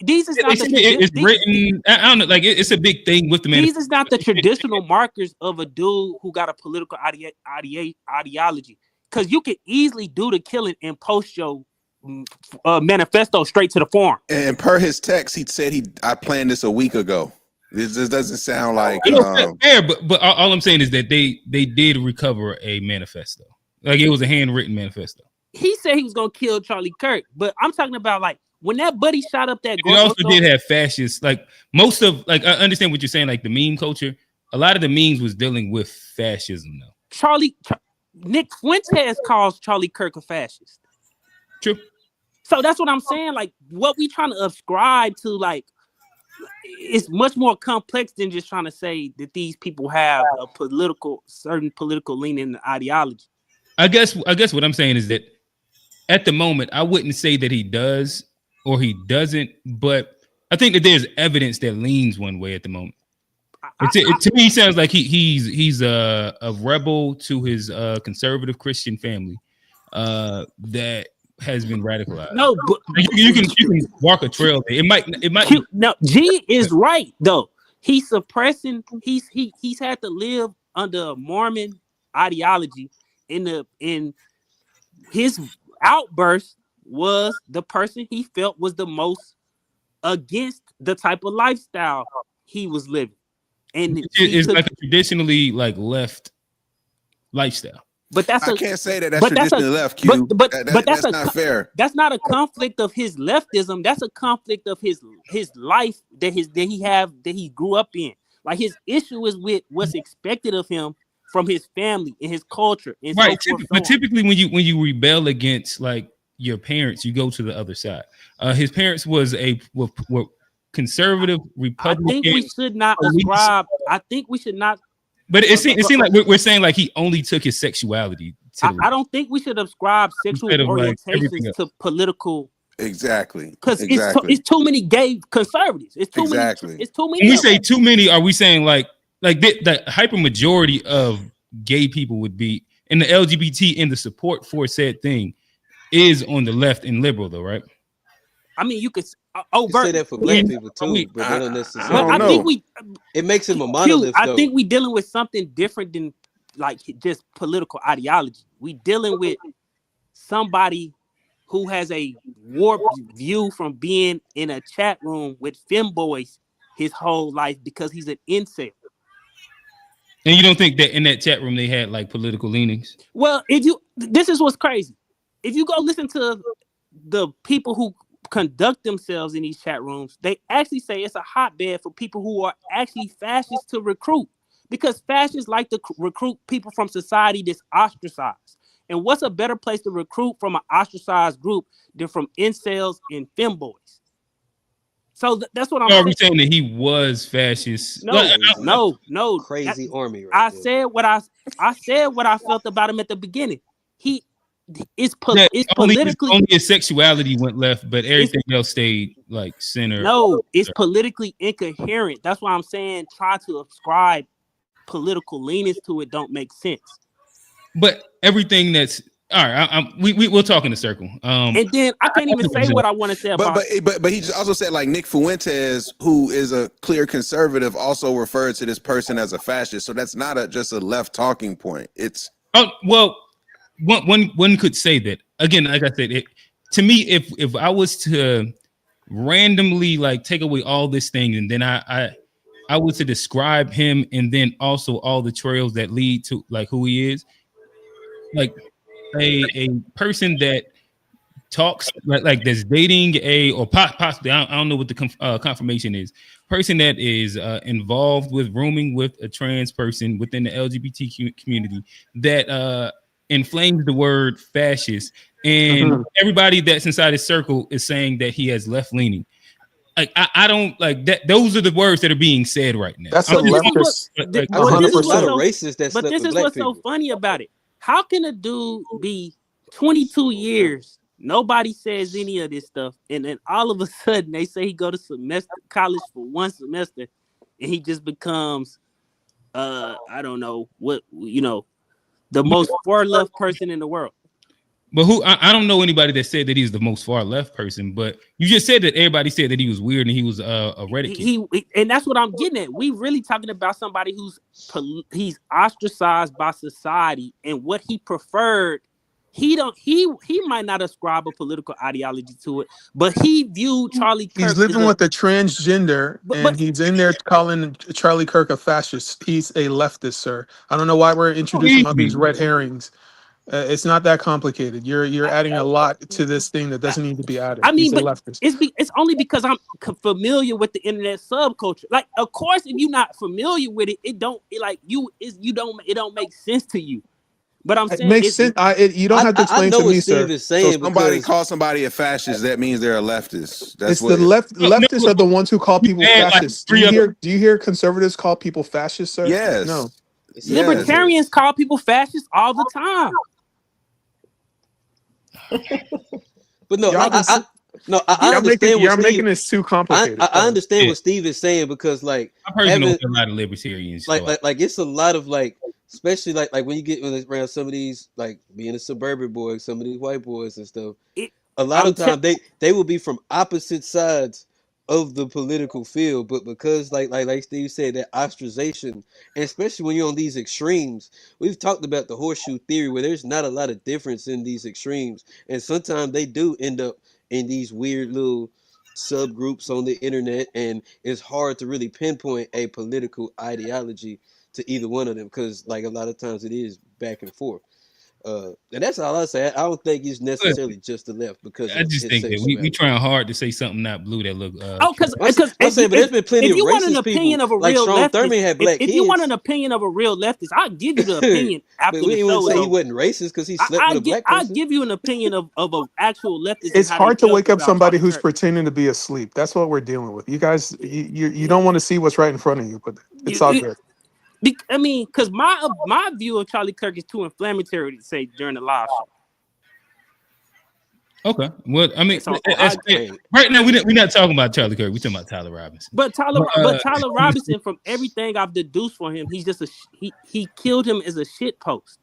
Speaker 11: these is not
Speaker 2: it's written. I don't know, like it's a big thing with the manifesto.
Speaker 11: These is not the traditional markers of a dude who got a political ideology. Because you can easily do the killing and post your manifesto straight to the forum.
Speaker 3: And per his text, he said I planned this a week ago. This just doesn't sound like
Speaker 2: fair, but all I'm saying is that they did recover a manifesto. Like it was a handwritten manifesto.
Speaker 11: he said he was gonna kill Charlie Kirk, but I'm talking about like when that buddy shot up that.
Speaker 2: It also did have fascists. Like most of, like I understand what you're saying. Like the meme culture, a lot of the memes was dealing with fascism though.
Speaker 11: Nick Fuentes calls Charlie Kirk a fascist.
Speaker 2: True.
Speaker 11: So that's what I'm saying. Like what we trying to ascribe to, like, it's much more complex than just trying to say that these people have a certain political leaning and ideology.
Speaker 2: I guess what I'm saying is that at the moment, I wouldn't say that he does or he doesn't, but I think that there's evidence that leans one way at the moment. To me, it sounds like he's a rebel to his conservative Christian family that has been radicalized.
Speaker 11: No, but
Speaker 2: you can walk a trail there. It might.
Speaker 11: No, G is right though. He's suppressing. He's had to live under a Mormon ideology. In his outburst was the person he felt was the most against the type of lifestyle he was living, and
Speaker 2: it's like a traditionally like left lifestyle.
Speaker 3: But I can't say that that's traditionally left, Q.
Speaker 11: But
Speaker 3: that's not fair.
Speaker 11: That's not a conflict of his leftism. That's a conflict of his life that he grew up in. Like his issue is with what's expected of him from his family and his culture. And
Speaker 2: right. But typically when you rebel against like your parents, you go to the other side. His parents were conservative Republican.
Speaker 11: I think we should not ascribe. I think we should not.
Speaker 2: But it seemed like we're saying like he only took his sexuality.
Speaker 11: I don't think we should ascribe sexual orientations to political.
Speaker 3: Exactly.
Speaker 11: Because it's too many gay conservatives. It's too many. It's too many.
Speaker 2: When we say too many, are we saying like the hyper majority of gay people would be in the LGBT and the support for said thing is on the left and liberal though, right?
Speaker 11: I mean, you could
Speaker 1: say that for black people too, but they don't necessarily.
Speaker 11: I think
Speaker 1: it makes him a monolith.
Speaker 11: I think we dealing with something different than like just political ideology. We dealing with somebody who has a warped view from being in a chat room with femboys his whole life because he's an incel.
Speaker 2: And you don't think that in that chat room they had like political leanings?
Speaker 11: Well, this is what's crazy. If you go listen to the people who conduct themselves in these chat rooms, they actually say it's a hotbed for people who are actually fascists to recruit, because fascists like to recruit people from society that's ostracized. And what's a better place to recruit from an ostracized group than from incels and femboys? So that's what I'm saying.
Speaker 2: Are we saying that he was fascist?
Speaker 11: No.
Speaker 1: Crazy army.
Speaker 11: I said what I felt about him at the beginning. It's politically
Speaker 2: only his sexuality went left, but everything else stayed like center.
Speaker 11: No, it's politically incoherent. That's why I'm saying trying to ascribe political leanings to it don't make sense.
Speaker 2: But everything that's all right. We'll talk in a circle.
Speaker 11: And then I can't even say what I want to say about.
Speaker 3: But he just also said like Nick Fuentes, who is a clear conservative, also referred to this person as a fascist. So that's not just a left talking point. It's One could say that again. Like I said, to me, if I was to randomly like take away all this thing, and then I was to describe him, and then also all the trails that lead to like who he is, like a person that talks like that's dating or possibly I don't know what the confirmation is. Person that is involved with rooming with a trans person within the LGBT community that inflames the word fascist, and everybody that's inside his circle is saying that he has left leaning. Like I don't like that. Those are the words that are being said right now.
Speaker 12: That's a leftist.
Speaker 11: But this is what's so funny about it. How can a dude be 22 years? Nobody says any of this stuff, and then all of a sudden they say he go to college for one semester, and he just becomes, I don't know what the most far left person in the world.
Speaker 2: But who? I don't know anybody that said that he's the most far left person. But you just said that everybody said that he was weird and he was a Reddit kid.
Speaker 11: And that's what I'm getting at. We really talking about somebody he's ostracized by society, and what he preferred. He might not ascribe a political ideology to it, but he viewed Charlie Kirk.
Speaker 12: He's living with a transgender, and he's in there calling Charlie Kirk a fascist. He's a leftist, sir. I don't know why we're introducing all these red herrings. It's not that complicated. You're adding a lot to this thing that doesn't need to be added.
Speaker 11: I mean,
Speaker 12: He's a
Speaker 11: but
Speaker 12: leftist.
Speaker 11: it's only because I'm familiar with the internet subculture. Like, of course, if you're not familiar with it, it don't make sense to you. But I'm
Speaker 12: It
Speaker 11: saying
Speaker 12: makes sense. You don't have to
Speaker 1: I
Speaker 12: explain
Speaker 1: know
Speaker 12: to
Speaker 1: what
Speaker 12: me,
Speaker 1: Steve
Speaker 12: sir.
Speaker 1: is
Speaker 3: So
Speaker 1: saying
Speaker 3: somebody
Speaker 1: because
Speaker 3: call somebody a fascist, that means they're a leftist. That's
Speaker 12: It's
Speaker 3: what
Speaker 12: the leftists are the ones who call people
Speaker 2: add like
Speaker 12: fascists. Do
Speaker 2: 3
Speaker 12: you
Speaker 2: other.
Speaker 12: hear conservatives call people fascists, sir?
Speaker 3: yes.
Speaker 12: No.
Speaker 1: it's
Speaker 3: Yes.
Speaker 11: libertarians call people fascists all the time.
Speaker 1: But no,
Speaker 12: Y'all been
Speaker 1: I understand what
Speaker 12: y'all
Speaker 1: Steve.
Speaker 12: making this too complicated.
Speaker 1: I understand
Speaker 2: Yeah.
Speaker 1: what Steve is saying because like
Speaker 2: I personally know
Speaker 1: having
Speaker 2: a lot of libertarians.
Speaker 1: like
Speaker 2: so
Speaker 1: like it's a lot of like, especially like when you get around some of these, like being a suburban boy, some of these white boys and stuff. A lot
Speaker 11: I'm
Speaker 1: of time they will be from opposite sides of the political field, but because like Steve said, that ostracization, and especially when you're on these extremes, we've talked about the horseshoe theory where there's not a lot of difference in these extremes, and sometimes they do end up in these weird little subgroups on the internet, and it's hard to really pinpoint a political ideology to either one of them because like a lot of times it is back and forth. And that's all I say. I don't think it's necessarily just the left because
Speaker 2: I
Speaker 1: of
Speaker 2: just
Speaker 1: his
Speaker 2: think that we
Speaker 1: sexuality.
Speaker 2: trying hard to say something not blue that look.
Speaker 11: because
Speaker 1: I'm saying, but there's been plenty
Speaker 11: if
Speaker 1: of
Speaker 11: you want an
Speaker 1: racist
Speaker 11: opinion
Speaker 1: people.
Speaker 11: of a
Speaker 1: Like
Speaker 11: real
Speaker 1: Strom
Speaker 11: leftist,
Speaker 1: Thurmond had black
Speaker 11: if you want
Speaker 1: kids.
Speaker 11: an opinion of a real leftist, I'll give you the opinion
Speaker 1: But
Speaker 11: after
Speaker 1: we
Speaker 11: the
Speaker 1: didn't
Speaker 11: show
Speaker 1: say
Speaker 11: is
Speaker 1: he
Speaker 11: over.
Speaker 1: wasn't racist because he slept with a black
Speaker 11: I'll
Speaker 1: person.
Speaker 11: give you an opinion of an actual leftist and
Speaker 12: It's
Speaker 11: how they
Speaker 12: hard to
Speaker 11: felt
Speaker 12: wake up
Speaker 11: about
Speaker 12: somebody
Speaker 11: Charlie
Speaker 12: who's
Speaker 11: Kirk.
Speaker 12: pretending to be asleep. That's what we're dealing with. You guys, you don't want to see what's right in front of you, but it's all good.
Speaker 11: I mean, because my view of Charlie Kirk is too inflammatory to say during the live show.
Speaker 2: Okay, well, I mean,
Speaker 11: So
Speaker 2: right now we're not talking about Charlie Kirk. We're talking about Tyler Robinson.
Speaker 11: But Tyler Robinson, from everything I've deduced for him, he's just he killed him as a shit post.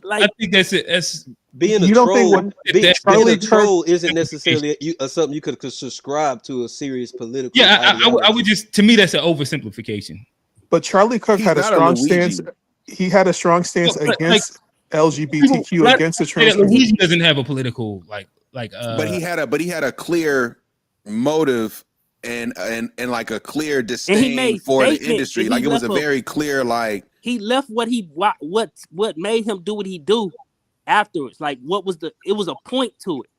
Speaker 2: I think that's it. That's
Speaker 1: being a
Speaker 12: You don't
Speaker 1: troll.
Speaker 12: think
Speaker 1: Being
Speaker 12: Charlie
Speaker 1: a troll
Speaker 12: Kirk
Speaker 1: isn't necessarily something you could subscribe to a serious political.
Speaker 2: Yeah,
Speaker 1: ideology.
Speaker 2: I would just, to me, that's an oversimplification.
Speaker 12: But Charlie Kirk
Speaker 3: He's
Speaker 12: had a
Speaker 3: not a
Speaker 12: strong
Speaker 3: Luigi.
Speaker 12: stance. He had a strong stance
Speaker 2: No, but,
Speaker 12: against LGBTQ,
Speaker 2: people-
Speaker 12: against the trans
Speaker 2: Luigi
Speaker 12: community.
Speaker 2: doesn't have a political
Speaker 3: But he had a clear motive and like a clear disdain for the industry. Like it was a very clear like
Speaker 11: he left what made him do what he do afterwards. Like it was a point to it.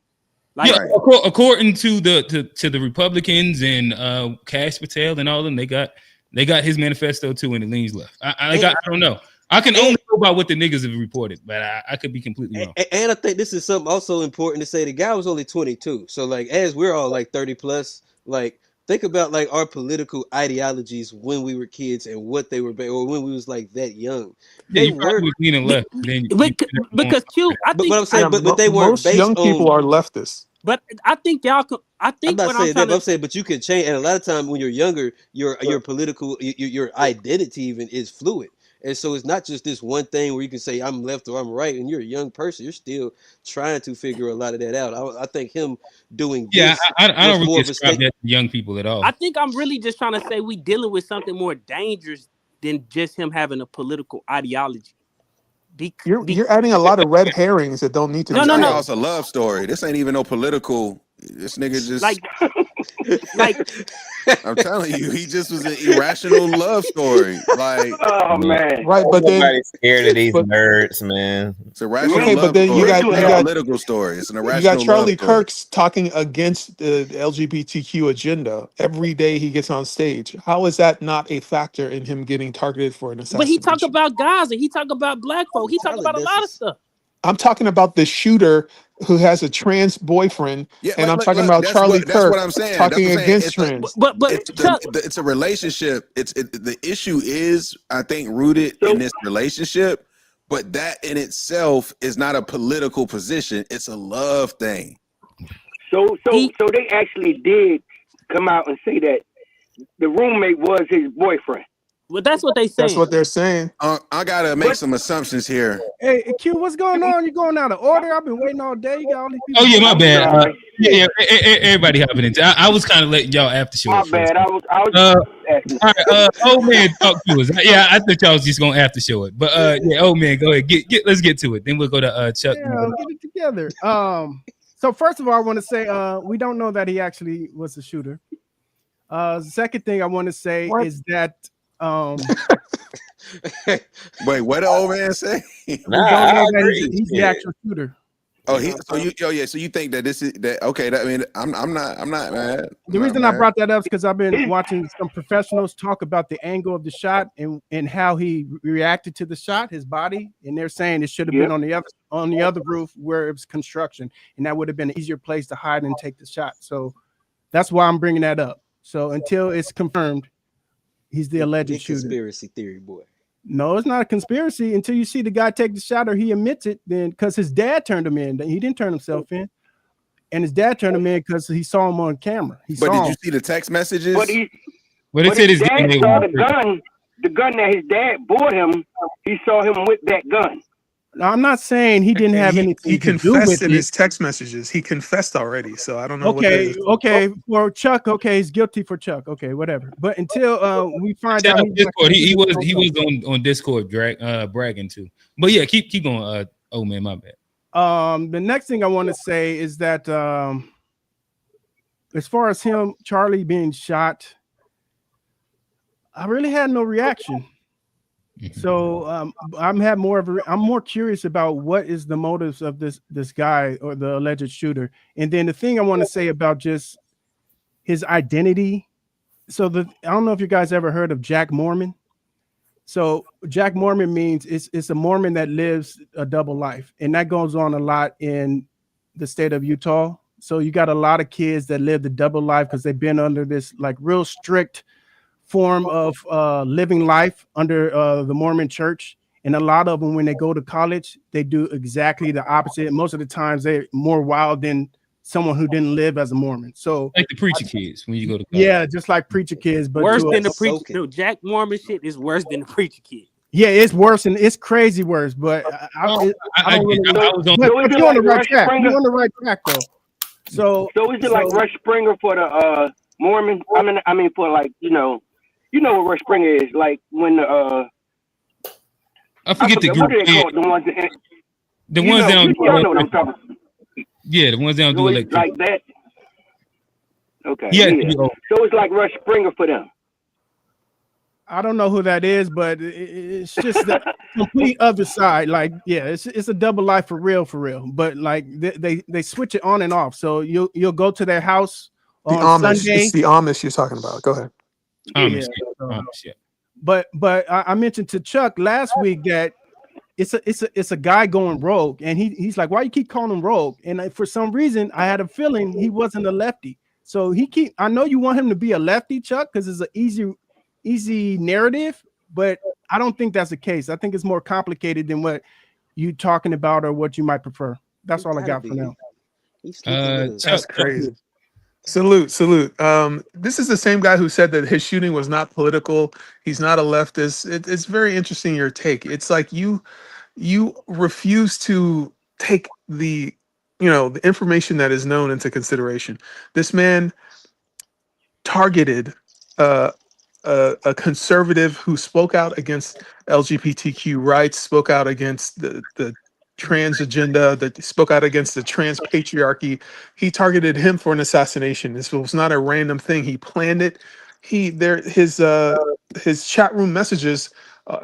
Speaker 11: Like,
Speaker 2: yeah, according to the Republicans and Cash Patel and all of them, they got his manifesto too, and it leans left. I don't know. I can only go by what the niggas have reported, but I could be completely wrong.
Speaker 1: And I think this is something also important to say. The guy was only 22, so like as we're all like 30 plus, like think about like our political ideologies when we were kids and what they were, or when we was like that young.
Speaker 2: Yeah, you probably was leaning left.
Speaker 11: Because Q, I think
Speaker 1: what I'm saying, but they weren't
Speaker 12: most
Speaker 1: based
Speaker 12: young people
Speaker 1: on.
Speaker 12: are leftists.
Speaker 11: But I think y'all could.
Speaker 1: I'm not saying that, but I'm saying, but you can change. And a lot of times when you're younger, your political, your identity even is fluid. And so it's not just this one thing where you can say I'm left or I'm right. And you're a young person, you're still trying to figure a lot of that out. I think him doing this,
Speaker 2: I don't
Speaker 1: was more
Speaker 2: really
Speaker 1: of a
Speaker 2: describe
Speaker 1: state.
Speaker 2: that to young people at all.
Speaker 11: I think I'm really just trying to say we dealing with something more dangerous than just him having a political ideology.
Speaker 12: You're adding a lot of red herrings that don't need to.
Speaker 3: No. It's a love story. This ain't even no political. This nigga just
Speaker 11: like
Speaker 3: I'm telling you, he just was an irrational love story. Like,
Speaker 13: oh man,
Speaker 12: right? But then
Speaker 6: everybody's scared of these nerds, man.
Speaker 3: It's a rational
Speaker 12: okay,
Speaker 3: love
Speaker 12: but then
Speaker 3: story.
Speaker 12: you got
Speaker 3: a political story. It's an irrational.
Speaker 12: You got Charlie
Speaker 3: love story.
Speaker 12: Kirk's talking against the LGBTQ agenda every day he gets on stage. How is that not a factor in him getting targeted for an assassination?
Speaker 11: But he talk about Gaza. He talk about black folk. He talk about a lot of stuff.
Speaker 12: I'm talking about the shooter who has a trans boyfriend, and I'm talking about Charlie Kirk
Speaker 3: that's what I'm saying.
Speaker 12: talking against
Speaker 3: it's
Speaker 12: trans.
Speaker 11: But
Speaker 3: it's a relationship. The issue is, I think, rooted in this relationship, but that in itself is not a political position. It's a love thing.
Speaker 13: So they actually did come out and say that the roommate was his boyfriend.
Speaker 11: Well, that's what they say.
Speaker 12: That's what they're saying.
Speaker 3: I gotta make some assumptions here.
Speaker 14: Hey, Q, what's going on? You going out of order? I've been waiting all day. You got all these people.
Speaker 2: Oh yeah, my bad. Everybody hopping into. I was kind of letting y'all after show.
Speaker 13: My bad. I was asking.
Speaker 2: All right, old man, talk to us. Yeah, I thought y'all was just gonna after show it, but yeah, old man, go ahead. Let's get to it. Then we'll go to Chuck.
Speaker 14: Yeah, get it together. So first of all, I want to say we don't know that he actually was a shooter. The second thing I want to say is that
Speaker 3: Wait, what the old man say?
Speaker 14: We don't know that he's the
Speaker 6: Yeah.
Speaker 14: actual shooter.
Speaker 3: Oh, so you think that this is that? Okay, that, I mean, I'm not mad.
Speaker 14: The reason I brought that up is because I've been watching some professionals talk about the angle of the shot and how he reacted to the shot, his body, and they're saying it should have been on the other roof where it was construction, and that would have been an easier place to hide and take the shot. So that's why I'm bringing that up. So until it's confirmed, he's the alleged shooter.
Speaker 1: Conspiracy theory, boy.
Speaker 14: No, it's not a conspiracy until you see the guy take the shot or he admits it. Then because his dad turned him in, he didn't turn himself in. And his dad turned him in because he saw him on camera.
Speaker 3: But did you see the text messages?
Speaker 13: But his dad saw the gun that his dad bought him. He saw him with that gun.
Speaker 14: No, I'm not saying he didn't have anything
Speaker 12: He
Speaker 14: to do with
Speaker 12: confessed in
Speaker 14: it.
Speaker 12: his text messages. He confessed already, so I don't know.
Speaker 14: Okay, for Chuck. Okay, he's guilty for Chuck. Okay, whatever. But until we find out,
Speaker 2: Discord, he was on Discord bragging too. But yeah, keep going. Oh man, my bad.
Speaker 14: The next thing I want to say is that as far as Charlie being shot, I really had no reaction. So I'm more curious about what is the motives of this guy or the alleged shooter. And then the thing I want to say about just his identity. So I don't know if you guys ever heard of Jack Mormon. So Jack Mormon means it's a Mormon that lives a double life, and that goes on a lot in the state of Utah. So you got a lot of kids that live the double life because they've been under this like real strict form of living life under the Mormon church. And a lot of them, when they go to college, they do exactly the opposite. Most of the times they're more wild than someone who didn't live as a Mormon. So
Speaker 2: like the preacher kids when you go to college.
Speaker 14: Yeah, just like preacher kids, but
Speaker 11: worse than the preacher. No, Jack Mormon shit is worse than the preacher kid.
Speaker 14: Yeah, it's worse and it's crazy worse. But I don't really know. But you're on the right track. You're on the right track though. So
Speaker 13: is it like Rush Springer for the Mormon? I mean for like you know what Rush Springer is like when the
Speaker 2: I forget the group.
Speaker 13: What do they call it? The ones that
Speaker 2: y'all
Speaker 13: know what I'm talking about.
Speaker 2: Yeah, the ones that don't do electric.
Speaker 13: Like that. Okay.
Speaker 2: Yeah.
Speaker 13: So it's like Rush Springer for them.
Speaker 14: I don't know who that is, but it's just the complete other side. Like, yeah, it's a double life for real. But like they switch it on and off. So you'll go to their house on Sunday.
Speaker 12: It's the Amish you're talking about. Go ahead.
Speaker 2: Amish, yeah.
Speaker 14: But I mentioned to Chuck last week that it's a guy going rogue, and he's like, why you keep calling him rogue? And for some reason, I had a feeling he wasn't a lefty. So I know you want him to be a lefty, Chuck, because it's an easy narrative, but I don't think that's the case. I think it's more complicated than what you talking about or what you might prefer. That's all I got for now.
Speaker 12: That's crazy. Salute. This is the same guy who said that his shooting was not political. He's not a leftist. It's very interesting, your take. It's like you refuse to take the information that is known into consideration. This man targeted a conservative who spoke out against LGBTQ rights, spoke out against the trans agenda, that spoke out against the trans patriarchy. He targeted him for an assassination. This was not a random thing. He planned it. His chat room messages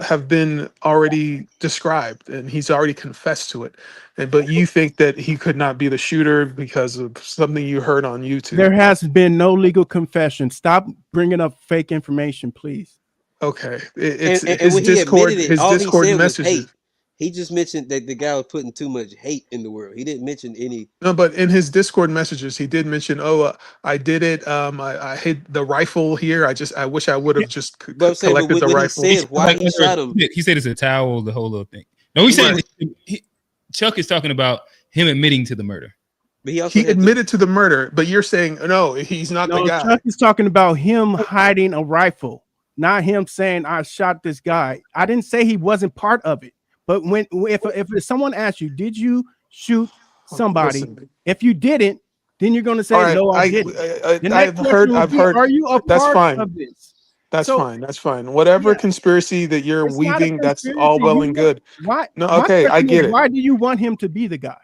Speaker 12: have been already described, and he's already confessed to it. But you think that he could not be the shooter because of something you heard on YouTube?
Speaker 14: There has been no legal confession. Stop bringing up fake information, please.
Speaker 12: Okay, it's his Discord. His Discord messages.
Speaker 1: He just mentioned that the guy was putting too much hate in the world. He didn't mention any.
Speaker 12: No, but in his Discord messages, he did mention, I did it. I hid the rifle here. I wish I would have just collected the rifle.
Speaker 1: He said why he shot him.
Speaker 2: He said it's a towel, the whole little thing. No, he said Chuck is talking about him admitting to the murder.
Speaker 1: But he
Speaker 12: admitted to the murder, but you're saying, no, he's not the guy.
Speaker 14: Chuck is talking about him hiding a rifle, not him saying I shot this guy. I didn't say he wasn't part of it. But if someone asks you, did you shoot somebody? If you didn't, then you're going to say, no, I didn't.
Speaker 12: I've heard.
Speaker 14: Are you a part of this?
Speaker 12: That's fine. Whatever conspiracy that you're weaving, that's all well and good.
Speaker 14: Why?
Speaker 12: No, okay, I get it.
Speaker 14: Why do you want him to be the guy?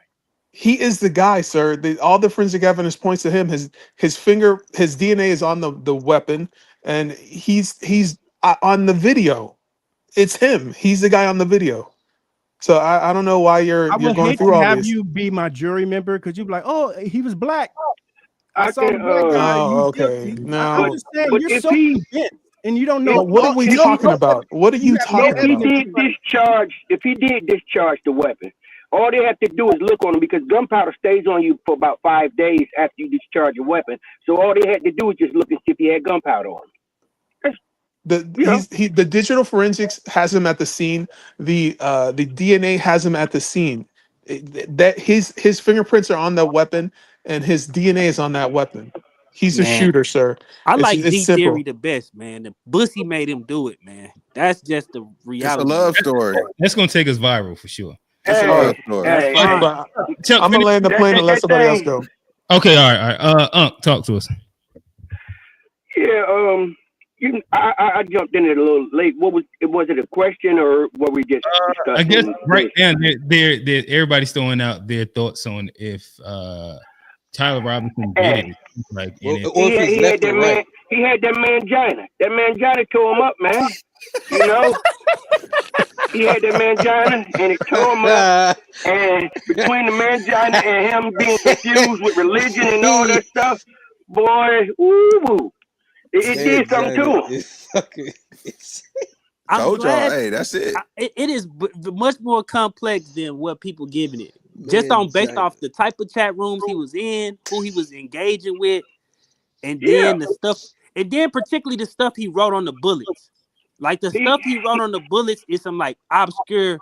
Speaker 12: He is the guy, sir. All the forensic evidence points to him. His finger, his DNA is on the weapon, and he's on the video. It's him. He's the guy on the video. So I don't know why you're
Speaker 14: would
Speaker 12: going
Speaker 14: hate
Speaker 12: through
Speaker 14: to
Speaker 12: all
Speaker 14: have
Speaker 12: this.
Speaker 14: you be my jury member because you'd be like, oh, he was black. I
Speaker 13: I
Speaker 14: saw the
Speaker 13: can.
Speaker 14: black guy.
Speaker 12: Oh,
Speaker 14: You
Speaker 12: okay.
Speaker 14: guilty. I'm
Speaker 12: Now,
Speaker 14: just saying,
Speaker 13: But
Speaker 14: you're
Speaker 13: if
Speaker 14: so
Speaker 13: he,
Speaker 14: convinced, and you don't know.
Speaker 12: but what are we
Speaker 14: You don't
Speaker 12: talking
Speaker 14: know.
Speaker 12: about? What are you
Speaker 14: You have no
Speaker 12: talking
Speaker 13: if he
Speaker 12: about?
Speaker 14: evidence.
Speaker 13: did discharge the weapon, all they have to do is look on him because gunpowder stays on you for about 5 days after you discharge a weapon. So all they had to do is just look and see if he had gunpowder on him.
Speaker 12: The digital forensics has him at the scene. The DNA has him at the scene. That his fingerprints are on the weapon and his DNA is on that weapon. He's a
Speaker 11: Man,
Speaker 12: shooter, sir.
Speaker 11: I
Speaker 12: It's
Speaker 11: like
Speaker 12: it's
Speaker 11: D Theory
Speaker 12: simple.
Speaker 11: the best, man. The Bussy made him do it, man. That's just the
Speaker 3: It's a
Speaker 11: reality.
Speaker 3: love story.
Speaker 2: That's gonna take us viral for sure.
Speaker 3: It's a
Speaker 13: Hey,
Speaker 3: love story.
Speaker 11: That's
Speaker 13: hey,
Speaker 11: fine.
Speaker 12: But
Speaker 2: Chuck,
Speaker 12: I'm gonna
Speaker 2: finish.
Speaker 12: land the plane and let somebody else go.
Speaker 2: Okay, all right. Talk to us.
Speaker 13: Yeah, I jumped in it a little late. Was it a question or what we just discussing?
Speaker 2: I guess right now they're everybody's throwing out their thoughts on if Tyler Robinson did it. Like,
Speaker 13: he had that man. He had that mangina. That mangina tore him up, man. You know, he had that mangina and it tore him up. And between the mangina and him being confused with religion and all that stuff, boy, woo. It did something to him.
Speaker 11: I'm glad.
Speaker 3: Hey, that's it.
Speaker 11: It is much more complex than what people giving it. Just based off the type of chat rooms he was in, who he was engaging with, and then the stuff, and then particularly the stuff he wrote on the bullets. Like the stuff he wrote on the bullets is some like obscure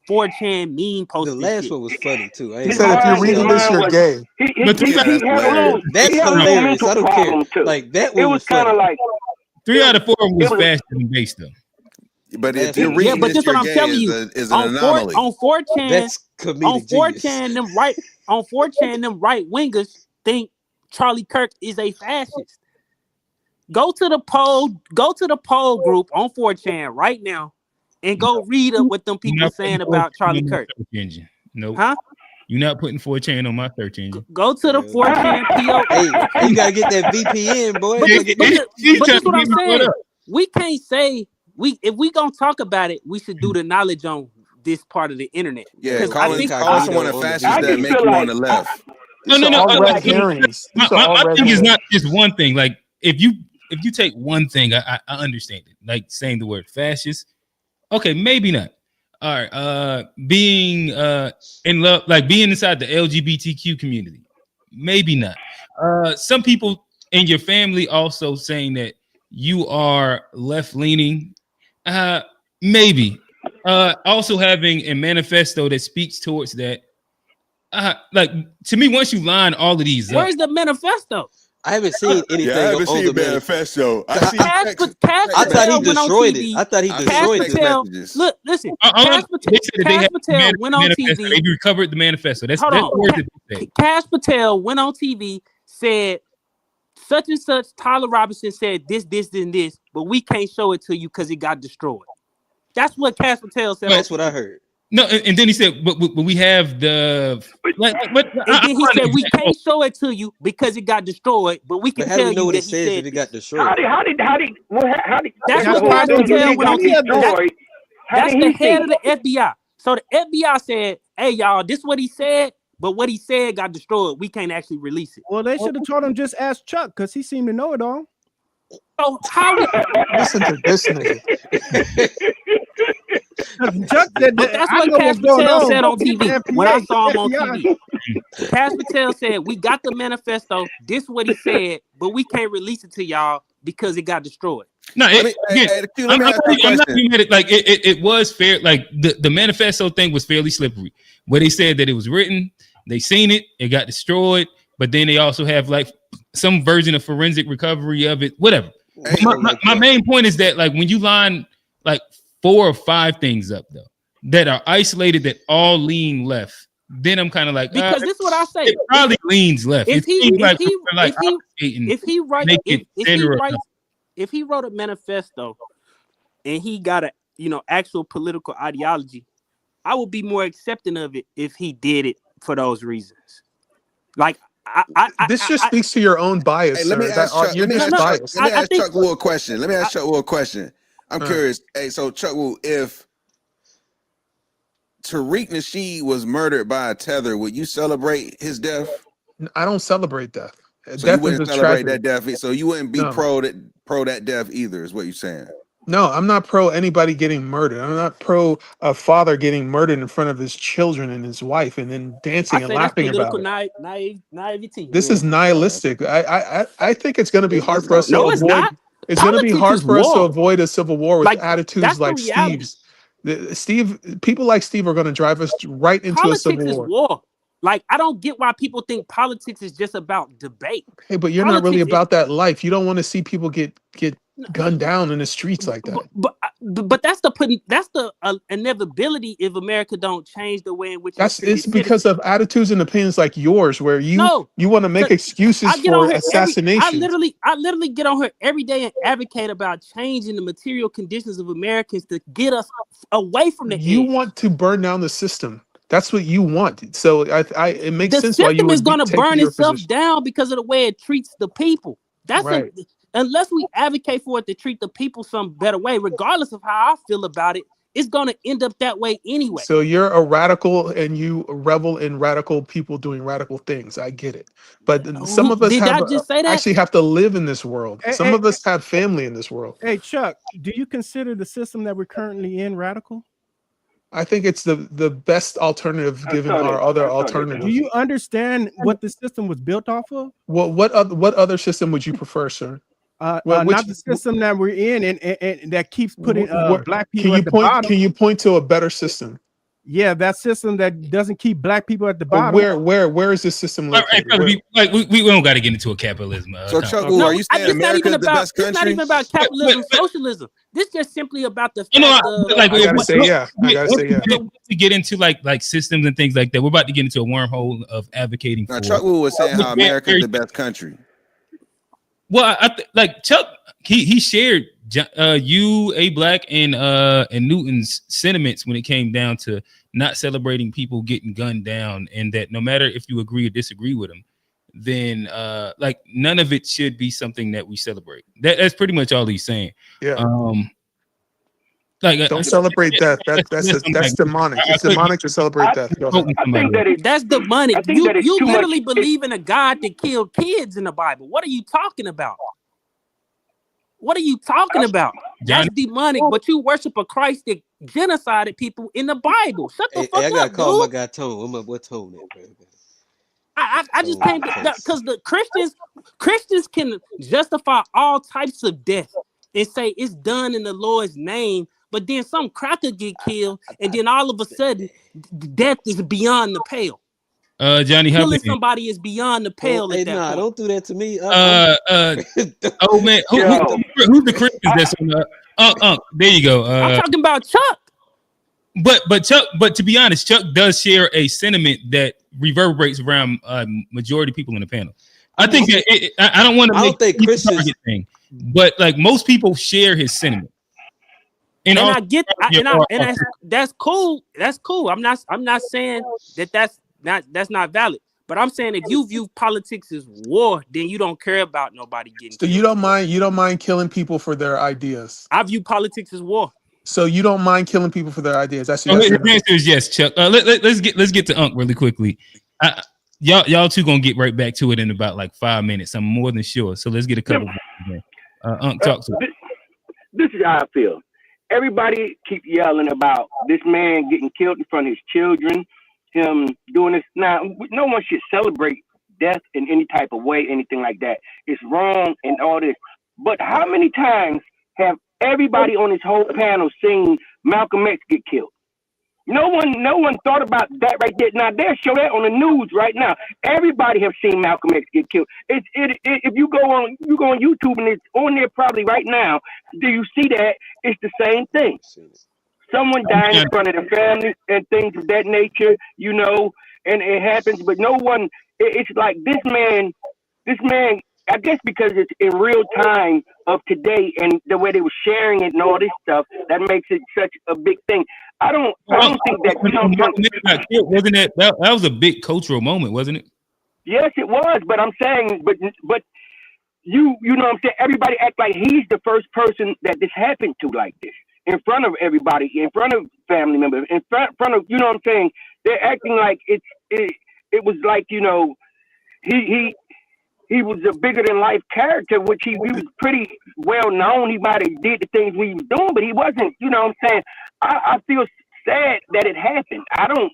Speaker 11: 4chan meme post.
Speaker 1: The last one was funny too.
Speaker 12: He said, "If you're reading this, you're gay."
Speaker 1: That's hilarious. I don't care. Like that one was
Speaker 13: kind of
Speaker 1: funny.
Speaker 13: like
Speaker 2: 3 out of 4 was faster than base though.
Speaker 3: But if you're reading
Speaker 11: but
Speaker 3: this,
Speaker 11: that's what I'm
Speaker 3: you're
Speaker 11: telling
Speaker 3: gay
Speaker 11: you.
Speaker 3: is an anomaly.
Speaker 11: On 4chan,
Speaker 1: That's comedic genius.
Speaker 11: On 4chan, them right wingers think Charlie Kirk is a fascist. Go to the poll group on 4chan right now and go read up what them people saying about Charlie Kirk.
Speaker 2: Nope.
Speaker 11: Huh?
Speaker 2: You're not putting 4chan on my search engine.
Speaker 11: Go to the 4chan PO.
Speaker 1: Hey, you gotta get that VPN, boy.
Speaker 11: But that's what I'm saying. We can't say if we gonna talk about it, we should do the knowledge on this part of the internet.
Speaker 3: Yeah, calling someone a fascist that make you on the left.
Speaker 2: No.
Speaker 12: red herrings.
Speaker 2: My thing is not just one thing. Like if you take one thing, I understand it. Like saying the word fascist. Okay, maybe not. All right. Being in love, like being inside the LGBTQ community, maybe not. Some people in your family also saying that you are left leaning, maybe. Also having a manifesto that speaks towards that. Like to me, once you line all of these
Speaker 11: where's the manifesto?
Speaker 1: I haven't seen anything.
Speaker 3: Yeah, I haven't seen
Speaker 1: the
Speaker 3: manifesto.
Speaker 1: I thought he destroyed it. I thought he destroyed it.
Speaker 11: Look, listen. Cash Patel went on TV.
Speaker 2: They recovered the manifesto.
Speaker 11: Hold on. Cash Patel went on TV, said such and such. Tyler Robinson said this, and this, but we can't show it to you because it got destroyed. That's what Cash Patel said.
Speaker 1: That's what I heard.
Speaker 2: No, and then he said, but we have the.
Speaker 11: And then he said we can't show it to you because it got destroyed, but we can tell you
Speaker 1: what
Speaker 11: that
Speaker 1: it says if it got destroyed.
Speaker 13: How did
Speaker 11: that's what Cash Patel went on TV. That's the head of the FBI. So the FBI said, "Hey y'all, this is what he said, but what he said got destroyed. We can't actually release it."
Speaker 14: Well, they should have told him just ask Chuck because he seemed to know it all.
Speaker 11: So how?
Speaker 12: Listen to this nigga.
Speaker 14: Chuck said
Speaker 11: but that's what Cash Patel said on TV when I saw him on TV. Cash Patel said, "We got the manifesto. This is what he said, but we can't release it to y'all because it got destroyed."
Speaker 2: No, I'm not looking at it like it was fair. Like the manifesto thing was fairly slippery. Where they said that it was written, they seen it, it got destroyed, but then they also have like some version of forensic recovery of it, whatever. My main point is that like when you line like 4 or 5 things up though that are isolated that all lean left, then I'm kind of like
Speaker 11: because this is what I say.
Speaker 2: It probably leans left.
Speaker 11: If he wrote a manifesto and he got a actual political ideology, I would be more accepting of it if he did it for those reasons. Like
Speaker 12: this just speaks to your own bias.
Speaker 3: Hey, let me ask Chuck. Let me ask Chuck a question. I'm curious. Hey, so Chuck, if Tariq Nasheed was murdered by a tether, would you celebrate his death?
Speaker 12: I don't celebrate death.
Speaker 3: So
Speaker 12: Death
Speaker 3: you wouldn't
Speaker 12: is a
Speaker 3: celebrate
Speaker 12: tragedy.
Speaker 3: that death. So you wouldn't be
Speaker 12: No.
Speaker 3: pro that death either, is what you're saying.
Speaker 12: No, I'm not pro anybody getting murdered. I'm not pro a father getting murdered in front of his children and his wife and then dancing and laughing about it.
Speaker 11: Naivety.
Speaker 12: This is nihilistic. I think it's going to be hard for us to
Speaker 11: No, it's
Speaker 12: avoid.
Speaker 11: not.
Speaker 12: It's going to be
Speaker 11: Politics
Speaker 12: hard
Speaker 11: is
Speaker 12: for us to
Speaker 11: war.
Speaker 12: avoid a civil war with
Speaker 11: Like,
Speaker 12: attitudes
Speaker 11: that's the
Speaker 12: like
Speaker 11: reality.
Speaker 12: Steve. People like Steve are going to drive us right into
Speaker 11: Politics
Speaker 12: a civil
Speaker 11: is
Speaker 12: war.
Speaker 11: war. Like, I don't get why people think politics is just about debate.
Speaker 12: Hey, but you're not really about that life. You don't want to see people get gunned down in the streets like that.
Speaker 11: But that's the inevitability if America don't change the way in which
Speaker 12: It's because of attitudes and opinions like yours, where you want to make excuses
Speaker 11: I get on
Speaker 12: for
Speaker 11: here
Speaker 12: assassination.
Speaker 11: I literally get on here every day and advocate about changing the material conditions of Americans to get us away from the
Speaker 12: You
Speaker 11: edge.
Speaker 12: want to burn down the system. That's what you want. So it makes
Speaker 11: The
Speaker 12: sense why you
Speaker 11: system
Speaker 12: would
Speaker 11: is going to
Speaker 12: take
Speaker 11: burn
Speaker 12: your
Speaker 11: itself
Speaker 12: position.
Speaker 11: down because of the way it treats the people. That's
Speaker 12: right.
Speaker 11: Unless we advocate for it to treat the people some better way, regardless of how I feel about it, it's going to end up that way anyway.
Speaker 12: So you're a radical and you revel in radical people doing radical things. I get it. But some of us actually have to live in this world. Some of us have family in this world.
Speaker 14: Hey, Chuck, do you consider the system that we're currently in radical?
Speaker 12: I think it's the best alternative given our other alternatives.
Speaker 14: Do you understand what the system was built off of?
Speaker 12: What other system would you prefer, sir?
Speaker 14: Not the system that we're in and that keeps putting black people at the bottom.
Speaker 12: Can you point to a better system?
Speaker 14: Yeah, that system that doesn't keep black people at the bottom.
Speaker 12: Where is this system located?
Speaker 2: We don't got to get into a capitalism.
Speaker 3: So Chuck, are you saying America's the best country?
Speaker 11: It's not even about capitalism, socialism. This is just simply about the fact
Speaker 2: I gotta
Speaker 12: say yeah.
Speaker 2: To get into like systems and things like that, we're about to get into a wormhole of advocating for.
Speaker 3: Chuck was saying how America's the best country.
Speaker 2: Well, like Chuck, he shared you, A Black, and Newton's sentiments when it came down to not celebrating people getting gunned down, and that no matter if you agree or disagree with them, then like none of it should be something that we celebrate. That's pretty much all he's saying.
Speaker 12: Yeah.
Speaker 2: Like
Speaker 12: don't celebrate death. That's demonic. It's demonic to celebrate death.
Speaker 11: I think that's demonic. You literally believe in a God that killed kids in the Bible. What are you talking about? What are you talking about? That's demonic. But you worship a Christ that genocided people in the Bible. Shut the fuck up,
Speaker 1: I gotta call
Speaker 11: dude.
Speaker 1: my guy Tone. What Tone at, bro?
Speaker 11: I just came because the Christians can justify all types of death and say it's done in the Lord's name. But then some cracker get killed, and then all of a sudden, death is beyond the pale.
Speaker 2: Johnny,
Speaker 11: killing somebody is beyond the pale.
Speaker 1: Hey, nah, don't do that to me.
Speaker 2: Oh man, who's the Christians that's on the? There you go.
Speaker 11: I'm talking about Chuck.
Speaker 2: But Chuck, but to be honest, Chuck does share a sentiment that reverberates around majority of people in the panel. I think that I don't want to make
Speaker 1: think Christians
Speaker 2: thing, but like most people share his sentiment.
Speaker 11: I get, that's cool. That's cool. I'm not saying that's not valid. But I'm saying if you view politics as war, then you don't care about nobody getting.
Speaker 12: So you don't mind killing people for their ideas.
Speaker 11: I view politics as war.
Speaker 12: So you don't mind killing people for their ideas. That's
Speaker 2: the answer is yes, Chuck. Let's get to Unc really quickly. Y'all two gonna get right back to it in about like 5 minutes. I'm more than sure. So let's get a couple. Unc, talk to me.
Speaker 13: This is how I feel. Everybody keep yelling about this man getting killed in front of his children, him doing this. Now, no one should celebrate death in any type of way, anything like that. It's wrong and all this. But how many times have everybody on this whole panel seen Malcolm X get killed? No one thought about that right there. Now they'll show that on the news right now. Everybody have seen Malcolm X get killed. If you go on YouTube and it's on there probably right now. Do you see that? It's the same thing. Someone dying in front of the family and things of that nature, and it happens. But no one. It's like this man. I guess because it's in real time of today and the way they were sharing it and all this stuff, that makes it such a big thing. I don't think that
Speaker 2: wasn't it. That was a big cultural moment, wasn't it?
Speaker 13: Yes, it was. But I'm saying, but you know what I'm saying? Everybody act like he's the first person that this happened to like this. In front of everybody, in front of family members, in front of, you know what I'm saying? They're acting like it was like, you know, he was a bigger than life character, which he was pretty well known. He might have did the things we was doing, but he wasn't, you know what I'm saying? I feel sad that it happened. I don't,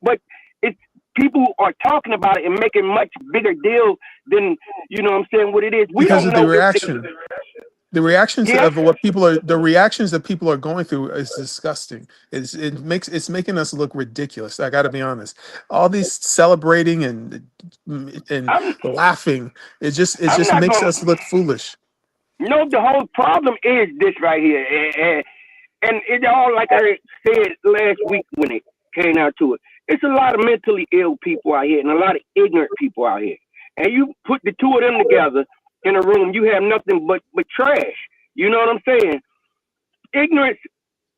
Speaker 13: but it's, people are talking about it and making much bigger deal than, you know what I'm saying, what it is. We
Speaker 12: Because
Speaker 13: don't
Speaker 12: of the
Speaker 13: know
Speaker 12: reaction. The reactions
Speaker 13: Yeah.
Speaker 12: of what people are, the reactions that people are going through is disgusting. It's making us look ridiculous. I got to be honest. All these celebrating and laughing, it just
Speaker 13: not
Speaker 12: makes
Speaker 13: gonna-
Speaker 12: us look foolish.
Speaker 13: No, the whole problem is this right here. And it all, like I said last week when it came out to it, it's a lot of mentally ill people out here and a lot of ignorant people out here. And you put the two of them together in a room, you have nothing but trash. You know what I'm saying? Ignorance,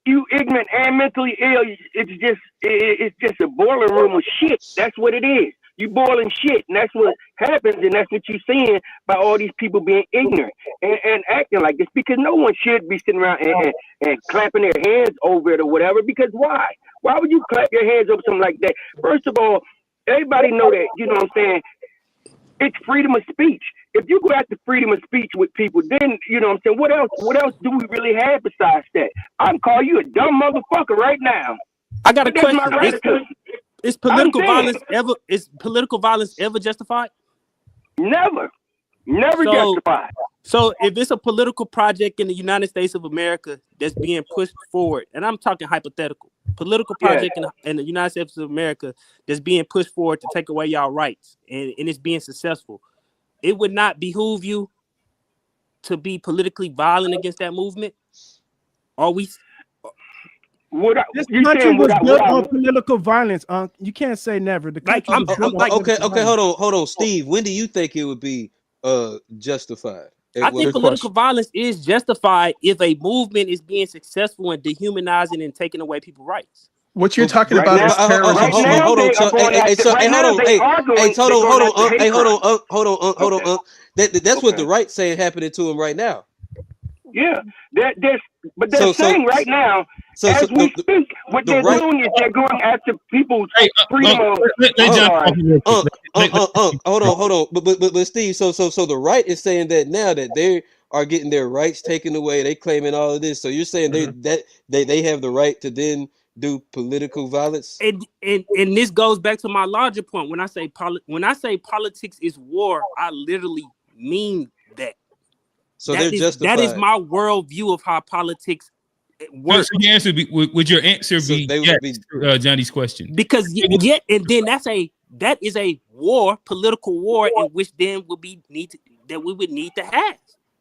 Speaker 13: you ignorant and mentally ill, it's just a boiling room of shit. That's what it is. You boiling shit, and that's what happens, and that's what you're seeing by all these people being ignorant and acting like this, because no one should be sitting around and clapping their hands over it or whatever, because why? Why would you clap your hands over something like that? First of all, everybody know that, you know what I'm saying, it's freedom of speech. If you go after freedom of speech with people, then, you know what I'm saying, what else do we really have besides that? I can call you a dumb motherfucker right now.
Speaker 11: I got a
Speaker 13: But that's my
Speaker 11: question.
Speaker 13: right to.
Speaker 11: Is political
Speaker 13: I'm saying.
Speaker 11: violence ever justified?
Speaker 13: Never
Speaker 11: So-
Speaker 13: justified.
Speaker 11: So if it's a political project in the United States of America that's being pushed forward, and I'm talking hypothetical, political
Speaker 13: Yeah.
Speaker 11: project in the United States of America that's being pushed forward to take away y'all rights, and it's being successful, it would not behoove you to be politically violent against that movement? Are we?
Speaker 14: This
Speaker 13: you
Speaker 14: country
Speaker 13: saying
Speaker 14: was
Speaker 13: what I-
Speaker 14: built
Speaker 13: what I-
Speaker 14: on political violence, Unc. You can't say never. The country was built on
Speaker 1: Okay,
Speaker 14: political
Speaker 1: okay,
Speaker 14: violence.
Speaker 1: hold on, Steve. When do you think it would be justified?
Speaker 11: I think political violence is justified if a movement is being successful in dehumanizing and taking away people's rights.
Speaker 12: What you're talking about is terrorism.
Speaker 1: Hold on, hold on. That's what the right saying happening to him right now.
Speaker 13: Yeah, but they're saying right now, as we speak, what they're doing is they're going after people's freedom of.
Speaker 1: Hold on. But Steve, so the right is saying that now that they are getting their rights taken away, they claiming all of this. So you're saying they have the right to then do political violence?
Speaker 11: And this goes back to my larger point. When I say politics is war, I literally mean that.
Speaker 1: So they're justified.
Speaker 11: That is my worldview of how politics works.
Speaker 2: So your answer would your answer be yes, Johnny's question?
Speaker 11: Because and then that is a war, political war, in which then we would need to have.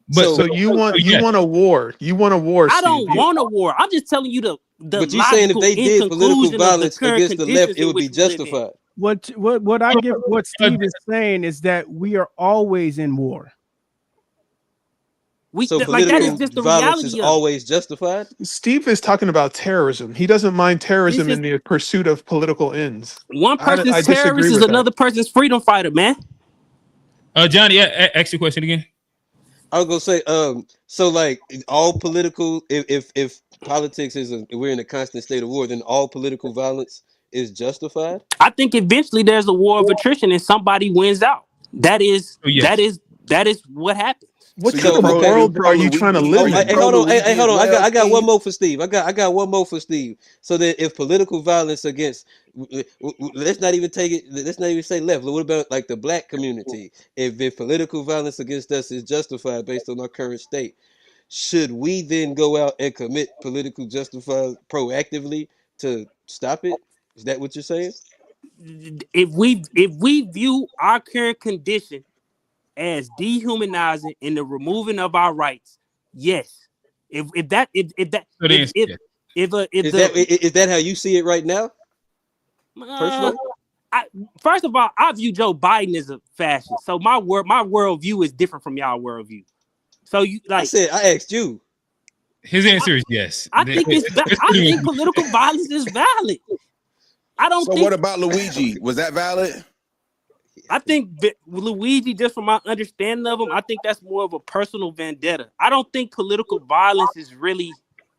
Speaker 12: But so you want a war? You want a war?
Speaker 11: I don't want a war. I'm just telling you the.
Speaker 1: But you're saying if they did political violence against the left, it would be justified.
Speaker 14: What I give what Steve is saying is that we are always in war.
Speaker 1: So political violence is always justified?
Speaker 12: Steve is talking about terrorism. He doesn't mind terrorism in the pursuit of political ends.
Speaker 11: One person's terrorist is another person's freedom fighter, man.
Speaker 2: Johnny, ask your question again.
Speaker 1: I was gonna say, so like all political, if politics we're in a constant state of war, then all political violence is justified?
Speaker 11: I think eventually there's a war of attrition and somebody wins out. That is what happens.
Speaker 12: What kind of world are you trying to live in?
Speaker 1: Hey, hold on. I got one more for Steve. I got one more for Steve. So that if political violence against, let's not even say left. What about like the black community? If political violence against us is justified based on our current state, should we then go out and commit political justified proactively to stop it? Is that what you're saying?
Speaker 11: If we view our current condition as dehumanizing and the removing of our rights, yes. Is that
Speaker 1: how you see it right now? Personally?
Speaker 11: First of all, I view Joe Biden as a fascist. So my worldview is different from y'all worldview. So you like
Speaker 1: I asked you.
Speaker 2: His answer is yes.
Speaker 11: I think political violence is valid. I don't think.
Speaker 3: What about Luigi? Was that valid?
Speaker 11: I think Luigi, just from my understanding of him, I think that's more of a personal vendetta. I don't think political violence is really,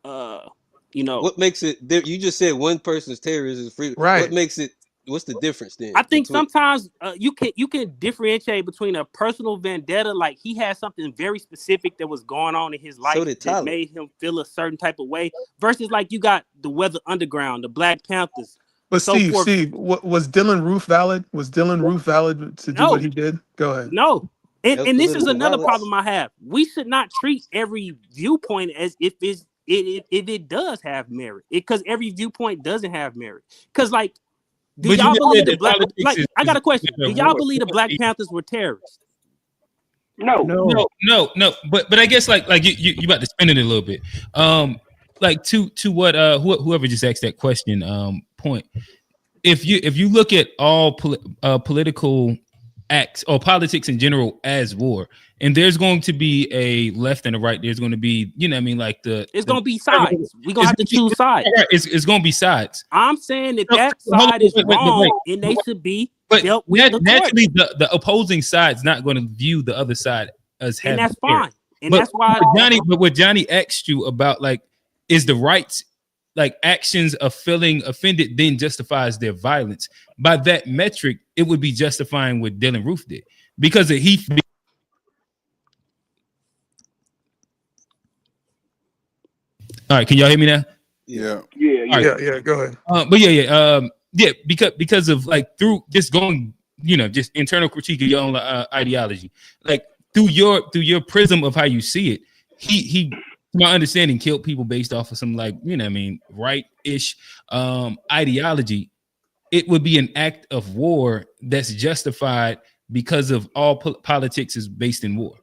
Speaker 1: What makes it? You just said one person's terrorism is free.
Speaker 12: Right.
Speaker 1: What makes it? What's the difference then?
Speaker 11: I think sometimes you can differentiate between a personal vendetta, like he had something very specific that was going on in his life that made him feel a certain type of way, versus like you got the Weather Underground, the Black Panthers.
Speaker 12: But Steve, was Dylan Roof valid? Was Dylan Roof valid to do what he did? Go ahead.
Speaker 11: No. And this is another problem I have. We should not treat every viewpoint as if it does have merit. Because every viewpoint doesn't have merit. Because like, do y'all believe the Black? Like, I got a question. Do y'all believe the Black Panthers were terrorists?
Speaker 13: No.
Speaker 2: But I guess like you about to spin it a little bit. Like to what whoever just asked that question point. If you look at all political acts or politics in general as war, and there's going to be a left and a right, there's going to be, you know what I mean, like it's
Speaker 11: going to be sides. We're going to have to choose sides.
Speaker 2: It's going to be sides.
Speaker 11: I'm saying that side is wrong and they should be dealt with.
Speaker 2: Naturally, the opposing side's not going to view the other side as having,
Speaker 11: and that's fine. And that's why
Speaker 2: what Johnny asked you about, like, is the rights, like actions of feeling offended then justifies their violence. By that metric, it would be justifying what Dylan Roof did, because he. All right, can y'all hear me now?
Speaker 3: Yeah.
Speaker 2: Right.
Speaker 12: Yeah. Go ahead.
Speaker 2: Yeah, because of like through just going, just internal critique of your own ideology, like through your prism of how you see it, he to my understanding, killed people based off of some, like, right-ish ideology. It would be an act of war that's justified because of all politics is based in war.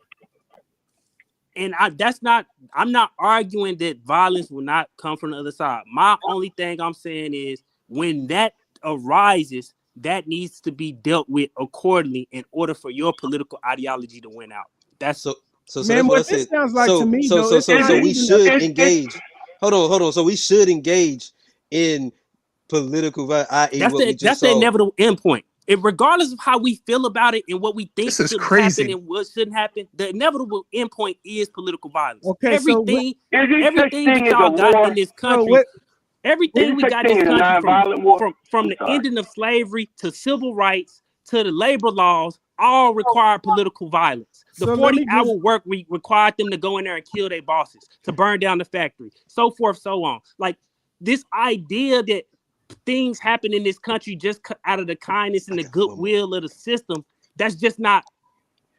Speaker 11: And I'm not arguing that violence will not come from the other side. My only thing I'm saying is when that arises, that needs to be dealt with accordingly in order for your political ideology to win out. That's
Speaker 1: so
Speaker 14: man, what this sounds like to me, though,
Speaker 1: so we should engage. Hold on. So we should engage in political violence, i.e.
Speaker 11: That's the inevitable endpoint. Regardless of how we feel about it and what we think should happen and what shouldn't happen, the inevitable endpoint is political violence.
Speaker 14: Okay,
Speaker 11: everything that y'all got in this country, everything we got in this country, from the ending of slavery to civil rights to the labor laws, all require political violence. The 40-hour work week required them to go in there and kill their bosses, to burn down the factory, so forth, so on. Like, this idea that things happen in this country just out of the kindness and the goodwill of the system, that's just not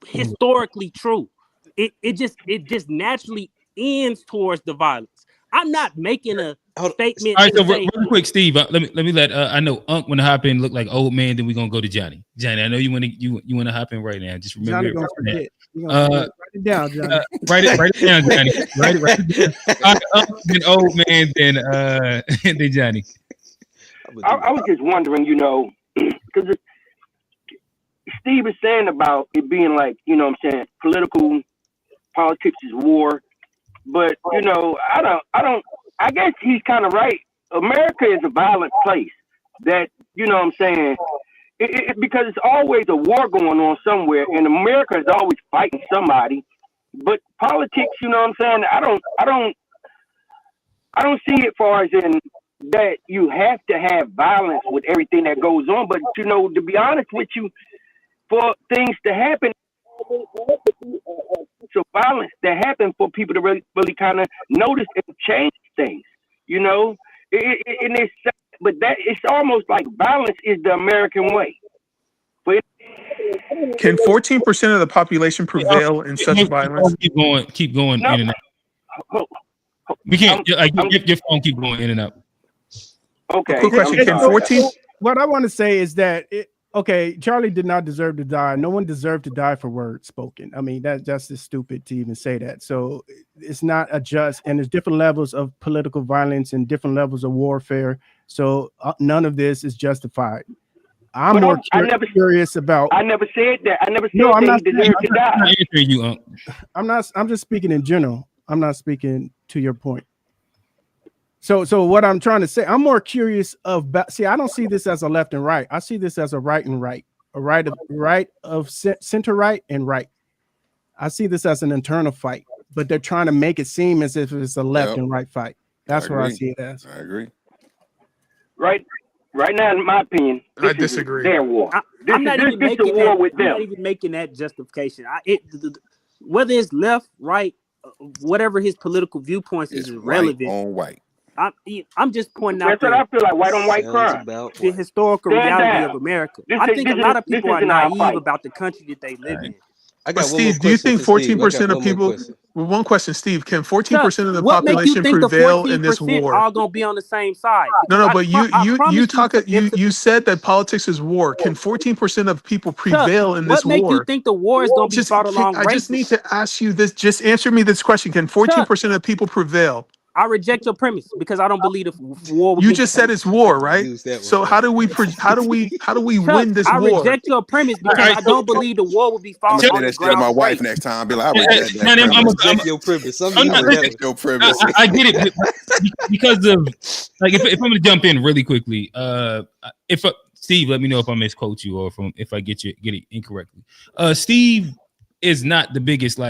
Speaker 11: historically true. It just naturally ends towards the violence. I'm not making a statement.
Speaker 2: All right, so real quick, Steve, let me let I know Unc want to hop in, look like old man, then we're gonna go to Johnny. Johnny, I know you want to hop in right now. Just remember
Speaker 14: write it down, Johnny.
Speaker 2: Write it down, Johnny. Write it down. Unc, then old man, then Johnny.
Speaker 13: I was just wondering, because Steve is saying about it being like, politics is war, but I guess he's kind of right. America is a violent place. That because it's always a war going on somewhere, and America is always fighting somebody. But politics, I don't see it far as in that you have to have violence with everything that goes on. But to be honest with you, for things to happen, so violence that happen for people to really kind of notice and change things, and it's, but that it's almost like violence is the American way.
Speaker 12: Can 14% of the population prevail in such violence?
Speaker 2: Keep going in and out. We can't. Your phone keep going in and out.
Speaker 13: Okay.
Speaker 12: Quick question: Can 14?
Speaker 14: What I want to say is that Charlie did not deserve to die. No one deserved to die for words spoken. I mean, that's just stupid to even say that. So it's not a just, and there's different levels of political violence and different levels of warfare. So none of this is justified. I'm more curious about.
Speaker 13: I never said that. I never said that he deserved to die.
Speaker 14: I'm not. I'm just speaking in general. I'm not speaking to your point. So what I'm trying to say, I'm more curious about. See, I don't see this as a left and right. I see this as a right and right. center right and right. I see this as an internal fight, but they're trying to make it seem as if it's a left and right fight. That's what I see it as.
Speaker 3: I agree.
Speaker 13: Right now, in my opinion,
Speaker 12: I disagree.
Speaker 13: Their war.
Speaker 11: I'm not even making
Speaker 13: war
Speaker 11: that.
Speaker 13: with
Speaker 11: I'm
Speaker 13: them.
Speaker 11: not even making that justification. Whether it's left, right, whatever his political viewpoints is irrelevant.
Speaker 3: White on white.
Speaker 11: I'm just pointing out.
Speaker 13: That's what I feel like. White on white crime.
Speaker 11: The historical reality of America. I think a lot of people are naive about the country that they live in.
Speaker 12: But Steve, do you think 14% of people? Well, one question, Steve. Can 14% of the population prevail in this war?
Speaker 11: All gonna be on the same side.
Speaker 12: No, but you said that politics is war. Can 14% of people prevail in this war?
Speaker 11: What make you think the war is gonna be fought along races?
Speaker 12: I just need to ask you this. Just answer me this question. Can 14% of people prevail?
Speaker 11: I reject your premise because I don't believe the war.
Speaker 12: You just said it's war, right? So how do we win this war?
Speaker 11: I reject your premise because I don't believe the war will be fought on the ground.
Speaker 3: My wife next time. I'll be like, I reject that.
Speaker 1: I'm your premise.
Speaker 3: Your premise.
Speaker 2: I get it because of like if I'm gonna jump in really quickly. Steve, let me know if I misquote you or if I get it incorrectly. Steve is not the biggest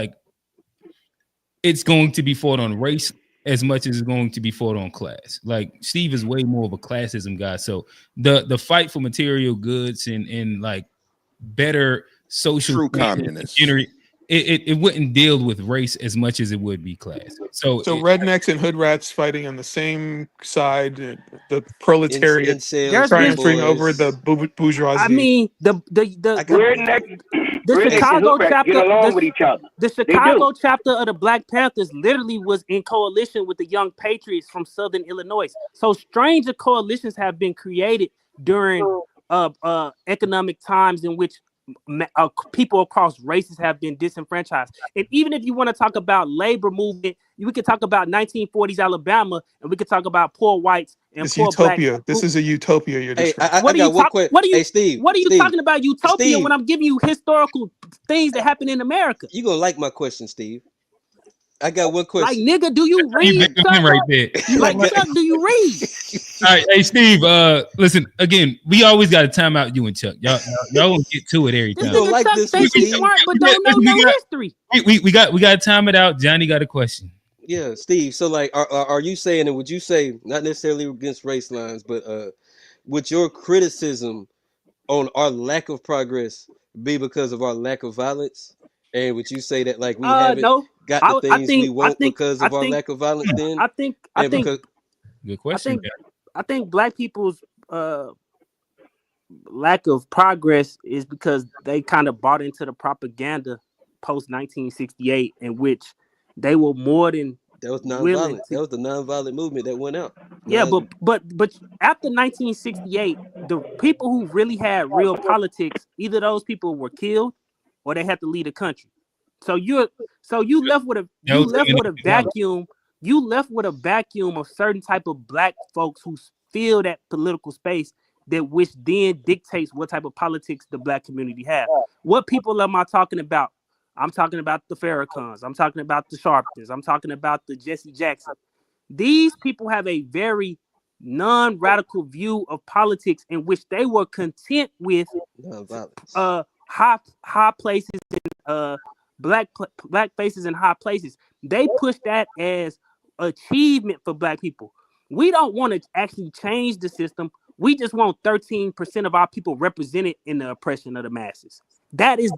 Speaker 2: it's going to be fought on race as much as it's going to be fought on class. Like Steve is way more of a classism guy. So the fight for material goods and like better social
Speaker 3: true communists.
Speaker 2: It wouldn't deal with race as much as it would be class. So
Speaker 12: rednecks and hood rats fighting on the same side, the proletariat triumphing over the bourgeoisie.
Speaker 11: I mean, the Chicago chapter
Speaker 13: get along with each other.
Speaker 11: The Chicago chapter of the Black Panthers literally was in coalition with the Young Patriots from Southern Illinois. So stranger coalitions have been created during economic times in which people across races have been disenfranchised. And even if you want to talk about labor movement, we could talk about 1940s Alabama, and we could talk about poor whites and poor
Speaker 12: utopia.
Speaker 11: Black.
Speaker 12: This is a utopia you're describing.
Speaker 11: What are you talking about utopia when I'm giving you historical things that happen in America?
Speaker 1: You gonna like my question, Steve? I got one question.
Speaker 11: Like, nigga, do you read?
Speaker 2: Right there.
Speaker 11: Chuck, do you read?
Speaker 2: All right, hey Steve. Listen again. We always got to time out you and Chuck. Y'all won't get to it every time.
Speaker 11: This nigga Chuck thinks he's smart, but don't know no history.
Speaker 2: We got to time it out. Johnny got a question.
Speaker 1: Yeah, Steve. So, like, are you saying, and would you say, not necessarily against race lines, but would your criticism on our lack of progress be because of our lack of violence? And would you say that like we haven't got the things we want because of our lack of violence? Then
Speaker 11: I think
Speaker 2: good question.
Speaker 11: I think Black people's lack of progress is because they kind of bought into the propaganda post 1968, in which they were more than
Speaker 1: that was nonviolent. That was the nonviolent movement that went out.
Speaker 11: Yeah, but after 1968, the people who really had real politics, either those people were killed or they had to leave the country. So you left with a vacuum. You left with a vacuum of certain type of Black folks who fill that political space which then dictates what type of politics the Black community have. What people am I talking about? I'm talking about the Farrakhan's. I'm talking about the Sharptons. I'm talking about the Jesse Jackson. These people have a very non-radical view of politics in which they were content with high places and black faces in high places. They push that as achievement for Black people. We don't want to actually change the system. We just want 13% of our people represented in the oppression of the masses. That is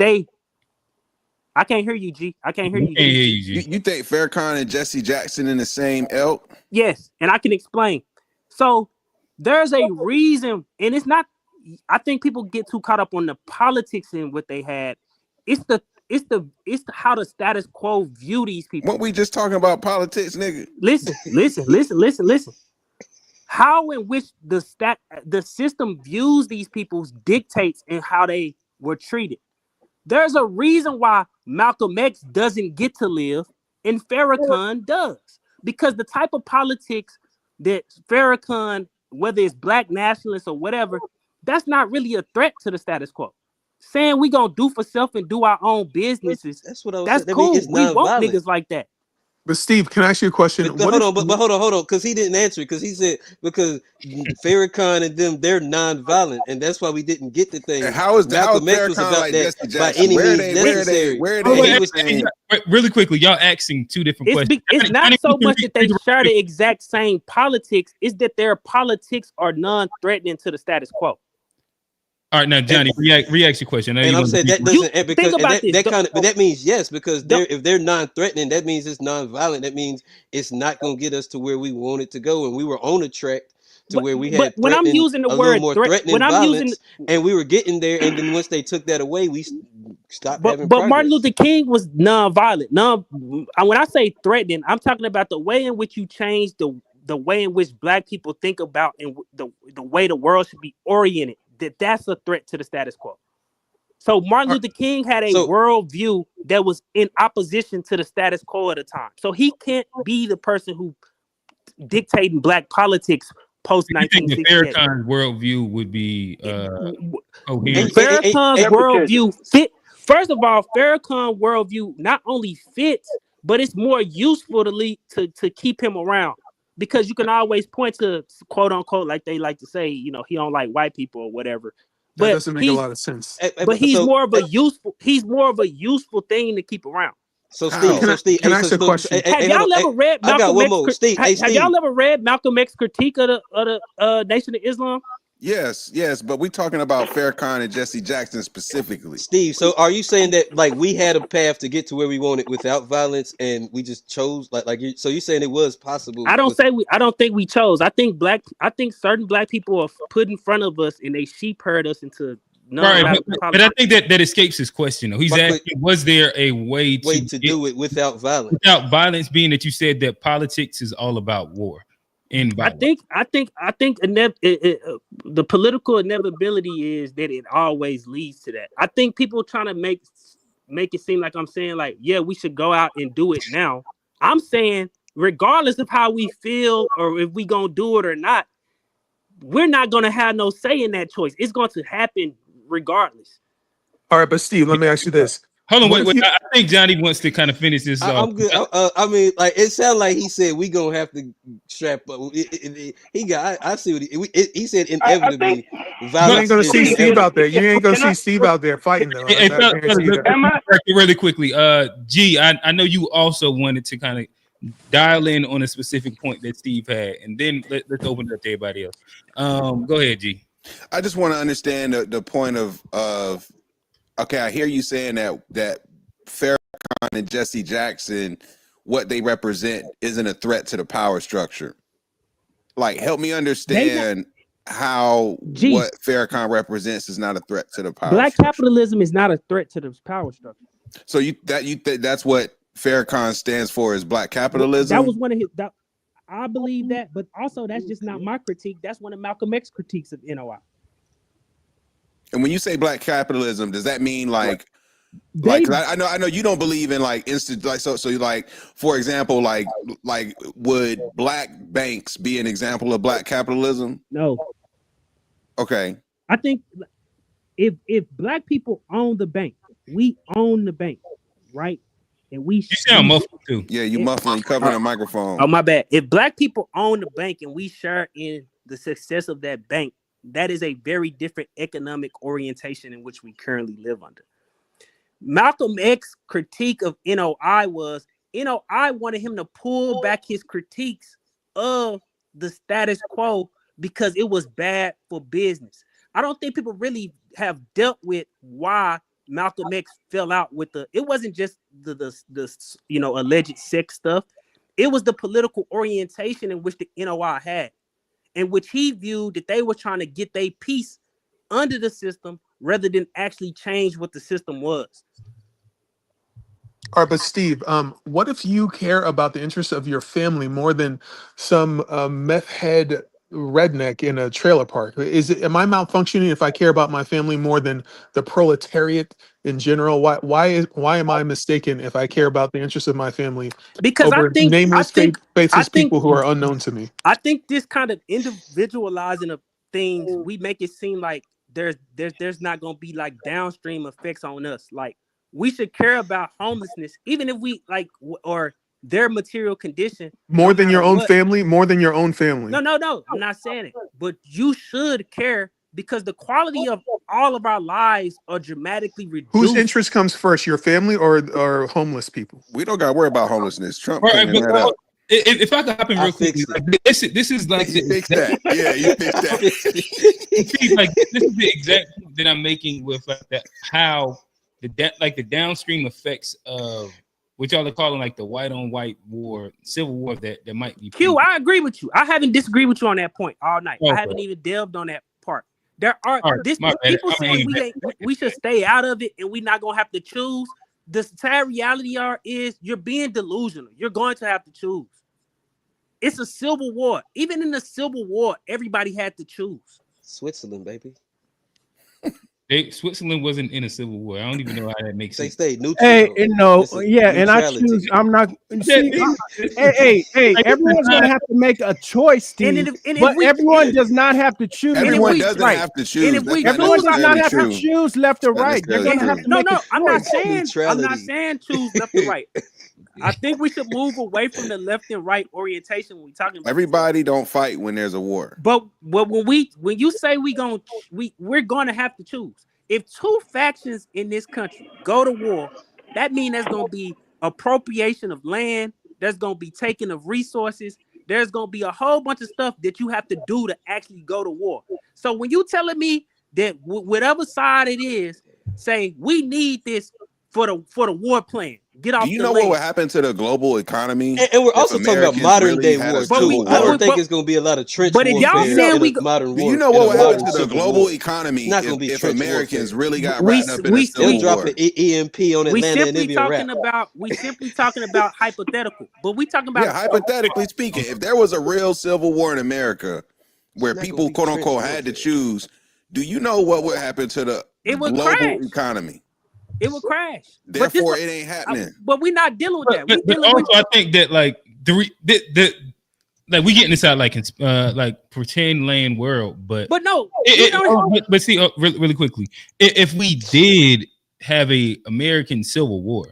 Speaker 11: I can't hear you, G. I can't hear you, G.
Speaker 3: You think Farrakhan and Jesse Jackson in the same ilk?
Speaker 11: Yes, and I can explain. So there's a reason, and it's not. I think people get too caught up on the politics and what they had. It's how the status quo view these people.
Speaker 3: What we just talking about politics, nigga?
Speaker 11: Listen. How in which the system views these people dictates in how they were treated. There's a reason why Malcolm X doesn't get to live and Farrakhan does. Because the type of politics that Farrakhan, whether it's Black nationalists or whatever, that's not really a threat to the status quo. Saying we gonna do for self and do our own businesses, that's cool. We want niggas like that.
Speaker 12: But Steve, can I ask you a question?
Speaker 1: But hold on, because he didn't answer it, because he said because Farrakhan and them, they're non-violent, and that's why we didn't get the thing.
Speaker 3: And how is
Speaker 1: Malcolm X was
Speaker 3: Farrakhan
Speaker 1: about
Speaker 3: like
Speaker 1: that
Speaker 3: Jesse
Speaker 1: by
Speaker 3: Jackson?
Speaker 1: any means necessary.
Speaker 2: Really quickly, y'all asking two different questions.
Speaker 11: It's not so much that they share the exact same politics; it's that their politics are non-threatening to the status quo.
Speaker 2: All right, now Johnny, react your question.
Speaker 1: And I'm saying that doesn't because that kind of, but that means yes, because if they're non-threatening, that means it's non-violent. That means it's not going to get us to where we want it to go, and we were on a track to where we had
Speaker 11: when I'm using the
Speaker 1: a
Speaker 11: word
Speaker 1: little more threatening violence, and we were getting there, and then once they took that away, we stopped having progress.
Speaker 11: But Martin Luther King was non-violent. When I say threatening, I'm talking about the way in which you change the way in which Black people think about and the way the world should be oriented. That's a threat to the status quo. So Martin Luther King had a worldview that was in opposition to the status quo at the time. So he can't be the person who dictating Black politics post 1968.
Speaker 2: Farrakhan's worldview would be coherent.
Speaker 11: Farrakhan's worldview fit. First of all, Farrakhan's worldview not only fits, but it's more useful to keep him around. Because you can always point to quote unquote, like they like to say, he don't like white people or whatever.
Speaker 12: That doesn't make a lot of sense.
Speaker 11: But he's more of a useful thing to keep around.
Speaker 1: So Steve,
Speaker 12: can I ask a question?
Speaker 11: Have y'all ever read Malcolm X? Have y'all ever read Malcolm X critique of the Nation of Islam?
Speaker 3: Yes, but we're talking about Farrakhan and Jesse Jackson specifically.
Speaker 1: Steve, so are you saying that like we had a path to get to where we wanted without violence, and we just chose so you're saying it was possible?
Speaker 11: I don't think we chose. I think certain Black people are put in front of us, and they sheep herd us into.
Speaker 2: Right, but I think that escapes his question. Though he's asking, was there a way to
Speaker 1: do it without violence?
Speaker 2: Without violence, being that you said that politics is all about war.
Speaker 11: I think the political inevitability is that it always leads to that. I think people trying to make it seem like I'm saying like, yeah, we should go out and do it now. I'm saying regardless of how we feel or if we gonna do it or not, we're not gonna have no say in that choice. It's going to happen regardless.
Speaker 12: All right, but Steve, let me ask you this.
Speaker 2: Hold on, wait. I think Johnny wants to kind of finish this.
Speaker 1: I'm good. I mean, like it sounds like he said we gonna have to strap up. He got. I see what he said. Inevitably, violence.
Speaker 12: You ain't gonna see Steve out there. You ain't gonna see Steve out there fighting though.
Speaker 2: Really quickly, G, I know you also wanted to kind of dial in on a specific point that Steve had, and then let's open it up to everybody else. Go ahead, G.
Speaker 3: I just want to understand the point of. Okay, I hear you saying that Farrakhan and Jesse Jackson, what they represent isn't a threat to the power structure. Like, help me understand how what Farrakhan represents is not a threat to the power
Speaker 11: Black
Speaker 3: structure.
Speaker 11: Capitalism is not a threat to the power structure.
Speaker 3: So that's what Farrakhan stands for, is Black capitalism?
Speaker 11: That was one of his. I believe that, but also that's just not my critique. That's one of Malcolm X critiques of NOI.
Speaker 3: And when you say Black capitalism, does that mean like I know you don't believe in like instant so you like, for example, like would Black banks be an example of Black capitalism?
Speaker 11: No.
Speaker 3: Okay.
Speaker 11: I think if Black people own the bank, we own the bank, right? And you
Speaker 2: sound muffled too.
Speaker 3: Yeah, you muffling, covering the microphone.
Speaker 11: Oh, my bad. If Black people own the bank and we share in the success of that bank, that is a very different economic orientation in which we currently live under. Malcolm X's critique of NOI was NOI wanted him to pull back his critiques of the status quo because it was bad for business. I don't think people really have dealt with why Malcolm X fell out with it wasn't just the alleged sex stuff. It was the political orientation in which the NOI had, in which he viewed that they were trying to get their piece under the system rather than actually change what the system was.
Speaker 12: All right, but Steve, what if you care about the interests of your family more than some meth head redneck in a trailer park? Am I malfunctioning if I care about my family more than the proletariat in general? Why am I mistaken if I care about the interests of my family
Speaker 11: because
Speaker 12: over nameless, faceless people who are unknown to me?
Speaker 11: I think this kind of individualizing of things, we make it seem like there's not going to be like downstream effects on us. Like we should care about homelessness, even if we like, or their material condition.
Speaker 12: More
Speaker 11: No
Speaker 12: than your
Speaker 11: matter
Speaker 12: own
Speaker 11: what.
Speaker 12: family. More than your own family.
Speaker 11: No. I'm not saying it, but you should care because the quality of all of our lives are dramatically reduced.
Speaker 12: Whose interest comes first, your family or homeless people?
Speaker 3: We don't got to worry about homelessness. Trump
Speaker 2: Right,
Speaker 3: cleaning that up.
Speaker 2: If I could hop in real quickly, like, this is like
Speaker 3: you fix that. Yeah, you fix that.
Speaker 2: See, like this is the exact point that I'm making with like that how the downstream effects of what y'all are calling like the white on white war, civil war that might be.
Speaker 11: Q, I agree with you. I haven't disagreed with you on that point all night.
Speaker 2: Okay.
Speaker 11: I haven't even delved on that part. There are
Speaker 2: Right,
Speaker 11: people saying we should stay out of it and we're not gonna have to choose. The sad reality is you're being delusional. You're going to have to choose. It's a civil war. Even in the civil war, everybody had to choose.
Speaker 1: Switzerland, baby.
Speaker 2: Switzerland wasn't in a civil war. I don't even know how that makes sense.
Speaker 1: They stayed neutral.
Speaker 14: Hey, and I choose. I'm not. See, hey, everyone's gonna have to make a choice, Steve. But everyone does not have to choose.
Speaker 3: Everyone doesn't have to choose.
Speaker 14: Everyone does not have to choose left or right. They're gonna have to
Speaker 11: No,
Speaker 14: make a
Speaker 11: I'm not
Speaker 14: choice.
Speaker 11: saying. I'm not saying choose left or right. I think we should move away from the left and right orientation when we talking about.
Speaker 3: Everybody don't fight when there's a war.
Speaker 11: But when you say we're gonna have to choose. If two factions in this country go to war, that means there's gonna be appropriation of land. There's gonna be taking of resources. There's gonna be a whole bunch of stuff that you have to do to actually go to war. So when you telling me that whatever side it is, say we need this for the war plan. Get off.
Speaker 3: Do you know what would happen to the global economy?
Speaker 1: And we're also talking about modern day war too. I don't think it's going to be a lot of trench warfare in a modern war.
Speaker 3: Do you know what would happen to the global economy if Americans really got wrapped up in a civil
Speaker 1: drop
Speaker 3: war?
Speaker 1: an EMP on Atlanta and it'd be a wrap.
Speaker 11: We simply talking about hypothetical, but we talking about
Speaker 3: hypothetically speaking. If there was a real civil war in America where people quote unquote had to choose, do you know what would happen to the global economy?
Speaker 11: It will crash.
Speaker 3: Therefore, it ain't happening.
Speaker 11: But we're not dealing with that.
Speaker 2: But also, I think that like the like we getting this out like pretend land world, but
Speaker 11: no.
Speaker 2: But see, really quickly, if we did have a American Civil War,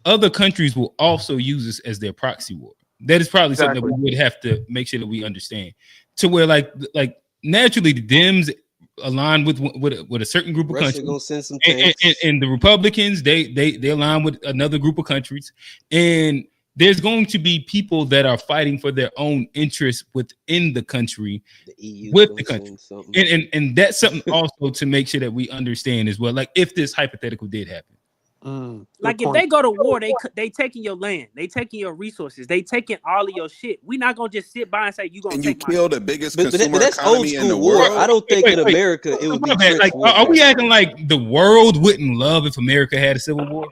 Speaker 2: other countries will also use this as their proxy war. That is probably something that we would have to make sure that we understand. To where like naturally the Dems align with a certain group of countries,
Speaker 1: gonna send some
Speaker 2: and the Republicans they align with another group of countries, and there's going to be people that are fighting for their own interests within the country, with the country, and that's something also to make sure that we understand as well. Like if this hypothetical did happen.
Speaker 11: Like if they go to war, they taking your land, they taking your resources, they taking all of your shit. We're not gonna just sit by and say you gonna
Speaker 3: kill the biggest
Speaker 1: consumer economy in the world. I don't think in America it would be
Speaker 2: like. Are we acting like the world wouldn't love if America had a civil war?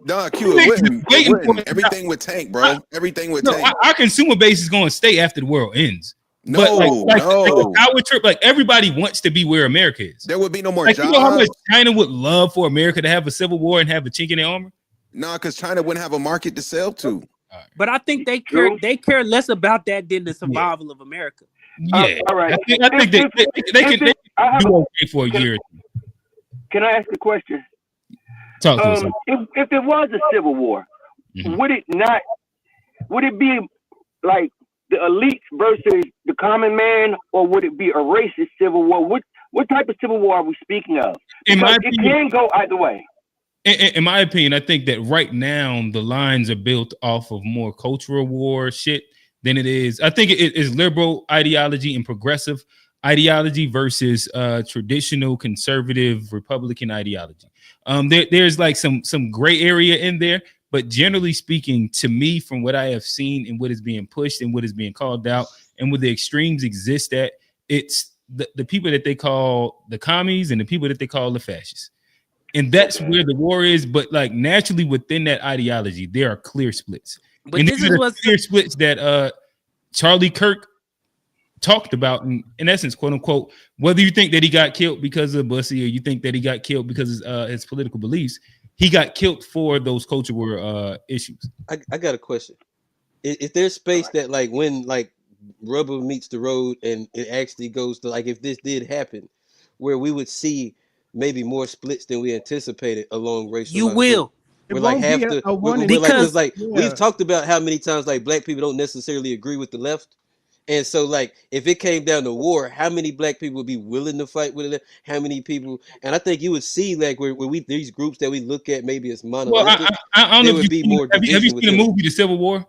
Speaker 3: No, Q, it wouldn't. Everything would tank, bro. Everything would tank.
Speaker 2: Our consumer base is going to stay after the world ends.
Speaker 3: No.
Speaker 2: Our trip, like everybody wants to be where America is.
Speaker 3: There would be no more
Speaker 2: jobs. You know how much
Speaker 3: China
Speaker 2: China would love for America to have a civil war and have a chink in their armor?
Speaker 3: No, because China wouldn't have a market to sell to.
Speaker 11: But I think they care less about that than the survival of America.
Speaker 2: Yeah,
Speaker 13: all right.
Speaker 2: I think they can do okay for a year.
Speaker 13: Can I ask a question?
Speaker 2: Talk to us.
Speaker 13: If there was a civil war, would it be like the elites versus the common man, or would it be a racist civil war? What type of civil war are we speaking of? Because it can go either way.
Speaker 2: In my opinion, I think that right now the lines are built off of more cultural war shit than it is. I think it is liberal ideology and progressive ideology versus traditional conservative Republican ideology. There's like some gray area in there. But generally speaking, to me, from what I have seen and what is being pushed and what is being called out and where the extremes exist at, it's the people that they call the commies and the people that they call the fascists. And that's where the war is. But like naturally within that ideology, there are clear splits.
Speaker 11: But
Speaker 2: and
Speaker 11: this is what's
Speaker 2: clear splits that Charlie Kirk talked about in essence, quote unquote, whether you think that he got killed because of Bussy or you think that he got killed because of his political beliefs. He got killed for those cultural issues.
Speaker 1: I got a question. Is there space that like when like rubber meets the road and it actually goes to like if this did happen, where we would see maybe more splits than we anticipated along racial lines? We're like half the we're like, because like we've
Speaker 14: yeah.
Speaker 1: talked about how many times like black people don't necessarily agree with the left. And so, like, if it came down to war, how many black people would be willing to fight with it? How many people? And I think you would see, like, where we these groups that we look at maybe as
Speaker 2: Well,
Speaker 1: monolithic,
Speaker 2: I don't know
Speaker 1: there
Speaker 2: if
Speaker 1: would be
Speaker 2: you
Speaker 1: more
Speaker 2: have you
Speaker 1: division
Speaker 2: seen the
Speaker 1: within it.
Speaker 2: movie The Civil War?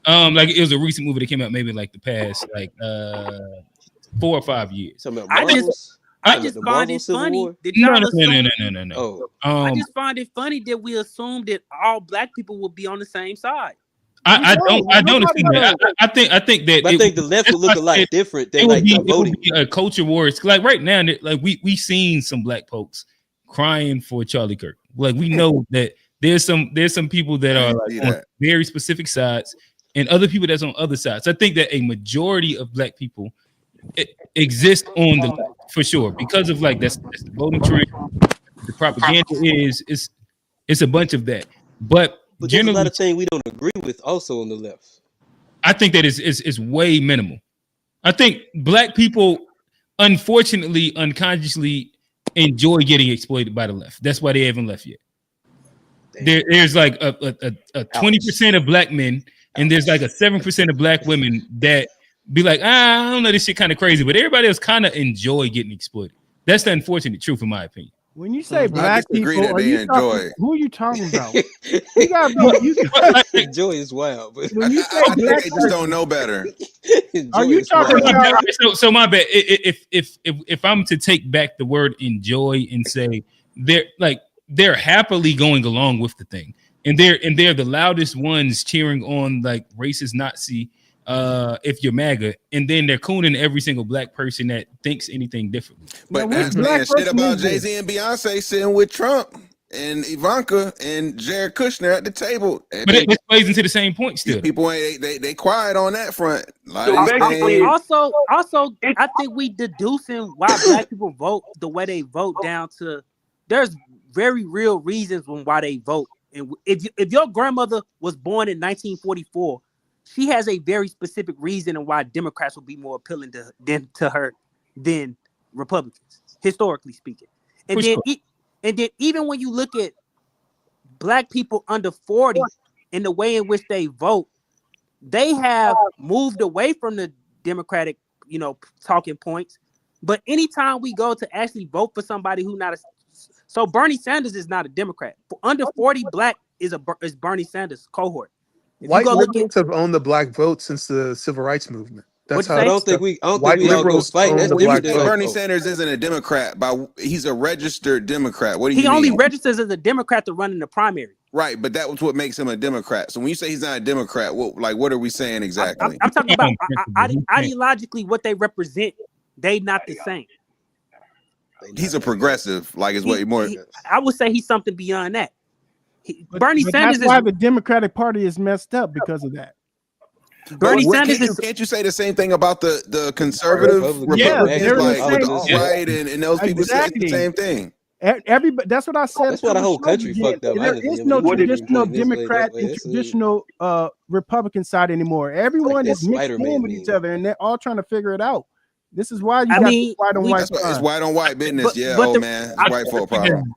Speaker 2: Like it was a recent movie that came out maybe like the past like 4 or 5 years.
Speaker 1: Talking about
Speaker 11: I
Speaker 1: Marvels?
Speaker 11: just
Speaker 1: the
Speaker 11: find
Speaker 1: Marvel
Speaker 11: it
Speaker 1: Civil
Speaker 11: funny
Speaker 1: War?
Speaker 11: that y'all
Speaker 2: No.
Speaker 11: assume.
Speaker 1: Oh,
Speaker 11: I just find it funny that we assume that all black people will be on the same side.
Speaker 2: I don't assume that. I think that
Speaker 1: but I think the left would look a lot different than
Speaker 2: it
Speaker 1: like
Speaker 2: would
Speaker 1: the voting.
Speaker 2: be a culture war. It's like right now, like we seen some black folks crying for Charlie Kirk. Like we know that there's some people that are like on very specific sides, and other people that's on other sides. I think that a majority of black people exist on the left for sure because of like that's the voting trend. The propaganda it's a bunch of that, but
Speaker 1: there's a lot of things we don't agree with also on the left.
Speaker 2: I think that is way minimal. I think black people, unfortunately, unconsciously enjoy getting exploited by the left. That's why they haven't left yet. There's like a 20% of black men, and there's like a 7% of black women that be like, I don't know, this shit kind of crazy, but everybody else kind of enjoy getting exploited. That's the unfortunate truth, in my opinion.
Speaker 14: When you say black people, who are you talking about? You gotta be,
Speaker 1: enjoy is wild. But
Speaker 14: when you say
Speaker 3: I
Speaker 14: black,
Speaker 3: think they just don't know better.
Speaker 14: Are you talking about?
Speaker 2: So my bad. If I'm to take back the word enjoy and say they're happily going along with the thing, and they're the loudest ones cheering on like racist Nazi. If you're MAGA, and then they're cooning every single black person that thinks anything differently.
Speaker 3: But that's man shit about Jay-Z and Beyonce sitting with Trump and Ivanka and Jared Kushner at the table.
Speaker 2: But it plays into the same point still.
Speaker 3: People ain't they quiet on that front. Like,
Speaker 11: also, I think we deducing why black people vote the way they vote down to there's very real reasons why they vote. And if your grandmother was born in 1944. She has a very specific reason and why Democrats will be more appealing to her than Republicans, historically speaking. And then even when you look at black people under 40 and the way in which they vote, they have moved away from the Democratic, talking points. But anytime we go to actually vote for somebody who so Bernie Sanders is not a Democrat. For under 40 black is Bernie Sanders cohort.
Speaker 12: White liberals have owned the black vote since the civil rights movement. That's how.
Speaker 1: I don't think we all go fight. That's different.
Speaker 3: Bernie Sanders isn't a Democrat, but he's a registered Democrat. What do you mean?
Speaker 11: He only registers as a Democrat to run in the primary.
Speaker 3: Right, but that was what makes him a Democrat. So when you say he's not a Democrat, what are we saying exactly?
Speaker 11: I'm talking about ideologically what they represent. They not the same.
Speaker 3: He's a progressive, like is what more.
Speaker 11: I would say he's something beyond that.
Speaker 14: Bernie Sanders that's why the Democratic Party is messed up because of that.
Speaker 3: Bernie Sanders can't you say the same thing about the conservative Republicans, like with the alt-right and those people say the same thing.
Speaker 14: Everybody, that's what I said.
Speaker 1: That's why the whole country fucked up.
Speaker 14: There is no traditional Democrat and traditional Republican side anymore. Everyone is mixed in with each other, and they're all trying to figure it out. This is why you got white on white.
Speaker 3: It's white on white business. Man, it's white folk problem.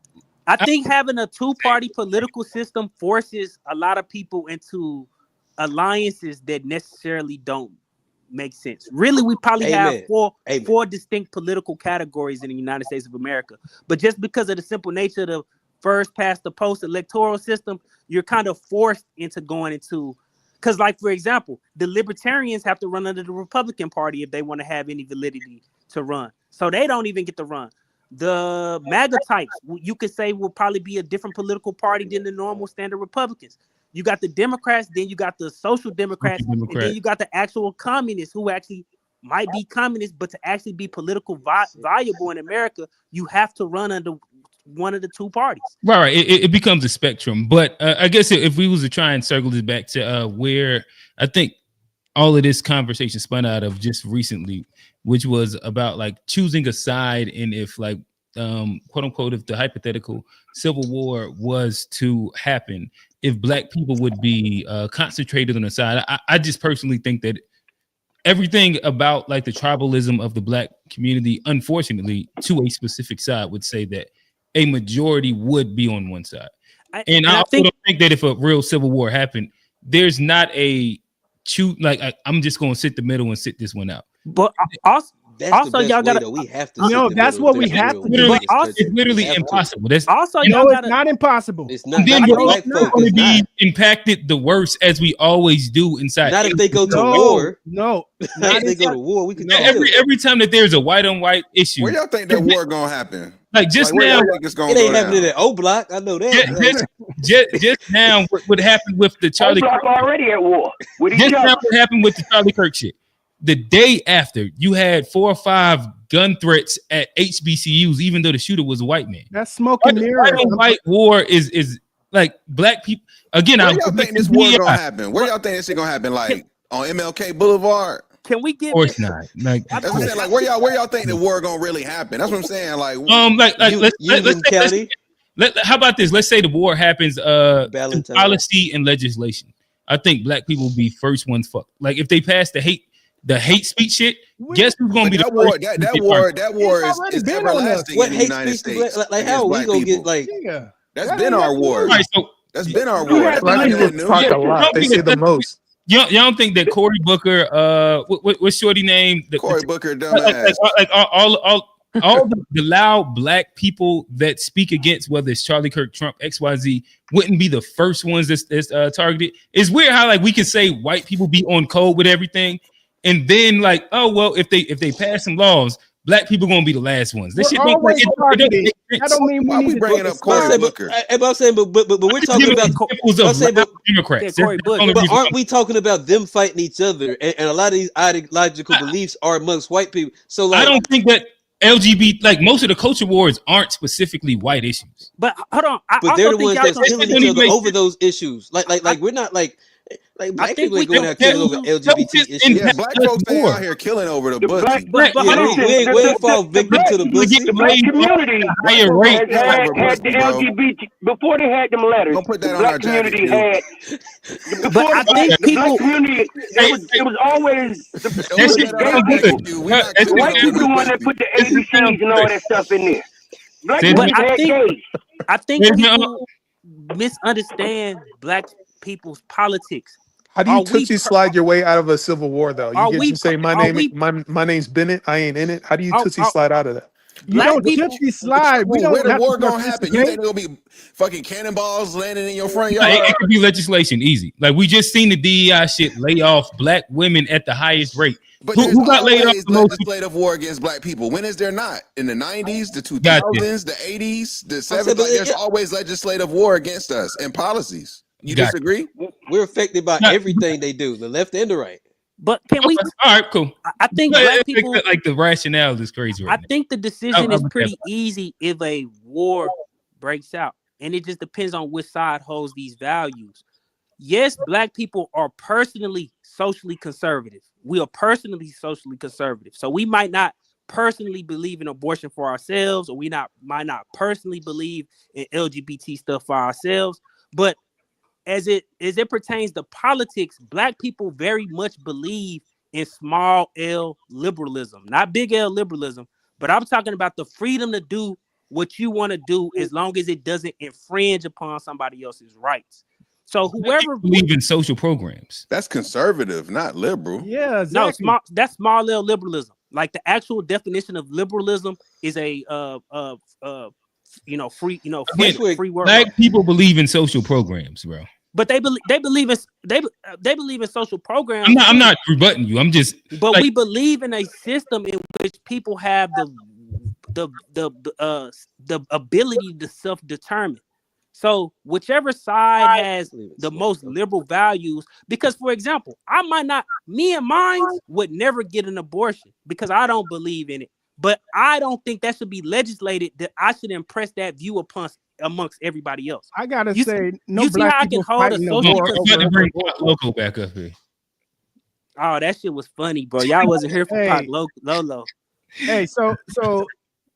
Speaker 11: I think having a two-party political system forces a lot of people into alliances that necessarily don't make sense. Really, we probably have four distinct political categories in the United States of America. But just because of the simple nature of the first past the post electoral system, you're kind of forced into going into, because like, for example, the libertarians have to run under the Republican Party if they want to have any validity to run. So they don't even get to run. The MAGA types, you could say, will probably be a different political party than the normal standard Republicans. You got the Democrats, then you got the Social Democrats, and then you got the actual communists who actually might be communists, but to actually be political valuable in America, you have to run under one of the two parties.
Speaker 2: Right. It becomes a spectrum. But I guess if we was to try and circle this back to where I think all of this conversation spun out of just recently, which was about like choosing a side, and if like quote unquote, if the hypothetical civil war was to happen, if black people would be concentrated on a side. I just personally think that everything about like the tribalism of the black community, unfortunately, to a specific side would say that a majority would be on one side. And I also don't think that if a real civil war happened, there's not a like I'm just gonna sit the middle and sit this one out.
Speaker 11: But also y'all gotta.
Speaker 1: We have to.
Speaker 14: No, that's what we have to do.
Speaker 2: It's literally impossible. That's
Speaker 11: also
Speaker 14: y'all gotta. It's not impossible.
Speaker 1: It's not.
Speaker 2: Then
Speaker 1: Not
Speaker 2: we're going to be impacted the worst as we always do inside.
Speaker 1: Not if they go to war.
Speaker 14: No,
Speaker 1: not if they go to war. We could
Speaker 2: every time that there's a white on white issue.
Speaker 3: Where y'all think that war gonna happen?
Speaker 2: Like just now,
Speaker 3: it
Speaker 1: ain't happening at O Block. I know that.
Speaker 2: Just now, what happened with the Charlie?
Speaker 13: O Block already at war.
Speaker 2: Just now, what happened with the Charlie Kirk shit? The day after, you had 4 or 5 gun threats at HBCUs, even though the shooter was a white man.
Speaker 14: That's smoking mirrors.
Speaker 2: White on white war is like black people. Again,
Speaker 3: where y'all think this war gonna happen? Where y'all think this shit gonna happen? Like on MLK Boulevard?
Speaker 11: Can we get?
Speaker 2: Of course not. Like
Speaker 3: that's what I'm saying. Like where y'all think the war gonna really happen? That's what I'm saying. Like
Speaker 2: how about this? Let's say the war happens through policy and legislation. I think black people will be first ones fucked. Like if they pass the hate speech shit, guess who's gonna be the
Speaker 3: war?
Speaker 2: first?
Speaker 3: That war is everlasting in the United States.
Speaker 1: Like how are we gonna get like?
Speaker 3: That's been our war.
Speaker 2: Right, so
Speaker 3: that's been our war.
Speaker 12: Black people talk a lot. They say the most.
Speaker 2: Y'all don't think that Cory Booker, what's shorty name?
Speaker 3: Cory Booker, dumbass.
Speaker 2: Like all the loud black people that speak against whether it's Charlie Kirk, Trump, XYZ wouldn't be the first ones that's targeted. It's weird how like we can say white people be on code with everything, and then like, oh well, if they pass some laws, black people gonna be the last ones. This shit don't make it.
Speaker 14: I don't mean
Speaker 3: why we bringing up Cory Booker.
Speaker 1: I'm saying, but we're talking about
Speaker 2: Democrats.
Speaker 1: But aren't we talking about them fighting each other? And a lot of these ideological beliefs are amongst white people. So like,
Speaker 2: I don't think that LGBT, like most of the culture wars, aren't specifically white issues.
Speaker 11: But hold on,
Speaker 1: but they're the ones that's killing each other over those issues. Like we're not like black people ain't going out killing over LGBT issues.
Speaker 3: Yeah, black folks ain't out here killing over the bussy.
Speaker 1: We fall victim to the bussy.
Speaker 13: The black community had the LGBT before they had them letters.
Speaker 3: Don't put that
Speaker 13: the
Speaker 3: on our
Speaker 13: black community
Speaker 3: jacket,
Speaker 13: had. But I think the black community, it was always the gay people. The white people the one that put the ABCs and all that stuff in there. Black people had gays.
Speaker 11: I think people misunderstand black people's politics.
Speaker 12: How do you Tootsie slide your way out of a civil war, though? You get to say my name's Bennett. I ain't in it. How do you Tootsie slide out of that?
Speaker 14: You don't Tootsie slide.
Speaker 3: Where the war gonna happen? You think there'll be fucking cannonballs landing in your front yard?
Speaker 2: It could be legislation, easy. Like we just seen the DEI shit lay off black women at the highest rate.
Speaker 3: But who got laid off? Legislative war against black people. When is there not? In the 90s, the 2000s, the 80s, the 70s. Like, there's always legislative war against us and policies. You disagree?
Speaker 1: We're affected by everything they do, the left and the right.
Speaker 11: But can we?
Speaker 2: All right, cool.
Speaker 11: I think black people
Speaker 2: like the rationale is crazy.
Speaker 11: I think the decision is pretty easy if a war breaks out, and it just depends on which side holds these values. Yes, black people are personally socially conservative. We are personally socially conservative, so we might not personally believe in abortion for ourselves, or might not personally believe in LGBT stuff for ourselves, but as it pertains to politics, black people very much believe in small L liberalism, not big L liberalism, but I'm talking about the freedom to do what you want to do as long as it doesn't infringe upon somebody else's rights. So whoever
Speaker 2: believe in social programs,
Speaker 3: that's conservative, not liberal.
Speaker 14: Yeah, exactly.
Speaker 11: No, that's small L liberalism. Like the actual definition of liberalism is a free world.
Speaker 2: Black people believe in social programs, bro.
Speaker 11: But they believe in social programs.
Speaker 2: I'm not rebutting you. I'm just.
Speaker 11: But we believe in a system in which people have the ability to self-determine. So whichever side has the most liberal values, because for example, me and mine would never get an abortion because I don't believe in it. But I don't think that should be legislated that I should impress that view amongst everybody else.
Speaker 14: I gotta say,
Speaker 11: no black people fighting the war.
Speaker 2: Bring Loco back up here.
Speaker 11: Oh, that shit was funny, bro. Y'all wasn't here for Pop Lolo.
Speaker 14: Hey, so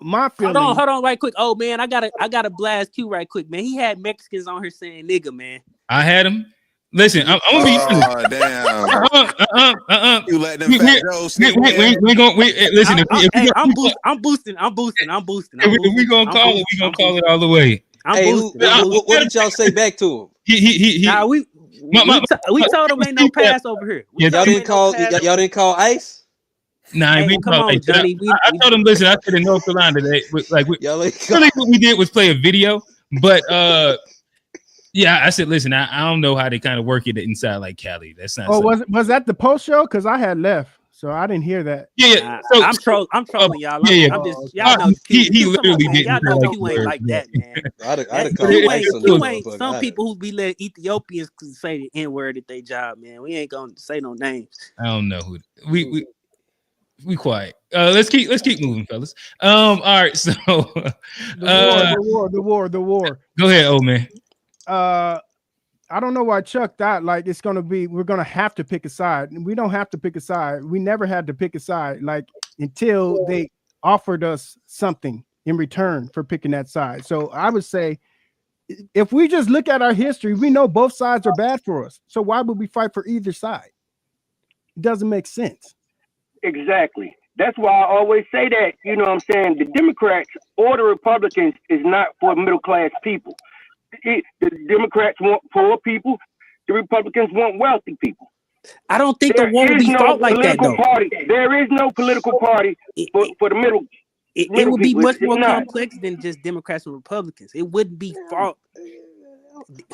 Speaker 14: my feeling.
Speaker 11: Hold on, right quick. Oh man, I gotta blast Q right quick, man. He had Mexicans on here saying nigga, man.
Speaker 2: I had him. Listen, I'm gonna be.
Speaker 3: Oh damn! You let them fat Joes sneak in.
Speaker 2: Listen.
Speaker 11: I'm boosting.
Speaker 2: If we gonna call it, we gonna call it all the way.
Speaker 1: Hey, what did y'all say back to him?
Speaker 2: He.
Speaker 11: Nah, we told him ain't no pass over here.
Speaker 1: Y'all didn't call ICE.
Speaker 2: Nah,
Speaker 11: hey, come on, Johnny.
Speaker 2: I told him, listen, I said in North Carolina today, really what we did was play a video, but yeah, I said, listen, I don't know how they kind of work it inside like Cali. That's not.
Speaker 14: Oh, was that the post show? Because I had left, so I didn't hear that.
Speaker 2: Yeah.
Speaker 11: So I'm trolling y'all. I'm just y'all know
Speaker 2: he literally didn't.
Speaker 11: Y'all know Q ain't like that, man.
Speaker 1: I'd call
Speaker 11: Q ain't some people who be letting Ethiopians say the N-word at their job, man. We ain't gonna say no names.
Speaker 2: I don't know who we quiet. Let's keep moving, fellas. All right, so
Speaker 14: the war.
Speaker 2: Go ahead, old man.
Speaker 14: I don't know why Chuck thought like it's gonna be we're gonna have to pick a side. We don't have to pick a side. We never had to pick a side, like until they offered us something in return for picking that side. So I would say if we just look at our history, we know both sides are bad for us. So why would we fight for either side? It doesn't make sense.
Speaker 13: Exactly. That's why I always say that, you know what I'm saying? The Democrats or the Republicans is not for middle class people. The Democrats want poor people. The Republicans want wealthy people.
Speaker 11: I don't think the war would be fought like that, though.
Speaker 13: There is no political party for the middle.
Speaker 11: It would be much more complex than just Democrats and Republicans. It wouldn't be fought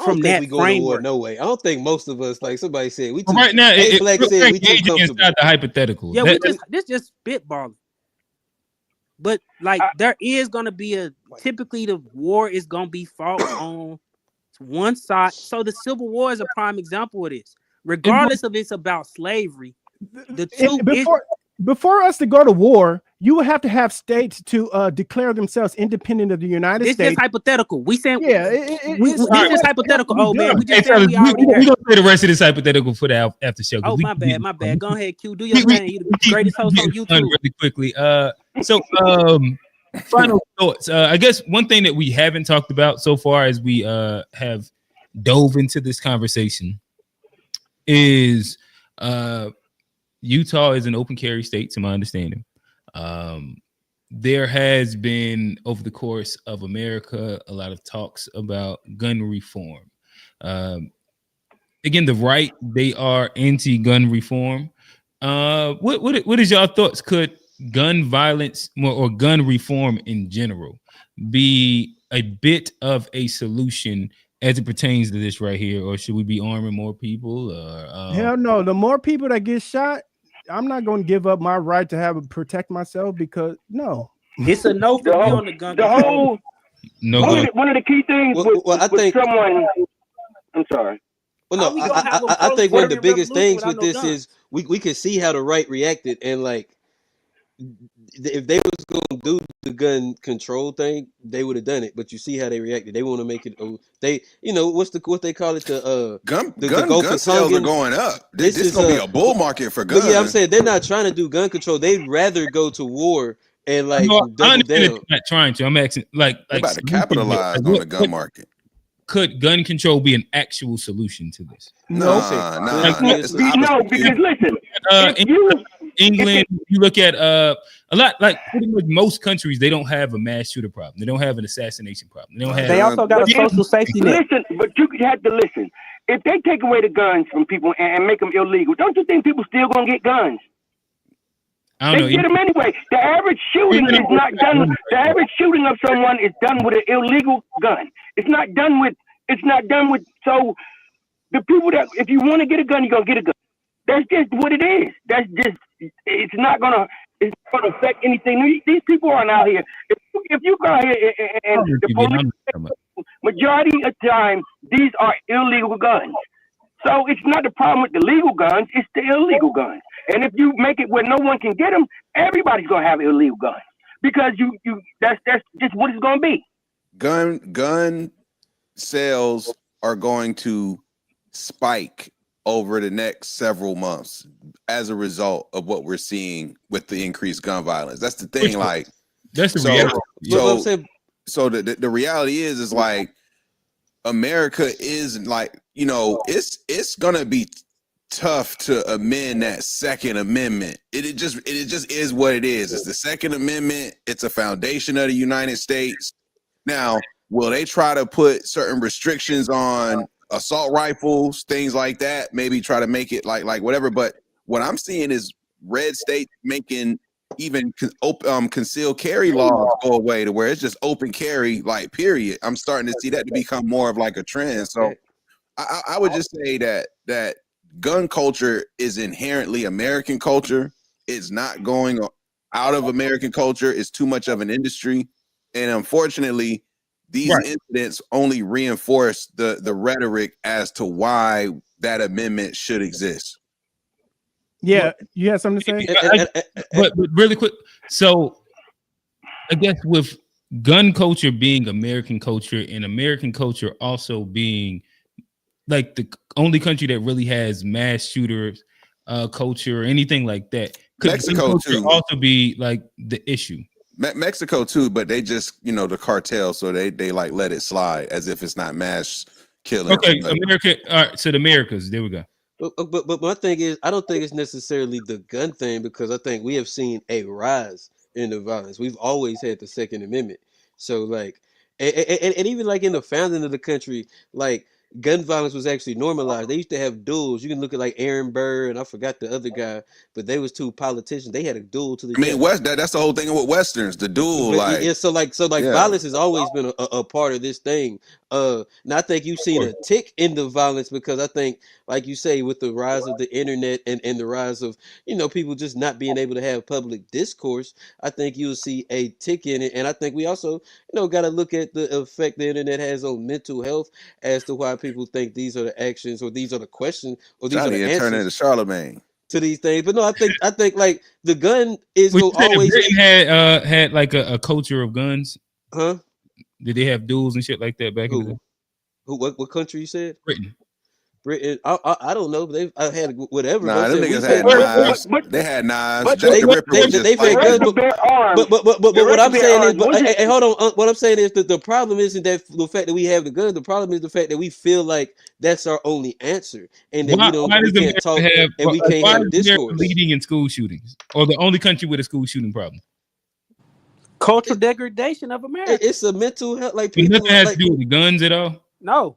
Speaker 11: from that
Speaker 1: we go to war. No way. I don't think most of us, like somebody said, we too,
Speaker 2: right now.
Speaker 1: Black said we too comfortable.
Speaker 2: The hypothetical.
Speaker 11: Yeah, this just spitballing. But like there is gonna be typically the war is gonna be fought on one side. So the Civil War is a prime example of this. Regardless of it's about slavery,
Speaker 14: before us to go to war, you would have to have states to declare themselves independent of the United States.
Speaker 11: This is hypothetical. We saying
Speaker 14: this
Speaker 11: is hypothetical. Oh man, we just
Speaker 2: we gonna play the rest of this hypothetical for the after show.
Speaker 11: Oh my bad. Go ahead, Q. Do your thing. You're the greatest host on YouTube.
Speaker 2: Really quickly. So final thoughts. I guess one thing that we haven't talked about so far as we have dove into this conversation is Utah is an open carry state, to my understanding. There has been, over the course of America, a lot of talks about gun reform. Again, the right, they are anti-gun reform. What is y'all thoughts? Could gun violence or gun reform in general be a bit of a solution as it pertains to this right here, or should we be arming more people?
Speaker 14: Hell no. The more people that get shot, I'm not going to give up my right to protect myself because no.
Speaker 11: It's a no for me on the gun.
Speaker 13: One of the key things
Speaker 1: I think
Speaker 13: someone. I'm sorry.
Speaker 1: Well, no, I think one of the biggest things with this is we can see how the right reacted, and like if they was going to do the gun control thing, they would have done it. But you see how they reacted. They want to make it. They, what they call it? The
Speaker 3: gun sales are going up. This is gonna be a bull market for guns.
Speaker 1: Yeah, I'm saying they're not trying to do gun control. They'd rather go to war and like double down.
Speaker 2: Not trying to. I'm asking like
Speaker 3: about to capitalize on the gun market.
Speaker 2: Could gun control be an actual solution to this?
Speaker 3: No,
Speaker 13: because listen,
Speaker 2: England, you look at a lot, like pretty much most countries, they don't have a mass shooter problem. They don't have an assassination problem. They don't have.
Speaker 11: They also got a social safety net.
Speaker 13: Listen, but you have to listen. If they take away the guns from people and make them illegal, don't you think people still gonna get guns? They get them anyway. The average shooting is not done. The average shooting of someone is done with an illegal gun. It's not done with. So the people that, if you want to get a gun, you're gonna get a gun. That's just what it is. That's just. It's not gonna affect anything. These people aren't out here. If you go out here and the police, majority of the time, these are illegal guns. So it's not the problem with the legal guns; it's the illegal guns. And if you make it where no one can get them, everybody's gonna have illegal guns because that's just what it's gonna be.
Speaker 3: Gun sales are going to spike over the next several months as a result of what we're seeing with the increased gun violence. That's the thing. Like
Speaker 2: that's the reality.
Speaker 3: So the reality is like America is like, it's gonna be tough to amend that Second Amendment. It just is what it is. It's the Second Amendment. It's a foundation of the United States. Now, will they try to put certain restrictions on assault rifles, things like that? Maybe try to make it like whatever. But what I'm seeing is red states making even concealed carry laws go away to where it's just open carry, like period. I'm starting to see that to become more of like a trend. So I would just say that gun culture is inherently American culture. It's not going out of American culture. It's too much of an industry. And unfortunately, these incidents only reinforce the rhetoric as to why that amendment should exist.
Speaker 14: Yeah, you had something to say?
Speaker 2: But really quick, so I guess with gun culture being American culture and American culture also being like the only country that really has mass shooters culture or anything like that, could
Speaker 3: Mexico too
Speaker 2: also be like the issue?
Speaker 3: Mexico too, but they just, you know, the cartel, so they like let it slide as if it's not mass killing.
Speaker 2: Okay, America. All right, so the Americas. There we go.
Speaker 1: But my thing is, I don't think it's necessarily the gun thing, because I think we have seen a rise in the violence. We've always had the Second Amendment, so like, and even like in the founding of the country, like gun violence was actually normalized. They used to have duels. You can look at like Aaron Burr and I forgot the other guy, but they was two politicians. They had a duel to the death.
Speaker 3: I mean, that's the whole thing with Westerns, the duel.
Speaker 1: But yeah, so violence has always been a part of this thing. And I think you've seen a tick in the violence because I think, like you say, with the rise of the internet and the rise of, you know, people just not being able to have public discourse, I think you'll see a tick in it. And I think we also, you know, got to look at the effect the internet has on mental health as to why people think these are the actions or these are the questions or these are the answers.
Speaker 3: Turn into Charlemagne
Speaker 1: to these things. But no, I think like the gun is always
Speaker 2: Britain had like a culture of guns.
Speaker 1: Huh?
Speaker 2: Did they have duels and shit like that back in the day?
Speaker 1: What country you said?
Speaker 2: Britain.
Speaker 1: I don't know. They've had whatever.
Speaker 3: Nah, them niggas had knives. They had knives. They've had
Speaker 1: guns. But what I'm saying is, hey, hold on. What I'm saying is that the problem isn't that the fact that we have the gun. The problem is the fact that we feel like that's our only answer, and that we can't talk and we can't have discourse.
Speaker 2: Leading in school shootings, or the only country with a school shooting problem.
Speaker 11: Cultural degradation of America.
Speaker 1: It's a mental health. Like people
Speaker 2: nothing has to do with the guns at all.
Speaker 14: No,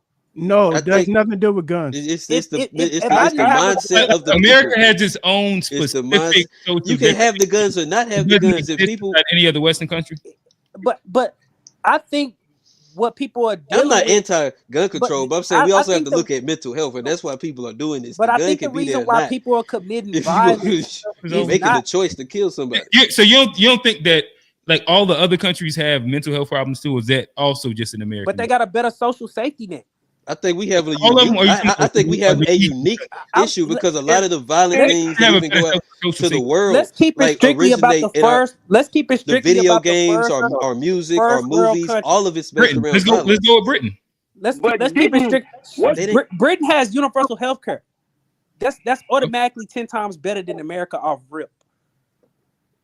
Speaker 14: it has nothing to do with guns.
Speaker 1: It's the mindset of the
Speaker 2: America
Speaker 1: people.
Speaker 2: has its own specific.
Speaker 1: You can have the guns or not have the guns. If people,
Speaker 2: any other Western country,
Speaker 11: but I think what people are doing.
Speaker 1: I'm not anti-gun control, but I'm saying we also have to look at mental health, and that's why people are doing this.
Speaker 11: But I think the reason why people are committing violence
Speaker 1: is making the choice to kill somebody.
Speaker 2: So you don't think that like all the other countries have mental health problems too? Is that also just an American?
Speaker 11: But they got a better social safety net.
Speaker 1: I think we have a unique issue because a lot of the violent things that even go out to the world.
Speaker 11: Let's keep it strictly about the first. Let's keep it strictly
Speaker 1: the video
Speaker 11: about
Speaker 1: games, our music, our movies, all of it's based around.
Speaker 2: Let's go with Britain.
Speaker 11: Let's keep it strict. Britain has universal health care. That's automatically 10 times better than America off rip.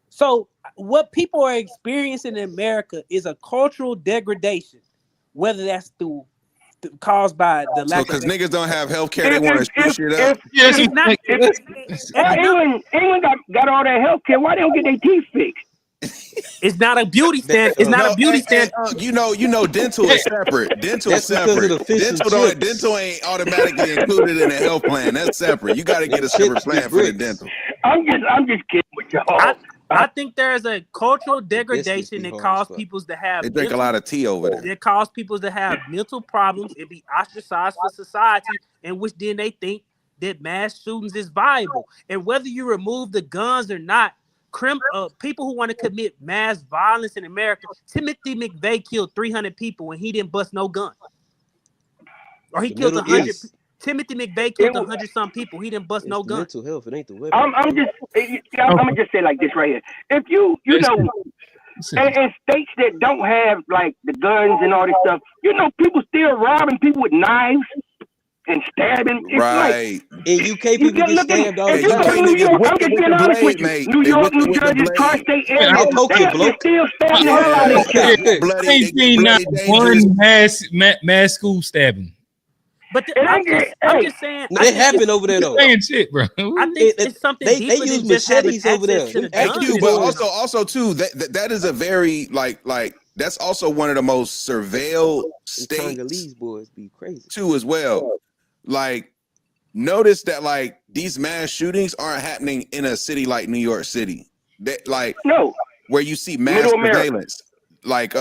Speaker 11: So what people are experiencing in America is a cultural degradation, whether that's caused by the lack
Speaker 3: because niggas don't have health care, they want to shoot shit up.
Speaker 13: England got all that health care. Why they don't get their teeth fixed?
Speaker 11: It's not a beauty stand. It's not a beauty stand.
Speaker 3: You know, dental is separate. Dental is separate. Dental ain't automatically included in the health plan. That's separate. You got to get a separate plan for the dental.
Speaker 13: I'm just kidding with y'all.
Speaker 11: I think there's a cultural degradation that causes people to have.
Speaker 3: They drink a lot of tea over there.
Speaker 11: That cause people to have mental problems and be ostracized for society, in which then they think that mass shootings is viable. And whether you remove the guns or not, people who want to commit mass violence in America, Timothy McVeigh killed 300 people and he didn't bust no gun. Or he killed 100. Timothy McVeigh killed 100-some people. He didn't bust no gun.
Speaker 1: Mental health, it ain't the weapon.
Speaker 13: I'm gonna just say like this right here. If you know, in states that don't have like the guns and all this stuff, you know, people still robbing people with knives and stabbing. It's
Speaker 3: right.
Speaker 1: Like, in UK, people get stabbed all the
Speaker 13: time. New York, I'm just being honest with you. New York, New Jersey, tri-state area, they still stabbing the hell out of each other.
Speaker 2: I ain't seen not one mass school stabbing.
Speaker 11: But I'm just saying,
Speaker 1: it happened over there though.
Speaker 2: Saying shit, bro.
Speaker 11: I think it's something
Speaker 1: they
Speaker 11: deeper
Speaker 1: use
Speaker 11: than just
Speaker 1: machetes
Speaker 11: having
Speaker 1: over there.
Speaker 11: access to the
Speaker 3: Thank
Speaker 11: guns.
Speaker 3: you, but also too that is a very like that's also one of the most surveilled states.
Speaker 1: Congolese boys be crazy
Speaker 3: too, as well. Like, notice that like these mass shootings aren't happening in a city like New York City. That like where you see mass surveillance, like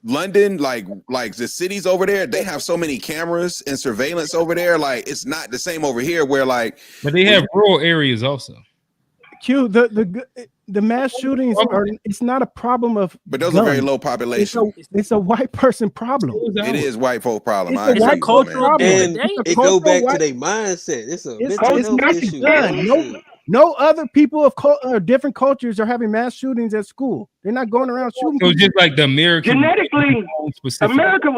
Speaker 3: London, like the cities over there, they have so many cameras and surveillance over there. Like, it's not the same over here where like,
Speaker 2: but they have rural areas also.
Speaker 14: Q, the mass shootings are, it's not a problem of
Speaker 3: but those
Speaker 14: guns.
Speaker 3: are very low population.
Speaker 14: It's a white person problem.
Speaker 3: It is white folk problem.
Speaker 14: It's a cultural problem.
Speaker 1: and it go back to their mindset. It's a mental health issue.
Speaker 14: No other people of different cultures are having mass shootings at school. They're not going around shooting.
Speaker 2: So just like the American
Speaker 13: genetically, America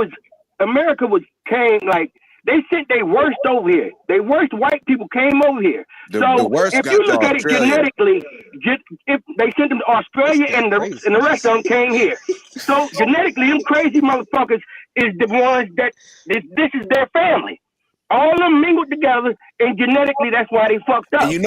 Speaker 13: was came like they sent their worst over here. Their worst white people came over here. So if you look at it genetically, if they sent them to Australia and the rest of them came here. So genetically, them crazy motherfuckers is the ones that this is their family. All of them mingled together, and genetically, that's why they fucked up.
Speaker 3: And you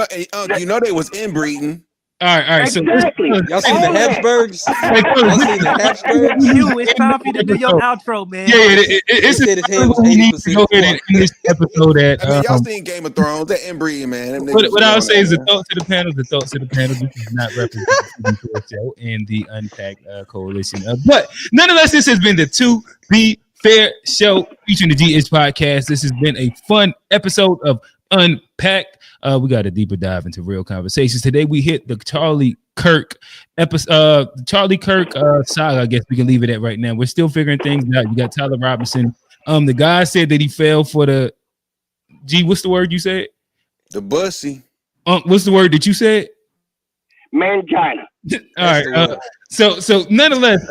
Speaker 3: know they was inbreeding.
Speaker 2: All right.
Speaker 13: Exactly.
Speaker 2: So
Speaker 1: y'all seen the Habsburgs? Y'all seen the Habsburgs?
Speaker 15: It's time for you to do your outro, man.
Speaker 2: Yeah, it's
Speaker 1: said his head was 80%
Speaker 2: go ahead and end this episode at.
Speaker 3: I mean, y'all seen Game of Thrones? That inbreeding, man.
Speaker 2: What I would say is the thoughts of the panel. The thoughts of the panel. This is not representing the show and the Unpacked coalition. But nonetheless, this has been the To Be Fair Show featuring the GH podcast. This has been a fun episode of Unpacked. We got a deeper dive into real conversations. Today we hit the Charlie Kirk episode, Charlie Kirk saga. I guess we can leave it at right now. We're still figuring things out. You got Tyler Robinson. The guy said that he fell for the what's the word you said?
Speaker 3: The bussy.
Speaker 2: What's the word that you said?
Speaker 13: Mangina.
Speaker 2: All right. So nonetheless,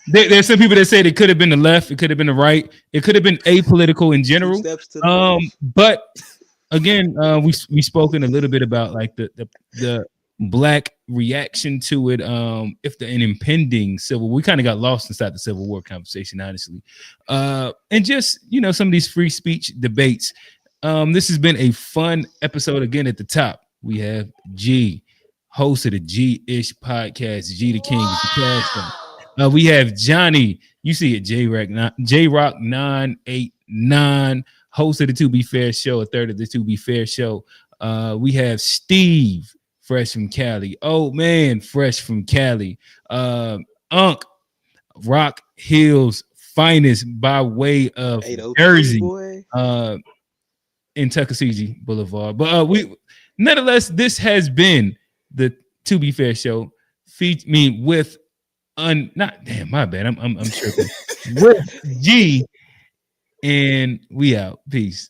Speaker 2: there's some people that say it could have been the left, it could have been the right, it could have been apolitical in general. But again, we spoken a little bit about like the black reaction to it. If an impending civil, we kind of got lost inside the Civil War conversation, honestly. And just some of these free speech debates. This has been a fun episode. Again, at the top, we have G, host of the G-ish podcast, G the King. We have Johnny, you see it, J-Rock 989, host of the To Be Fair Show, a third of the To Be Fair Show. We have Steve, fresh from Cali. Oh man, fresh from Cali. Unc, Rock Hill's finest by way of Jersey, in Tuckasegee Boulevard. But nonetheless, this has been the To Be Fair Show. Feed me with my bad. I'm tripping. With G, and we out. Peace.